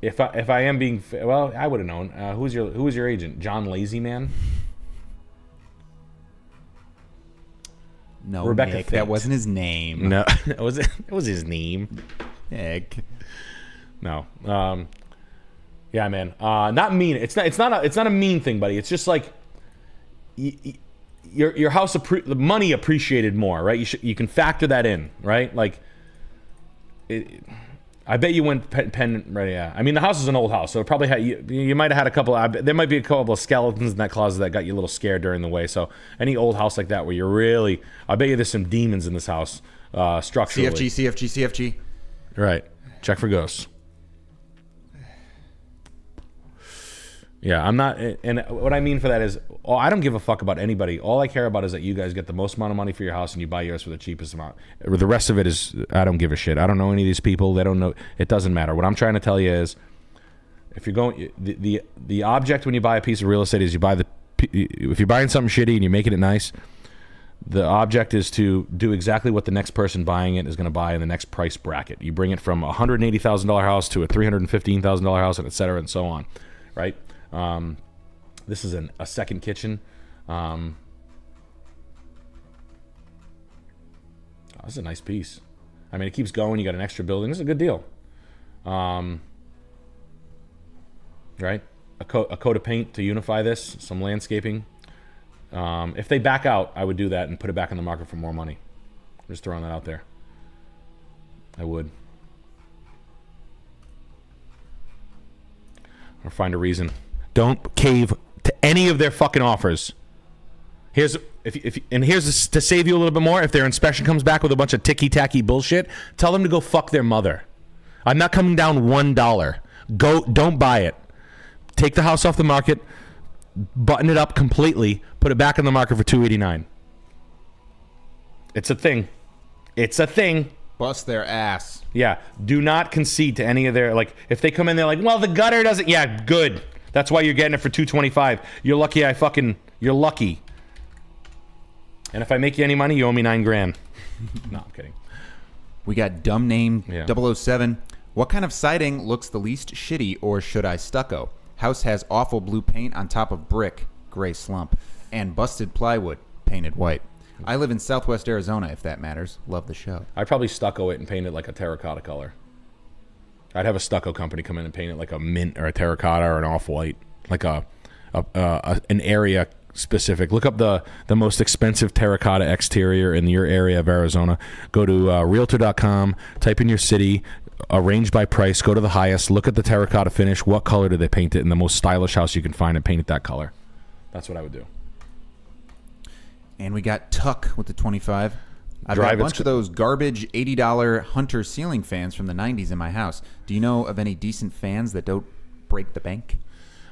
If I am being well, I would have known. Who was your agent? John Lazy Man? No, Rebecca Nick, that wasn't his name. No, it was his name. Nick. No. Yeah, man. Not mean. It's not a mean thing, buddy. It's just like your house, the money appreciated more, right? You can factor that in, right? Like, I bet you went pen right. Yeah, I mean the house is an old house, so it probably had you might have had a couple. There might be a couple of skeletons in that closet that got you a little scared during the way. So any old house like that where you're really, I bet you there's some demons in this house structurally. CFG. Right. Check for ghosts. Yeah, I'm not, and what I mean for that is, I don't give a fuck about anybody. All I care about is that you guys get the most amount of money for your house and you buy yours for the cheapest amount. The rest of it is, I don't give a shit. I don't know any of these people. They don't know. It doesn't matter. What I'm trying to tell you is, if you're going, the object when you buy a piece of real estate is if you're buying something shitty and you're making it nice, the object is to do exactly what the next person buying it is going to buy in the next price bracket. You bring it from a $180,000 house to a $315,000 house, and et cetera, and so on, right? This is a second kitchen. This is a nice piece. I mean, it keeps going. You got an extra building. This is a good deal. Right? A coat of paint to unify this. Some landscaping. If they back out, I would do that and put it back on the market for more money. I'm just throwing that out there. I would. Or find a reason. Don't cave to any of their fucking offers. Here's to save you a little bit more. If their inspection comes back with a bunch of ticky-tacky bullshit, tell them to go fuck their mother. I'm not coming down $1. Don't buy it. Take the house off the market, button it up completely, put it back on the market for $289. It's a thing. It's a thing. Bust their ass. Yeah. Do not concede to any of their, like, if they come in, they're like, well, the gutter doesn't. Yeah, good. That's why you're getting it for $225. You're lucky you're lucky. And if I make you any money, you owe me $9,000. No, I'm kidding. We got dumb name Yeah. 007. What kind of siding looks the least shitty, or should I stucco? House has awful blue paint on top of brick, gray slump, and busted plywood, painted white. I live in Southwest Arizona, if that matters. Love the show. I'd probably stucco it and paint it like a terracotta color. I'd have a stucco company come in and paint it like a mint or a terracotta or an off-white, like an area specific. Look up the most expensive terracotta exterior in your area of Arizona. Go to realtor.com, type in your city, arrange by price, go to the highest, look at the terracotta finish, what color do they paint it, in the most stylish house you can find and paint it that color. That's what I would do. And we got Tuck with the 25. I've got a bunch of those garbage $80 Hunter ceiling fans from the 90s in my house. Do you know of any decent fans that don't break the bank?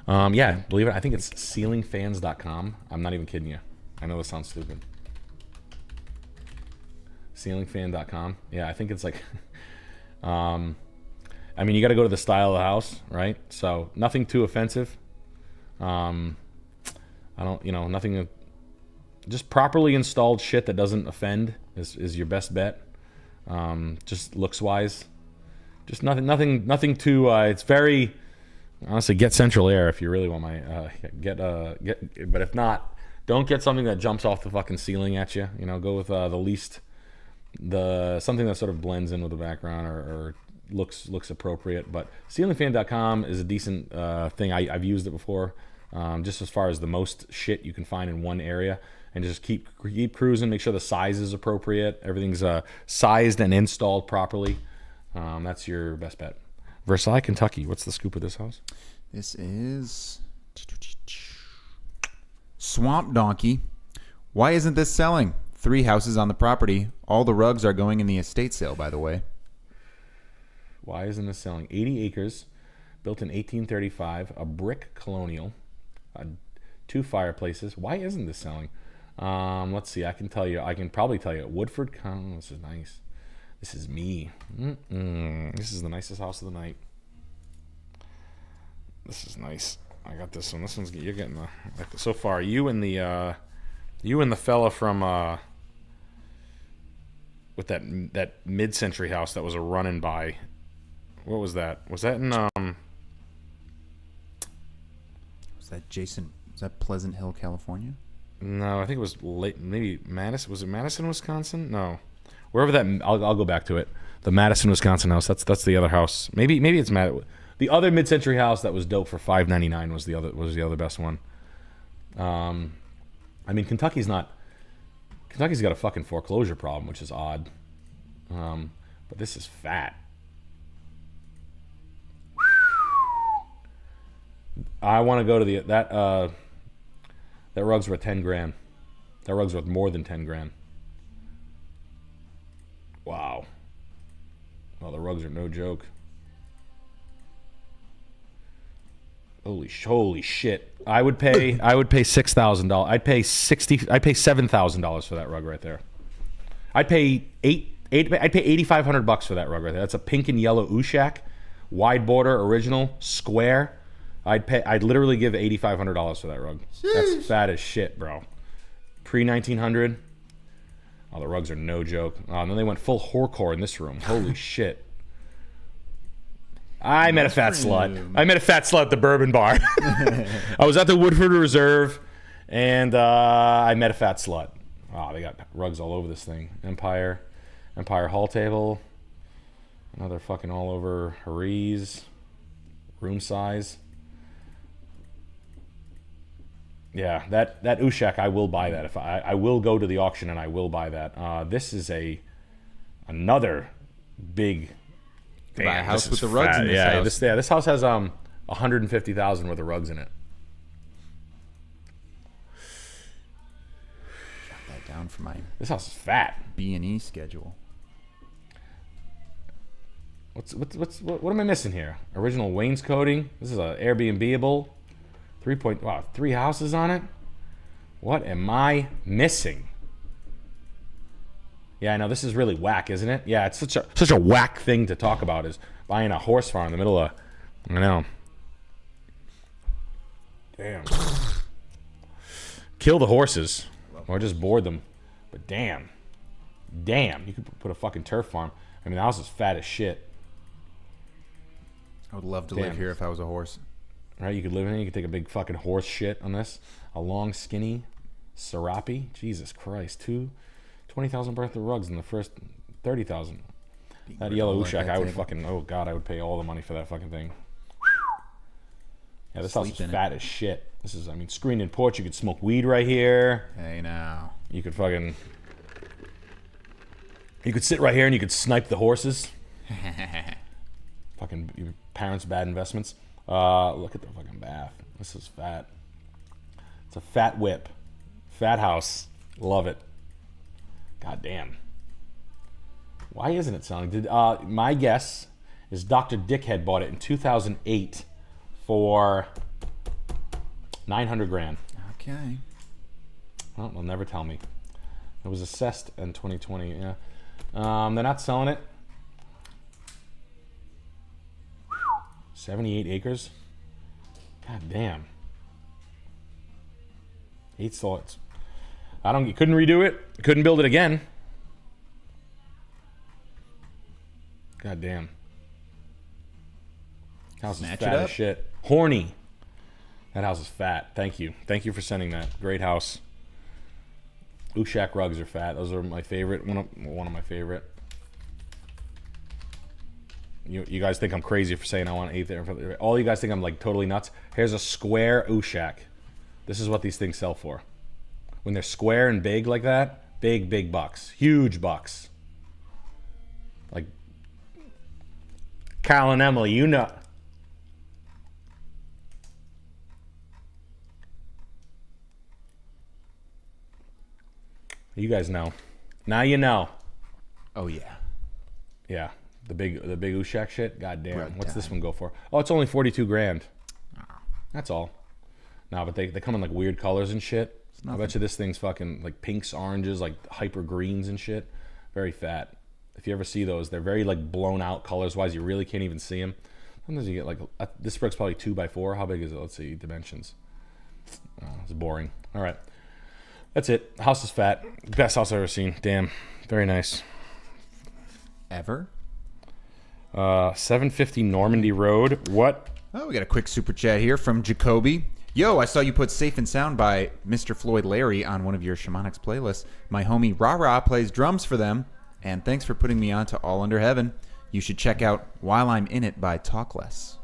Yeah, believe it. I think it's ceilingfans.com. I'm not even kidding you. I know this sounds stupid. Ceilingfan.com. Yeah, I think it's like... I mean, you got to go to the style of the house, right? So nothing too offensive. Nothing... Just properly installed shit that doesn't offend is your best bet. Just looks wise. Just nothing too. It's very honestly, get central air if you really want my get. But if not, don't get something that jumps off the fucking ceiling at you. You know, go with something that sort of blends in with the background or looks appropriate. But ceilingfan.com is a decent thing. I've used it before. Just as far as the most shit you can find in one area. And just keep cruising. Make sure the size is appropriate. Everything's sized and installed properly. That's your best bet. Versailles, Kentucky. What's the scoop of this house? This is Swamp Donkey. Why isn't this selling? 3 houses on the property. All the rugs are going in the estate sale, by the way. Why isn't this selling? 80 acres, built in 1835, a brick colonial, 2 fireplaces. Why isn't this selling? Let's see. I can probably tell you. Woodford. Oh, this is nice. This is me. This is the nicest house of the night. This is nice. I got this one. This one's you're getting so far. You and the fella from with that mid-century house that was a running by. What was that? Was that in Was that Jason? Was that Pleasant Hill, California? No, I think it was maybe Madison. Was it Madison, Wisconsin? No, wherever that. I'll go back to it. The Madison, Wisconsin house. That's the other house. Maybe it's the other mid-century house that was dope for $599 was the other best one. I mean, Kentucky's got a fucking foreclosure problem, which is odd. But this is fat. I want to go to that rug's worth 10 grand. That rug's worth more than 10 grand. Wow. Well, the rugs are no joke. Holy shit. I would pay $6,000. I'd pay $7,000 for that rug right there. I'd pay $8,500 for that rug right there. That's a pink and yellow Ushak, wide border, original, square. I'd literally give $8,500 for that rug. Sheesh. That's fat as shit, bro. Pre-1900. Oh, the rugs are no joke. Oh, and then they went full horrorcore in this room. Holy shit. I met a fat slut. I met a fat slut at the Bourbon Bar. I was at the Woodford Reserve, and I met a fat slut. Oh, they got rugs all over this thing. Empire Hall table. Another fucking all over Harry's. Room size. Yeah, that Ushak, I will buy that. If I will go to the auction and I will buy that. This is another big. Damn, buy a house with the rugs in this house. This house has $150,000 worth of rugs in it. Jot that down for my. This house is fat. B&E schedule. What am I missing here? Original wainscoting. This is a Airbnb-able. 3 houses on it. What am I missing? Yeah, I know this is really whack, isn't it? Yeah, it's such a whack thing to talk about is buying a horse farm in the middle of. I know. Damn. Kill the horses, or just board them. But damn, you could put a fucking turf farm. I mean, the house is fat as shit. I would love to live here if I was a horse. Right, you could live in it. You could take a big fucking horse shit on this. A long, skinny Serape. Jesus Christ. 20,000 worth of rugs in the first 30,000. That yellow Ushak, I would fucking, oh God, I would pay all the money for that fucking thing. Yeah, this house is fat as shit. This is, I mean, screened-in porch. You could smoke weed right here. Hey, now. You could sit right here and you could snipe the horses. Fucking your parents' bad investments. Look at the fucking bath. This is fat. It's a fat whip. Fat house. Love it. God damn. Why isn't it selling? My guess is Dr. Dickhead bought it in 2008 for 900 grand. Okay. Well, they'll never tell me. It was assessed in 2020. Yeah. They're not selling it. 78 acres. God damn. 8 slots. You couldn't redo it. Couldn't build it again. God damn. House is fat as shit. Horny. That house is fat. Thank you. Thank you for sending that. Great house. Ushak rugs are fat. Those are my favorite. One of my favorite. You guys think I'm crazy for saying I want 8 there. All you guys think I'm like totally nuts. Here's a square Ushak. This is what these things sell for. When they're square and big like that, big bucks. Huge bucks. Like Kyle and Emily, you know. You guys know. Now you know. Oh yeah. Yeah. The big Ushak shit. God damn. What's this one go for? Oh, it's only 42 grand. That's all. No, but they come in like weird colors and shit. I bet you this thing's fucking like pinks, oranges, like hyper greens and shit. Very fat. If you ever see those, they're very like blown out colors wise. You really can't even see them. Sometimes you get like this brick's probably 2x4. How big is it? Let's see dimensions. It's boring. All right, that's it. House is fat. Best house I've ever seen. Damn, very nice. Ever? 750 Normandy Road. What? Oh, we got a quick super chat here from Jacoby. Yo, I saw you put Safe and Sound by Mr. Floyd Larry on one of your Shamanics playlists. My homie Rah plays drums for them, and thanks for putting me on to All Under Heaven. You should check out While I'm In It by Talk Less.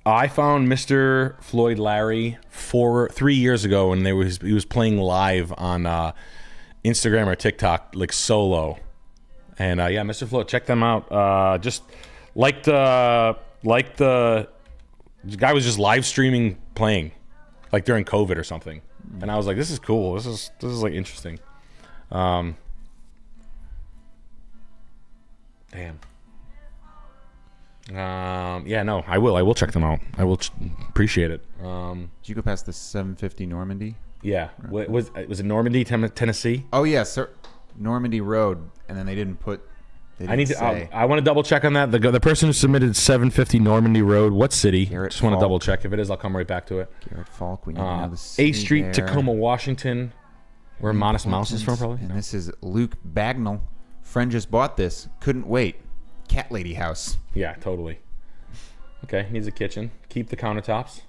I found Mr. Floyd Larry 3 years ago, and he was playing live on Instagram or TikTok, like solo. And yeah, Mr. Floyd, check them out. Just like the guy was just live streaming playing, like during COVID or something. And I was like, this is cool. This is like interesting. Damn. Yeah, no, I will check them out. I will appreciate it. Did you go past the 750 Normandy? Yeah. Was it Normandy, Tennessee? Oh yeah, sir. Normandy Road, and then they didn't say. I want to double check on that. The person who submitted 750 Normandy Road, what city? Garrett Just want to Falk. double check. If it is, I'll come right back to it. Garrett Falk. We need to know the city 8th Street, there. Tacoma, Washington, where Modest Mouse is from, probably. And this is Luke Bagnall. Friend just bought this. Couldn't wait. Cat Lady House. Yeah, totally. Okay, needs a kitchen. Keep the countertops,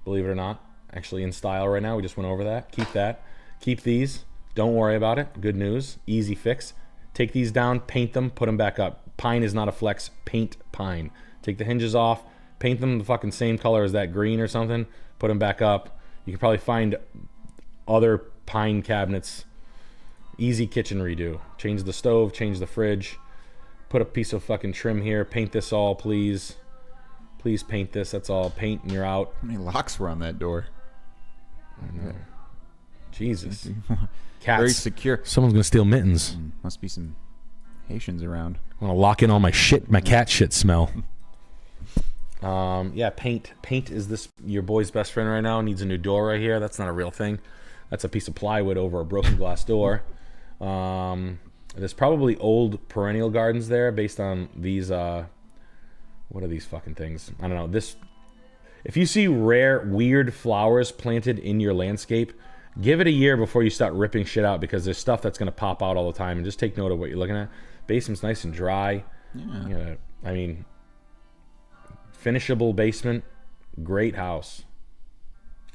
believe it or not. Actually in style right now. We just went over that. Keep that. Keep these. Don't worry about it. Good news. Easy fix. Take these down, paint them, put them back up. Pine is not a flex. Paint pine. Take the hinges off, paint them the fucking same color as that green or something, put them back up. You can probably find other pine cabinets. Easy kitchen redo. Change the stove, change the fridge. Put a piece of fucking trim here. Paint this all, please. Please paint this. That's all. Paint and you're out. How many locks were on that door? Jesus. Cats. Very secure. Someone's gonna steal mittens. Must be some Haitians around. I'm gonna lock in all my shit, my cat shit smell. Yeah, paint. Paint is your boy's best friend right now. Needs a new door right here. That's not a real thing. That's a piece of plywood over a broken glass door. There's probably old perennial gardens there based on these. What are these fucking things? I don't know. If you see rare, weird flowers planted in your landscape, give it a year before you start ripping shit out, because there's stuff that's going to pop out all the time. And just take note of what you're looking at. Basement's nice and dry. Yeah. I mean, finishable basement. Great house.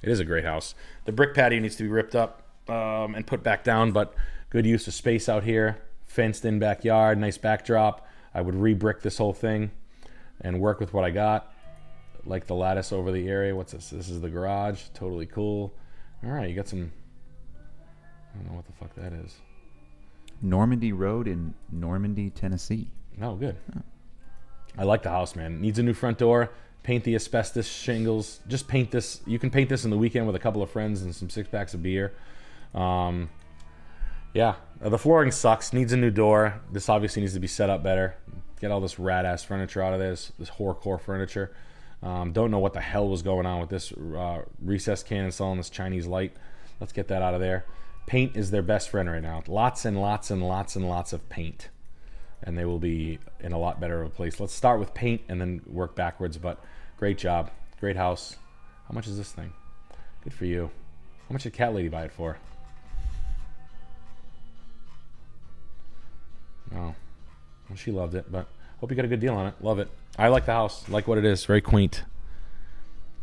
It is a great house. The brick patio needs to be ripped up and put back down, but good use of space out here. Fenced in backyard, nice backdrop. I would re-brick this whole thing and work with what I got. Like the lattice over the area. What's this? This is the garage. Totally cool. All right, you got some... I don't know what the fuck that is. Normandy Road in Normandy, Tennessee. Oh, good. I like the house, man. Needs a new front door. Paint the asbestos shingles. Just paint this. You can paint this in the weekend with a couple of friends and some 6-packs of beer. Yeah, the flooring sucks. Needs a new door. This obviously needs to be set up better. Get all this rat-ass furniture out of this horrorcore furniture. Don't know what the hell was going on with this recessed can installing this Chinese light. Let's get that out of there. Paint is their best friend right now. Lots and lots and lots and lots of paint. And they will be in a lot better of a place. Let's start with paint and then work backwards. But great job. Great house. How much is this thing? Good for you. How much did Cat Lady buy it for? Oh. Well, she loved it, but hope you got a good deal on it. Love it. I like the house. Like what it is. Very quaint.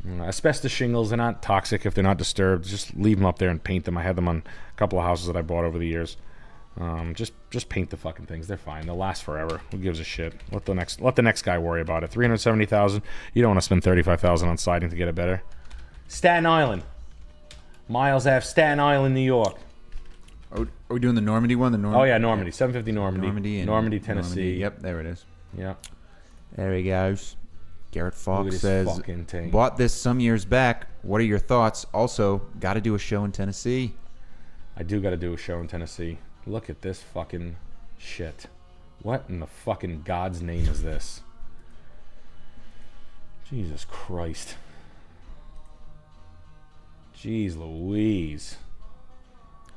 Asbestos shingles, they're not toxic if they're not disturbed. Just leave them up there and paint them. I had them on a couple of houses that I bought over the years. Just paint the fucking things. They're fine. They'll last forever. Who gives a shit? Let the next guy worry about it. $370,000. You don't want to spend $35,000 on siding to get it better. Staten Island. Miles Ave, Staten Island, New York. Are we doing the Normandy one? Oh yeah, Normandy. 750 Normandy. Normandy, Tennessee. Normandy. Yep, there it is. Yeah. There he goes. Garrett Falk this says, fucking thing. bought this some years back. What are your thoughts? Also, got to do a show in Tennessee. I do got to do a show in Tennessee. Look at this fucking shit. What in the fucking God's name is this? Jesus Christ. Jeez Louise.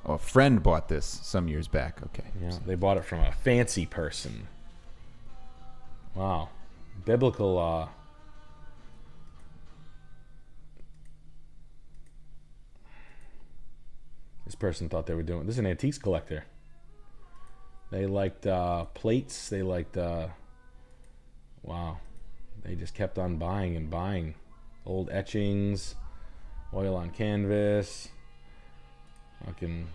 Oh, a friend bought this some years back. Okay. Yeah, they bought it from a fancy person. Wow. Biblical, this person thought they were doing... This is an antiques collector. They liked plates. They liked... wow. They just kept on buying and buying. Old etchings. Oil on canvas. Fucking...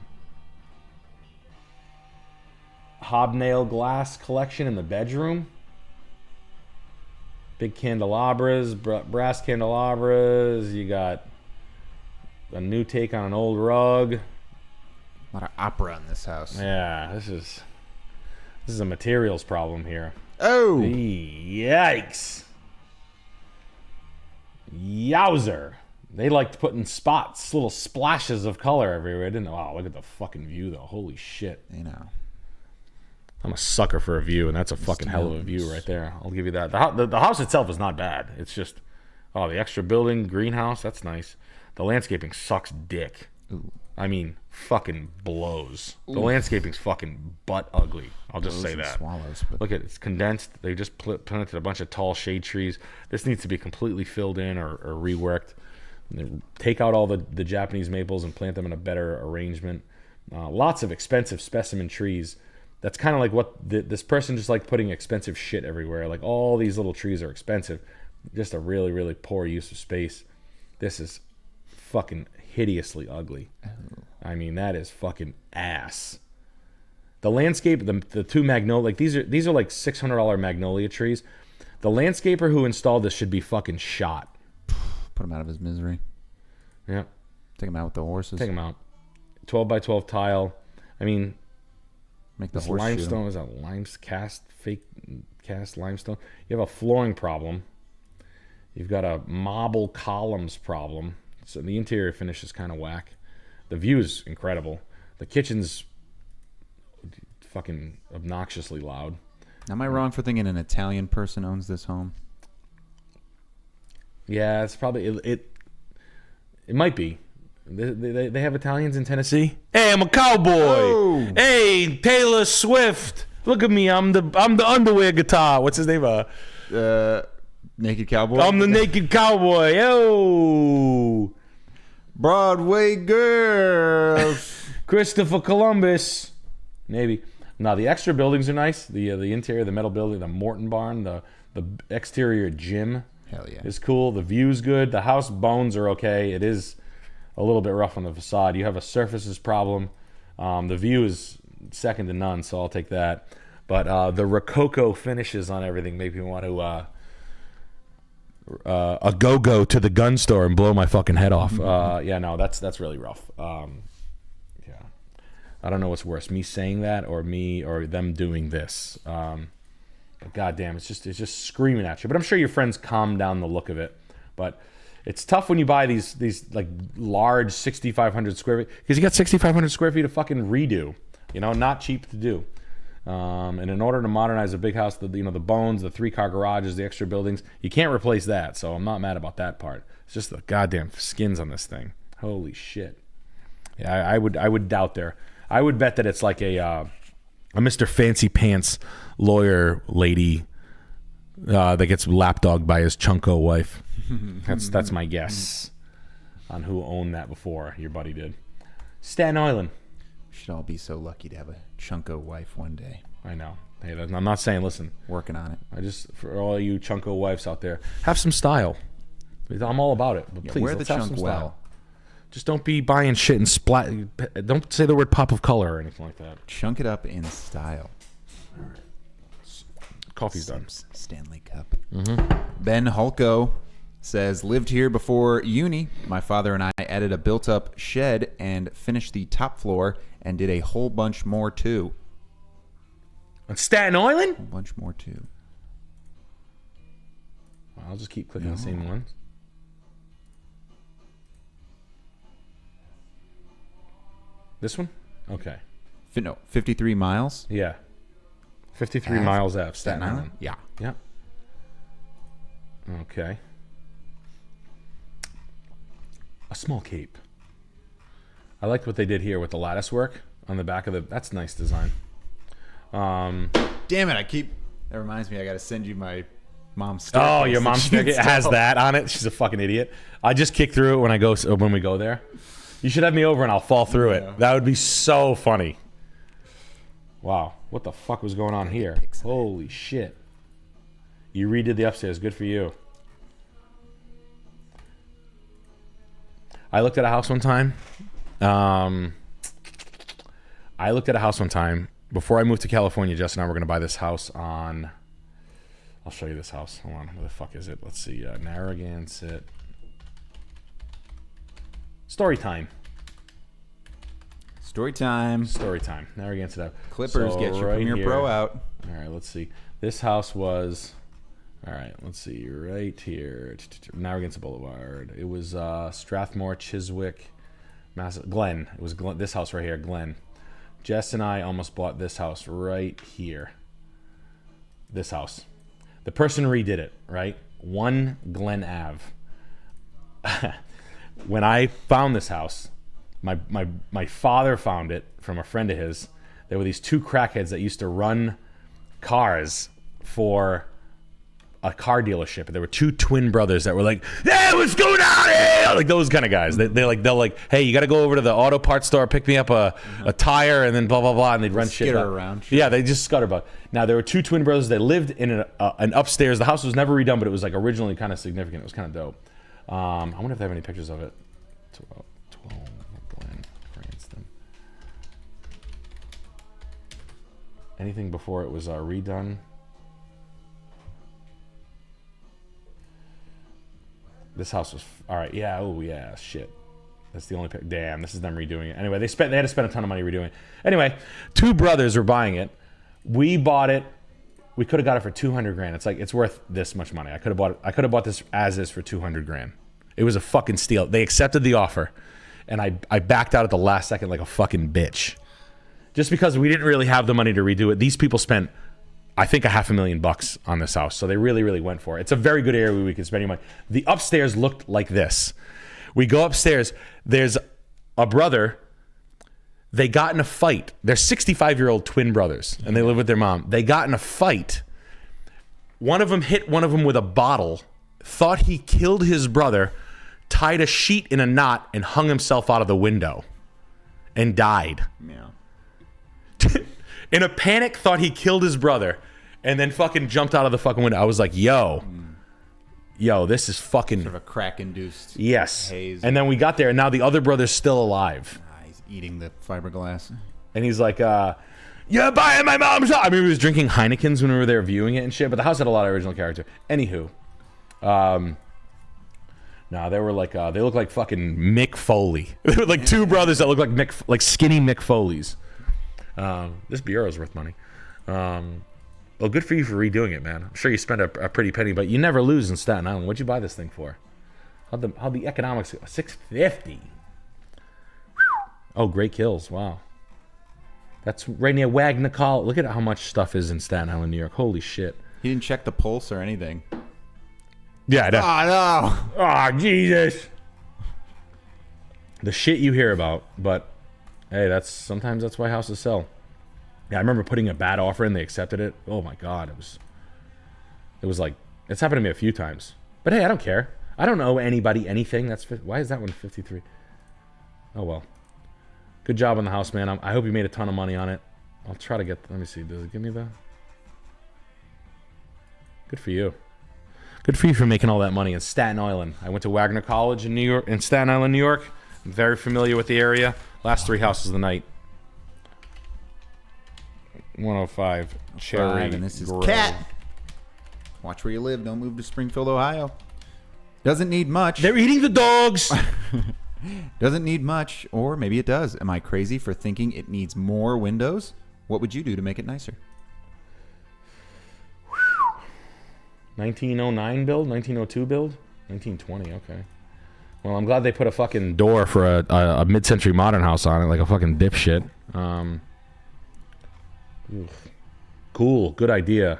hobnail glass collection in the bedroom. Big candelabras, brass candelabras. You got a new take on an old rug. A lot of opera in this house. Yeah, this is a materials problem here. Oh! Yikes. Yowzer. They liked putting spots, little splashes of color everywhere. I didn't know. Wow, look at the fucking view, though. Holy shit. You know. I'm a sucker for a view, and that's a fucking hell of a view right there. I'll give you that. The house itself is not bad. It's just, the extra building, greenhouse, that's nice. The landscaping sucks dick. Ooh. I mean, fucking blows. Ooh. The landscaping's fucking butt ugly. I'll just say that. Swallows, but... Look at it. It's condensed. They just planted a bunch of tall shade trees. This needs to be completely filled in or reworked. Take out all the Japanese maples and plant them in a better arrangement. Lots of expensive specimen trees. That's kind of like what this person just like putting expensive shit everywhere. Like all these little trees are expensive. Just a really, really poor use of space. This is fucking hideously ugly. Oh. I mean, that is fucking ass. The landscape, the two magnolia, like these are like $600 magnolia trees. The landscaper who installed this should be fucking shot. Put him out of his misery. Yeah. Take him out with the horses. Take him out. 12 by 12 tile. I mean, make the horse limestone is a fake cast limestone. You have a flooring problem. You've got a marble columns problem. So the interior finish is kind of whack. The view is incredible. The kitchen's fucking obnoxiously loud. Am I wrong for thinking an Italian person owns this home? Yeah, it's probably it might be. They have Italians in Tennessee. Hey, I'm a cowboy. Oh. Hey, Taylor Swift. Look at me. I'm the underwear guitar. What's his name? Naked Cowboy. I'm the Naked Cowboy. Yo. Broadway girls. Christopher Columbus. Maybe. Now the extra buildings are nice. The interior, the metal building, the Morton barn, the exterior gym. Hell yeah. Is cool. The view's good. The house bones are okay. It is a little bit rough on the facade. You have a surfaces problem. The view is second to none, so I'll take that. But the Rococo finishes on everything make me want to a go to the gun store and blow my fucking head off. Yeah, no, that's really rough. Yeah, I don't know what's worse, me saying that or them doing this. But goddamn, it's just screaming at you. But I'm sure your friends calm down the look of it. But it's tough when you buy these like large 6,500 square feet because you got 6,500 square feet of fucking redo. You know, not cheap to do. And in order to modernize a big house, the bones, the 3-car garages, the extra buildings, you can't replace that. So I'm not mad about that part. It's just the goddamn skins on this thing. Holy shit. Yeah, I would doubt there. I would bet that it's like a Mr. Fancy Pants lawyer lady that gets lapdogged by his chunko wife. That's my guess on who owned that before your buddy did. Staten Island. We should all be so lucky to have a chunko wife one day. I know. Hey, I'm not saying, listen. Working on it. For all you chunko wives out there, have some style. I'm all about it. But please, wear the chunk well. Style. Just don't be buying shit and splat. Don't say the word pop of color or anything like that. Chunk it up in style. All right. Coffee's done. Stanley Cup. Mm-hmm. Ben Hulko says, lived here before uni. My father and I added a built-up shed and finished the top floor and did a whole bunch more too. On Staten Island? A whole bunch more too. Well, I'll just keep clicking the same ones. This one? Okay. 53 miles? Yeah. 53 miles F, Staten Island. Yeah. Yeah. Okay. A small cape. I liked what they did here with the lattice work on the back of the... That's nice design. Damn it, that reminds me, I got to send you my mom's staircase. Oh, your mom's staircase has that on it? She's a fucking idiot. I just kick through it when we go there. You should have me over and I'll fall through it. That would be so funny. Wow. What the fuck was going on here? Holy shit. You redid the upstairs. Good for you. I looked at a house one time. Before I moved to California. Jess and I were going to buy this house on I'll show you this house. Hold on. Where the fuck is it? Let's see. Narragansett. Story time. Story time. Story time. Narragansett. Clippers, So get your right Premier here- Pro out. All right, let's see. This house was... All right, let's see. Right here. Narragansett Boulevard. It was Strathmore, Chiswick, Glen. It was Glen, this house right here, Glen. Jess and I almost bought this house right here. This house. The person redid it, right? 1 Glen Ave. When I found this house, my father found it from a friend of his. There were these 2 crackheads that used to run cars for a car dealership. There were 2 twin brothers that were like, "Hey, what's going on here?" Like those kind of guys. They'll like, "Hey, you got to go over to the auto parts store, pick me up a tire, and then blah blah blah," and they'd run shit Skitter up. around. Yeah, they just scutter about. Now there were 2 twin brothers that lived in an upstairs. The house was never redone, but it was like originally kind of significant. It was kind of dope. I wonder if they have any pictures of it. 12 Glen Cranston. Anything before it was redone? This house was all right. Yeah. Oh yeah. Shit. That's the only. Damn. This is them redoing it. Anyway, they had to spend a ton of money redoing it. Anyway, 2 brothers were buying it. We bought it. We could have got it for $200,000. It's like it's worth this much money. I could have bought this as is for $200,000. It was a fucking steal. They accepted the offer, and I backed out at the last second like a fucking bitch, just because we didn't really have the money to redo it. These people spent, I think, $500,000 on this house, so they really, really went for it. It's a very good area where we could spend your money. The upstairs looked like this. We go upstairs. There's a brother. They got in a fight. They're 65-year-old twin brothers, and they live with their mom. They got in a fight. One of them hit one of them with a bottle, thought he killed his brother, tied a sheet in a knot, and hung himself out of the window and died. Yeah. In a panic, thought he killed his brother, and then fucking jumped out of the fucking window. I was like, yo, this is fucking... Sort of a crack-induced Yes. haze. And then we got there, and now the other brother's still alive. He's eating the fiberglass. And he's like, you're buying my mom's house. I mean, he was drinking Heinekens when we were there viewing it and shit, but the house had a lot of original character. Anywho. No, they were like, they looked like fucking Mick Foley. They were like 2 brothers that looked like skinny Mick Foleys. This bureau's worth money. Well, good for you for redoing it, man. I'm sure you spent a pretty penny, but you never lose in Staten Island. What'd you buy this thing for? How'd the economics go? $650. Oh, Great Kills. Wow. That's right near Wagner College. Look at how much stuff is in Staten Island, New York. Holy shit. He didn't check the pulse or anything. Yeah, I know. Oh, no. Oh, Jesus. The shit you hear about, but hey, sometimes that's why houses sell. Yeah, I remember putting a bad offer in, they accepted it. Oh my God, it was like, it's happened to me a few times. But hey, I don't care. I don't owe anybody anything. Why is that one 53? Oh well. Good job on the house, man. I hope you made a ton of money on it. I'll try to get, let me see, does it give me the? Good for you. Good for you for making all that money in Staten Island. I went to Wagner College in New York, in Staten Island, New York. I'm very familiar with the area. Last 3 houses of the night. 105 Cherry And this is Grove. Cat. Watch where you live. Don't move to Springfield, Ohio. Doesn't need much. They're eating the dogs. Doesn't need much, or maybe it does. Am I crazy for thinking it needs more windows? What would you do to make it nicer? 1909 build, 1902 build, 1920. Okay. Well, I'm glad they put a fucking door for a mid-century modern house on it, like a fucking dipshit. Cool, good idea.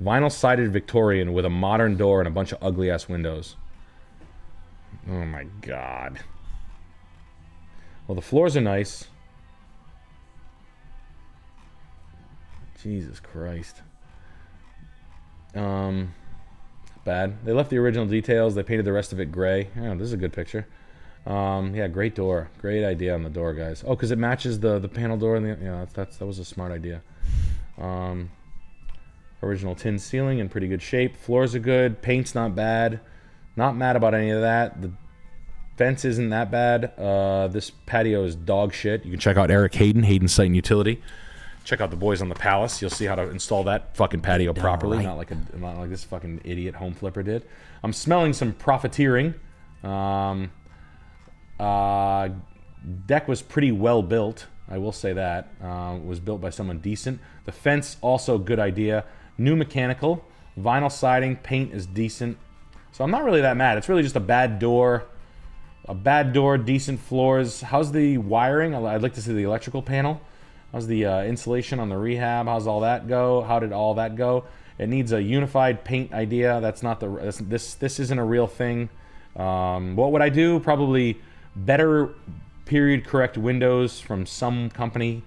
Vinyl-sided Victorian with a modern door and a bunch of ugly-ass windows. Oh my God. Well, the floors are nice. Jesus Christ. Bad. They left the original details. They painted the rest of it gray. Yeah, this is a good picture. Yeah, great door. Great idea on the door, guys. Oh, because it matches the panel door. And that was a smart idea. Original tin ceiling in pretty good shape. Floors are good. Paint's not bad. Not mad about any of that. The fence isn't that bad. This patio is dog shit. You can check out Eric Hayden, Hayden Site and Utility. check out the boys on the Palace. You'll see how to install that fucking patio properly, right. not like this fucking idiot home flipper did. I'm smelling some profiteering. Deck was pretty well built, I will say that. It was built by someone decent. The fence, also good idea. New mechanical. Vinyl siding, paint is decent. So I'm not really that mad. It's really just a bad door. Decent floors. How's the wiring? I'd like to see the electrical panel. How's the insulation on the rehab? How's all that go? How did all that go? It needs a unified paint idea. That's not this isn't a real thing. What would I do? Probably better period correct windows from some company.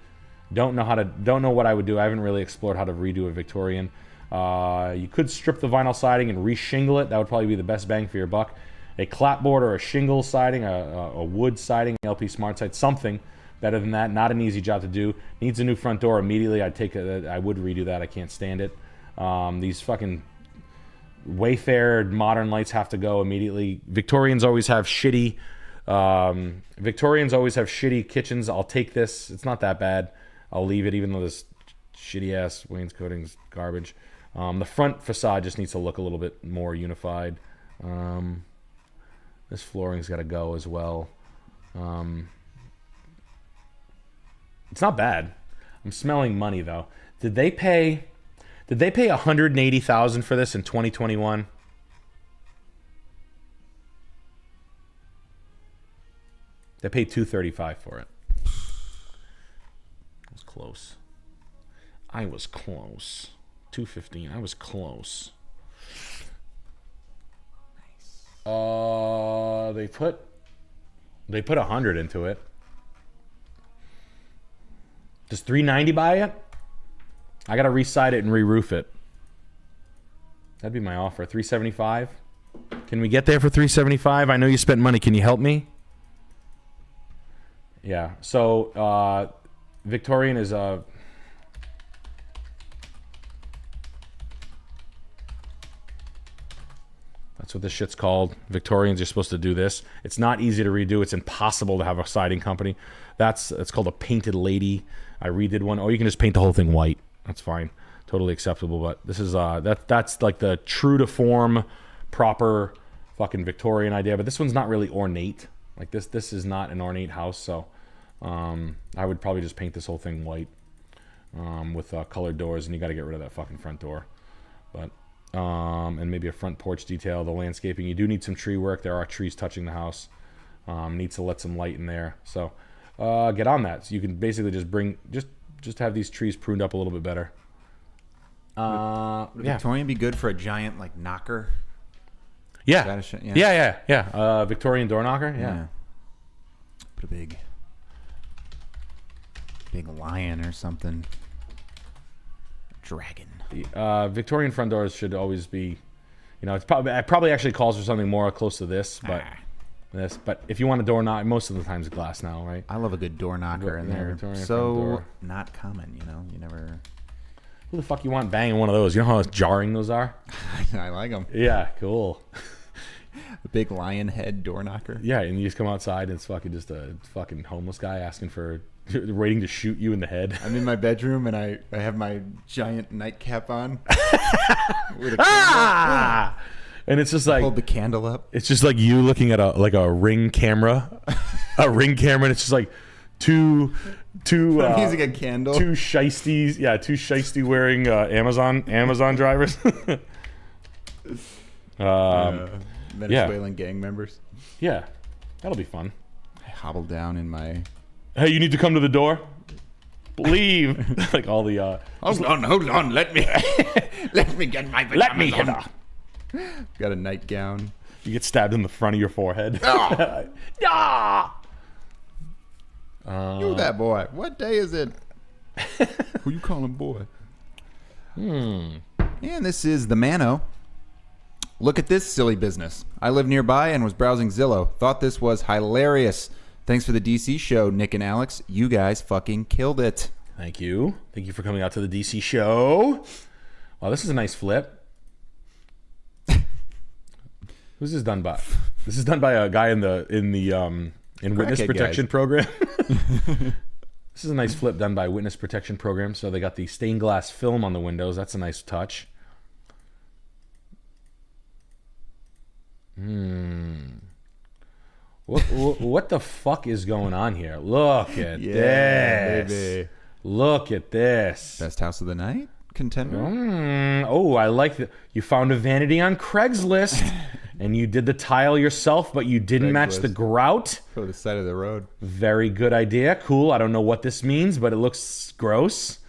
Don't know what I would do. I haven't really explored how to redo a Victorian. You could strip the vinyl siding and re-shingle it. That would probably be the best bang for your buck. A clapboard or a shingle siding, a wood siding, LP Smart Side, something better than that. Not an easy job to do. Needs a new front door immediately. I would redo that. I can't stand it. These fucking Wayfair modern lights have to go immediately. Victorians always have shitty kitchens. I'll take this. It's not that bad. I'll leave it, even though this shitty ass wainscoting's garbage. The front facade just needs to look a little bit more unified. This flooring's got to go as well. It's not bad. I'm smelling money though. Did they pay $180,000 for this in 2021? They paid $235 for it. I was close. $215. I was close. Nice. They put 100 into it. Does 390 buy it? I gotta re-side it and re-roof it. That'd be my offer. 375. Can we get there for 375? I know you spent money. Can you help me? Yeah. So Victorian is a. That's what this shit's called. Victorians are supposed to do this. It's not easy to redo. It's impossible to have a siding company. It's called a painted lady. I redid one. Or you can just paint the whole thing white. That's fine. Totally acceptable. But this is that's like the true to form, proper fucking Victorian idea. But this one's not really ornate. Like this is not an ornate house. So I would probably just paint this whole thing white with colored doors, and you got to get rid of that fucking front door. But and maybe a front porch detail. The landscaping, you do need some tree work. There are trees touching the house. Needs to let some light in there. So get on that. So you can basically just have these trees pruned up a little bit better. Would Victorian be good for a giant like knocker? Yeah. Victorian door knocker. Yeah. Put a big lion or something. Dragon. Victorian front doors should always be, it probably actually calls for something more close to this, but if you want a door knock, most of the time it's glass now, right? I love a good door knocker, and they're so not common. You never. Who the fuck you want banging one of those? You know how jarring those are? I like them. Yeah, cool. A big lion head door knocker. Yeah, and you just come outside and it's fucking just a fucking homeless guy asking for, waiting to shoot you in the head. I'm in my bedroom and I have my giant nightcap on. With a and it's just like hold the candle up. It's just like you looking at a Ring camera, and it's just like two I'm using a candle. Two shiesty wearing Amazon drivers. Venezuelan gang members. Yeah, that'll be fun. I hobble down in my. Hey, you need to come to the door. Leave. Like all the. Hold on. Let me get my. Let me hit her. Got a nightgown. You get stabbed in the front of your forehead. You that boy. What day is it? Who you calling boy? And this is the Mano. Look at this silly business. I live nearby and was browsing Zillow. Thought this was hilarious. Thanks for the DC show, Nick and Alex. You guys fucking killed it. Thank you. Thank you for coming out to the DC show. Wow, this is a nice flip. Who's this done by? This is done by a guy in witness protection program. This is a nice flip done by Witness Protection Program. So they got the stained glass film on the windows. That's a nice touch. What the fuck is going on here? Look at this. Baby. Look at this. Best house of the night contender. Oh, I like that. You found a vanity on Craigslist, and you did the tile yourself, but you didn't match the grout. Go to the side of the road. Very good idea. Cool. I don't know what this means, but it looks gross.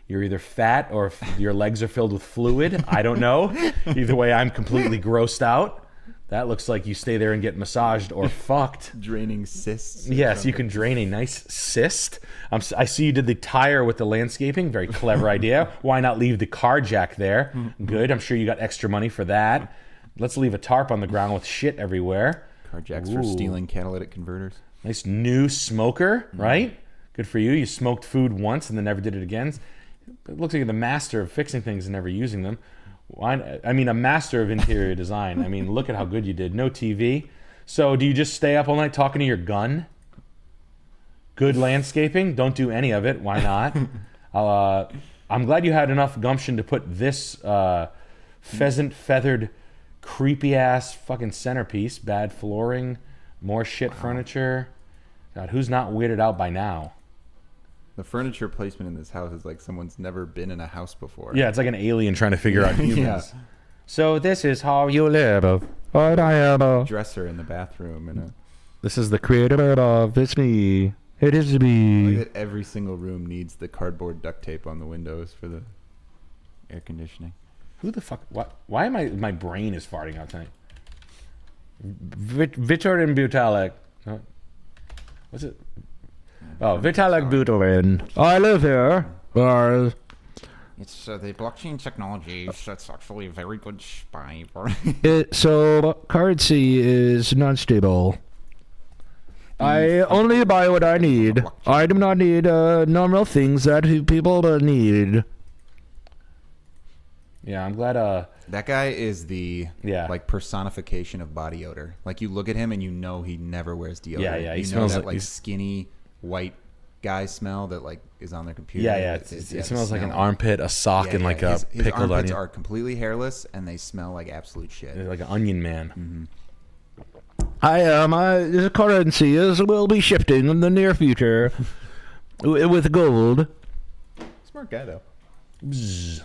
You're either fat or your legs are filled with fluid. I don't know. Either way, I'm completely grossed out. That looks like you stay there and get massaged or fucked. Draining cysts. Yes, you can drain a nice cyst. I see you did the tire with the landscaping. Very clever idea. Why not leave the car jack there? Good. I'm sure you got extra money for that. Let's leave a tarp on the ground with shit everywhere. Car jacks for stealing catalytic converters. Nice new smoker, right? Good for you. You smoked food once and then never did it again. It looks like you're the master of fixing things and never using them. I mean, a master of interior design. I mean, look at how good you did. No TV. So do you just stay up all night talking to your gun? Good landscaping. Don't do any of it. Why not? I'm glad you had enough gumption to put this pheasant feathered creepy ass fucking centerpiece. Bad flooring. More shit furniture. God, who's not weirded out by now? The furniture placement in this house is like someone's never been in a house before. Yeah, it's like an alien trying to figure out humans. Yeah. So this is how you live. What I am. Dresser in the bathroom. And This is the creator of It's Me. It is me. like that every single room needs the cardboard duct tape on the windows for the air conditioning. Who the fuck? Why am my brain is farting out tonight? Vitor and Butalic. What's it? Oh, Vitalik Buterin. I live here. It's the blockchain technology. So it's actually a very good spy. So currency is non-stable. I only buy what I need. I do not need normal things that people need. Yeah, I'm glad. That guy is the Yeah. like personification of body odor. Like you look at him and you know he never wears deodorant. Yeah, he you smells know that like like skinny white guy smell that like is on their computer. Yeah. It smells like an armpit, a sock, and like his pickled armpits onion. are completely hairless and they smell like absolute shit. Like an onion man. The currency will be shifting in the near future with gold. Smart guy though. Bzz.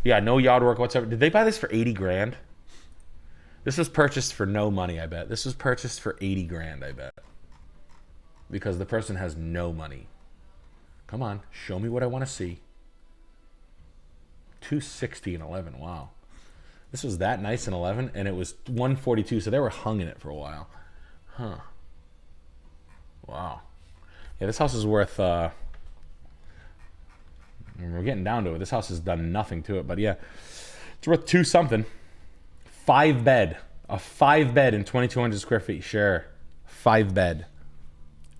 Yeah, no yard work whatsoever. Did they buy this for 80 grand? This was purchased for no money, I bet. This was purchased for 80 grand, I bet. Because the person has no money. Come on, show me what I want to see. 260 and 11, wow. This was that nice in 11, and it was 142, so they were hung in it for a while. Huh. Wow. Yeah, this house is worth, we're getting down to it. This house has done nothing to it, but yeah. It's worth 2 something. 5 bed. A 5 bed in 2,200 square feet. Sure. 5 bed.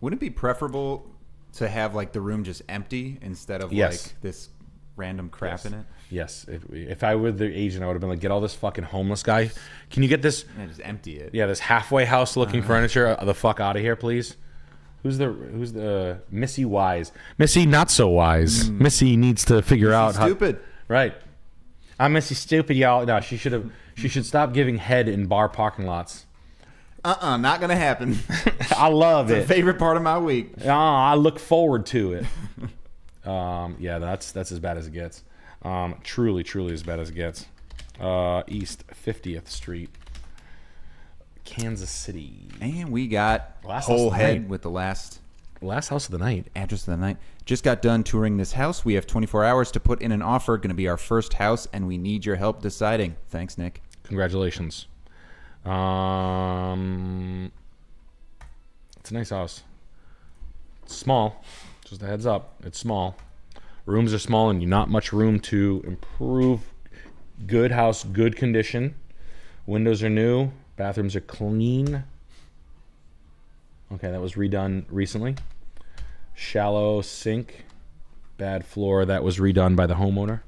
Wouldn't it be preferable to have like the room just empty instead of Yes. like this random crap in it? Yes. If I were the agent, I would have been like, get all this fucking homeless guy. Can you get this? Yeah, just empty it. Yeah, this halfway house looking furniture the fuck out of here, please. Who's the Missy Wise? Missy not so wise. Missy needs to figure out how. Stupid. Right. I'm Missy stupid, y'all. No, she should stop giving head in bar parking lots. Not gonna happen. I love it. Favorite part of my week. I look forward to it. Yeah, that's as bad as it gets. Truly as bad as it gets. East 50th Street, Kansas City. And we got Last whole house of the head night. with the last Last house of the night. address of the night. Just got done touring this house. We have 24 hours to put in an offer. Going to be our first house, and we need your help deciding. Thanks, Nick. Congratulations. It's a nice house. It's small. Just a heads up. It's small. Rooms are small and not much room to improve. Good house, good condition. Windows are new. Bathrooms are clean. Okay, that was redone recently. Shallow sink. Bad floor. That was redone by the homeowner.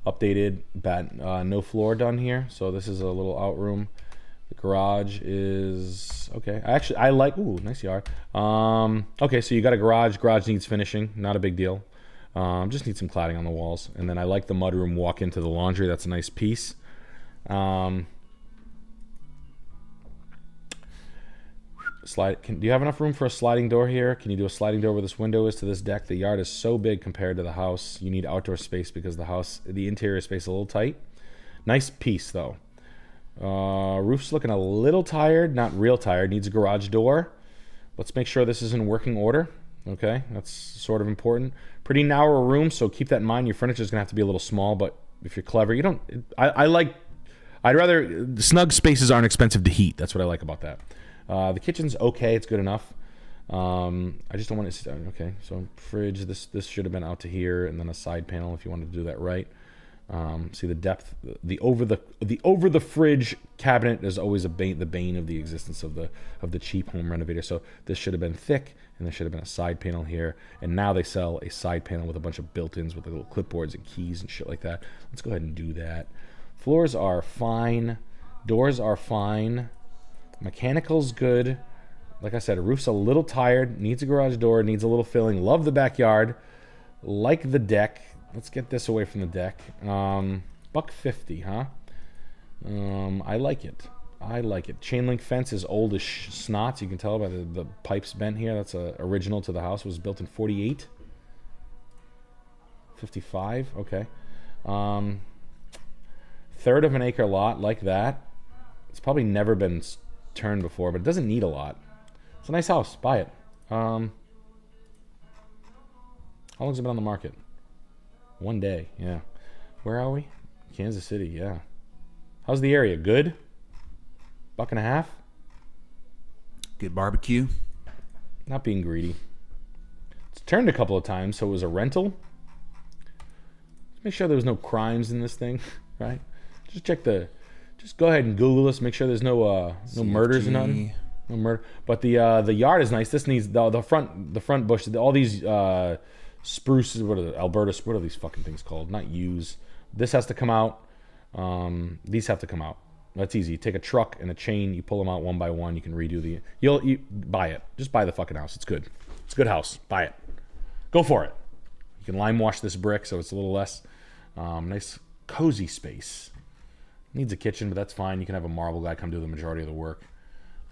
Updated, no floor done here. So this is a little outroom. The garage is okay. I like. Ooh, nice yard. Okay, so you got a garage. Garage needs finishing. Not a big deal. Just need some cladding on the walls. And then I like the mudroom walk into the laundry. That's a nice piece. Do you have enough room for a sliding door here? Can you do a sliding door where this window is to this deck? The yard is so big compared to the house. You need outdoor space because the interior space is a little tight. Nice piece though. Roof's looking a little tired, not real tired. Needs a garage door. Let's make sure this is in working order. Okay, that's sort of important. Pretty narrow room, so keep that in mind. Your furniture is gonna have to be a little small, but if you're clever, you don't. I'd rather snug spaces aren't expensive to heat. That's what I like about that. The kitchen's okay. It's good enough. I just don't want it. Okay, so fridge. This should have been out to here, and then a side panel if you wanted to do that right. See the depth. The over the fridge cabinet is always the bane of the existence of the cheap home renovator. So this should have been thick, and there should have been a side panel here. And now they sell a side panel with a bunch of built-ins with the little clipboards and keys and shit like that. Let's go ahead and do that. Floors are fine. Doors are fine. Mechanical's good. Like I said, a roof's a little tired. Needs a garage door. Needs a little filling. Love the backyard. Like the deck. Let's get this away from the deck. $150, huh? I like it. I like it. Chain link fence is old as snots. You can tell by the pipes bent here. That's original to the house. It was built in 48. 55. Okay. Third of an acre lot like that. It's probably never been turned before, but it doesn't need a lot. It's a nice house. Buy it. How long's it been on the market? 1 day. Yeah. Where are we? Kansas City. Yeah. How's the area? Good? $1.50? Good barbecue. Not being greedy. It's turned a couple of times, so it was a rental. Make sure there was no crimes in this thing, right? Just go ahead and Google this. Make sure there's no murders or nothing. No murder. But the yard is nice. This needs the front bush. All these spruces. What are Alberta? What are these fucking things called? Not yews. This has to come out. These have to come out. That's easy. You take a truck and a chain. You pull them out one by one. You can redo you buy it. Just buy the fucking house. It's good. It's a good house. Buy it. Go for it. You can lime wash this brick so it's a little less nice, cozy space. Needs a kitchen, but that's fine. You can have a marble guy come do the majority of the work.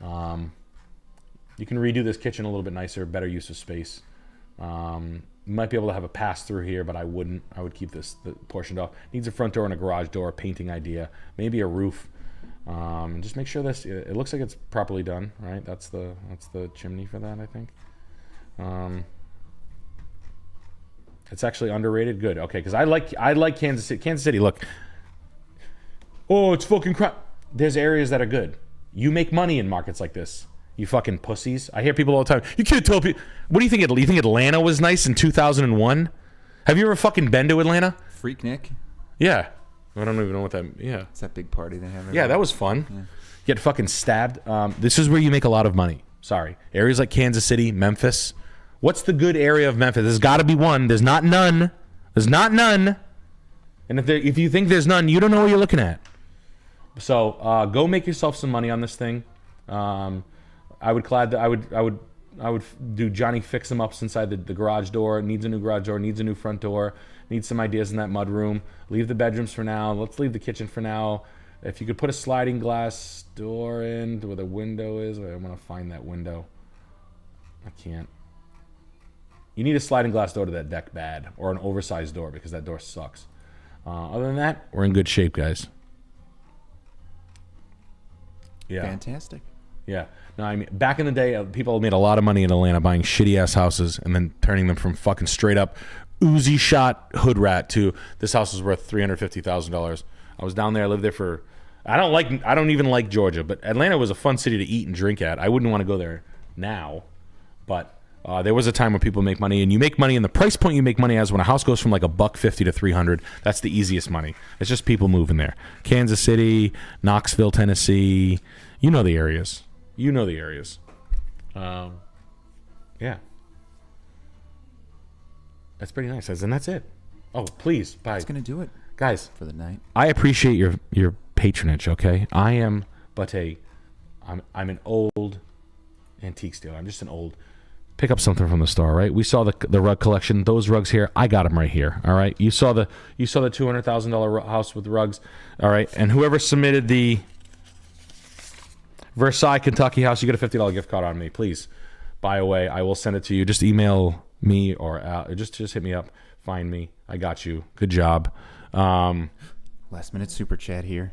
You can redo this kitchen a little bit nicer, better use of space. You might be able to have a pass through here, but I wouldn't. I would keep the portioned off. Needs a front door and a garage door, painting idea, maybe a roof. Just make sure it looks like it's properly done, right? That's the chimney for that, I think. It's actually underrated. Good. Okay, because I like Kansas City. Kansas City, look. Oh, it's fucking crap. There's areas that are good. You make money in markets like this. You fucking pussies. I hear people all the time. You can't tell people. What do you think? You think Atlanta was nice in 2001? Have you ever fucking been to Atlanta? Freak Nick. Yeah. I don't even know what that. Yeah. It's that big party they have. Yeah, that was fun. Yeah. Get fucking stabbed. This is where you make a lot of money. Sorry. Areas like Kansas City, Memphis. What's the good area of Memphis? There's got to be one. There's not none. There's not none. And if you think there's none, you don't know what you're looking at. So go make yourself some money on this thing. I would do Johnny fix them ups inside the garage door. Needs a new garage door. Needs a new front door. Needs some ideas in that mud room. Leave the bedrooms for now. Let's leave the kitchen for now. If you could put a sliding glass door in where the window is. Wait, I'm gonna find that window. I can't. You need a sliding glass door to that deck bad, or an oversized door because that door sucks. Other than that, we're in good shape, guys. Yeah. Fantastic. Yeah. No, I mean, back in the day, people made a lot of money in Atlanta buying shitty-ass houses and then turning them from fucking straight-up Uzi shot hood rat to this house is worth $350,000. I was down there. I lived there for... I don't even like Georgia, but Atlanta was a fun city to eat and drink at. I wouldn't want to go there now, but there was a time when people make money, and you make money, and the price point you make money as when a house goes from like $150 to $300. That's the easiest money. It's just people moving there. Kansas City, Knoxville, Tennessee. You know the areas. Yeah. That's pretty nice. And that's it. Oh, please. Bye. That's going to do it. Guys. For the night. I appreciate your patronage, okay? I am but I'm an old antique dealer. I'm just an old. Pick up something from the store, right? We saw the rug collection. Those rugs here, I got them right here. All right. You saw the $200,000 house with rugs. All right. And whoever submitted the Versailles, Kentucky house, you get a $50 gift card on me. Please buy away. I will send it to you. Just email me or just hit me up. Find me. I got you. Good job. Last minute super chat here.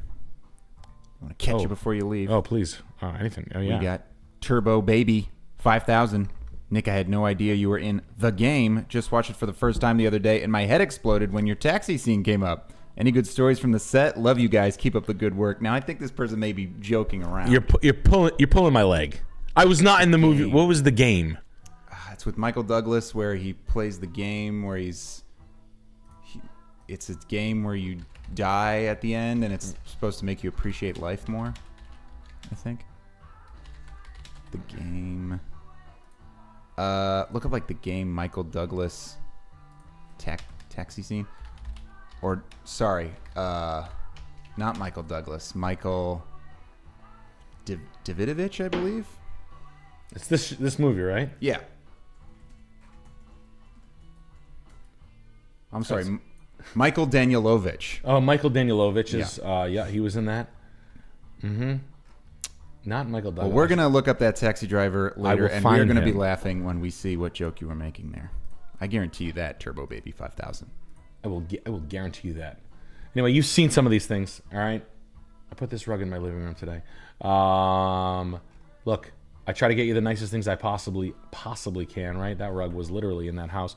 I want to catch you before you leave. Oh, please. Anything. Oh, yeah. We got Turbo Baby 5,000. Nick, I had no idea you were in the game. Just watched it for the first time the other day, and my head exploded when your taxi scene came up. Any good stories from the set? Love you guys. Keep up the good work. Now, I think this person may be joking around. You're pulling my leg. I was not in the movie. What was the game? It's with Michael Douglas, where he plays the game where it's a game where you die at the end, and it's supposed to make you appreciate life more, I think. The game. Look up like the game Michael Douglas taxi scene. Or, sorry, not Michael Douglas. Michael Davidovich, I believe. It's this movie, right? Yeah. I'm sorry, Michael Danielovich. Oh, Michael Danielovich is, he was in that. Mm-hmm. Not Michael Douglas. Well, we're going to look up that taxi driver later, and we're going to be him. laughing when we see what joke you were making there. I guarantee you that, Turbo Baby 5,000. I will guarantee you that. Anyway, you've seen some of these things, all right? I put this rug in my living room today. Look, I try to get you the nicest things I possibly can, right? That rug was literally in that house.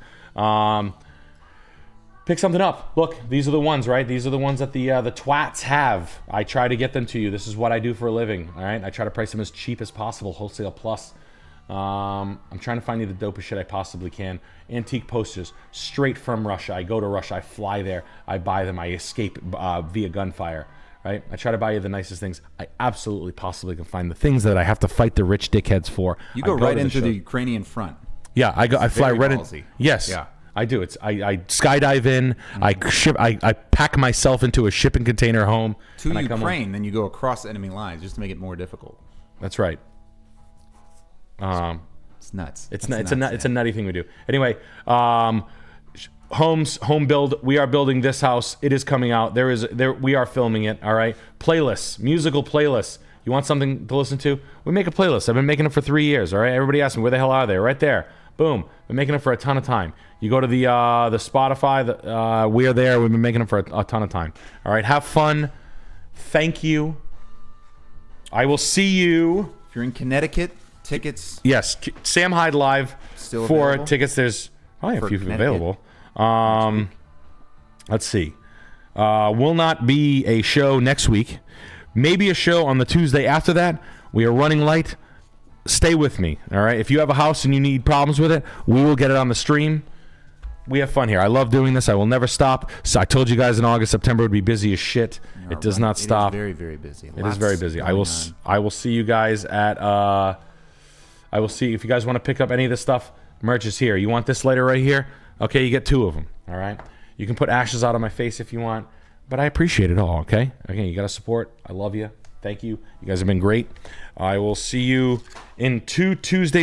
Pick something up. Look, these are the ones, right? These are the ones that the twats have. I try to get them to you. This is what I do for a living, all right? I try to price them as cheap as possible, wholesale plus. I'm trying to find you the dopest shit I possibly can. Antique posters, straight from Russia. I go to Russia. I fly there. I buy them. I escape via gunfire, right? I try to buy you the nicest things I absolutely possibly can find. The things that I have to fight the rich dickheads for. You go right into the Ukrainian front. Yeah, I fly right in. Yes. Yeah. I do. I skydive in. I pack myself into a shipping container home to Ukraine. Then you go across enemy lines just to make it more difficult. That's right. It's nuts. It's a nutty thing we do. Anyway, home build. We are building this house. It is coming out. We are filming it. All right. Playlists, musical playlists. You want something to listen to? We make a playlist. I've been making it for 3 years. All right. Everybody asks me where the hell are they? Right there. Boom. Been making it for a ton of time. You go to the Spotify. We are there. We've been making it for a ton of time. All right. Have fun. Thank you. I will see you. If you're in Connecticut, tickets. Yes. Sam Hyde Live. Still for available? Tickets. There's probably a few available. Let's see. Will not be a show next week. Maybe a show on the Tuesday after that. We are running light. Stay with me, all right? If you have a house and you need problems with it, we will get it on the stream. We have fun here. I love doing this. I will never stop. So I told you guys in August, September would be busy as shit. It does not stop. It is very, very busy. It is very busy. I will see you guys at I will see if you guys want to pick up any of this stuff. Merch is here. You want this lighter right here? Okay, you get 2 of them, all right? You can put ashes out on my face if you want, but I appreciate it all, okay? Okay, you got to support. I love you. Thank you. You guys have been great. I will see you in 2 Tuesdays.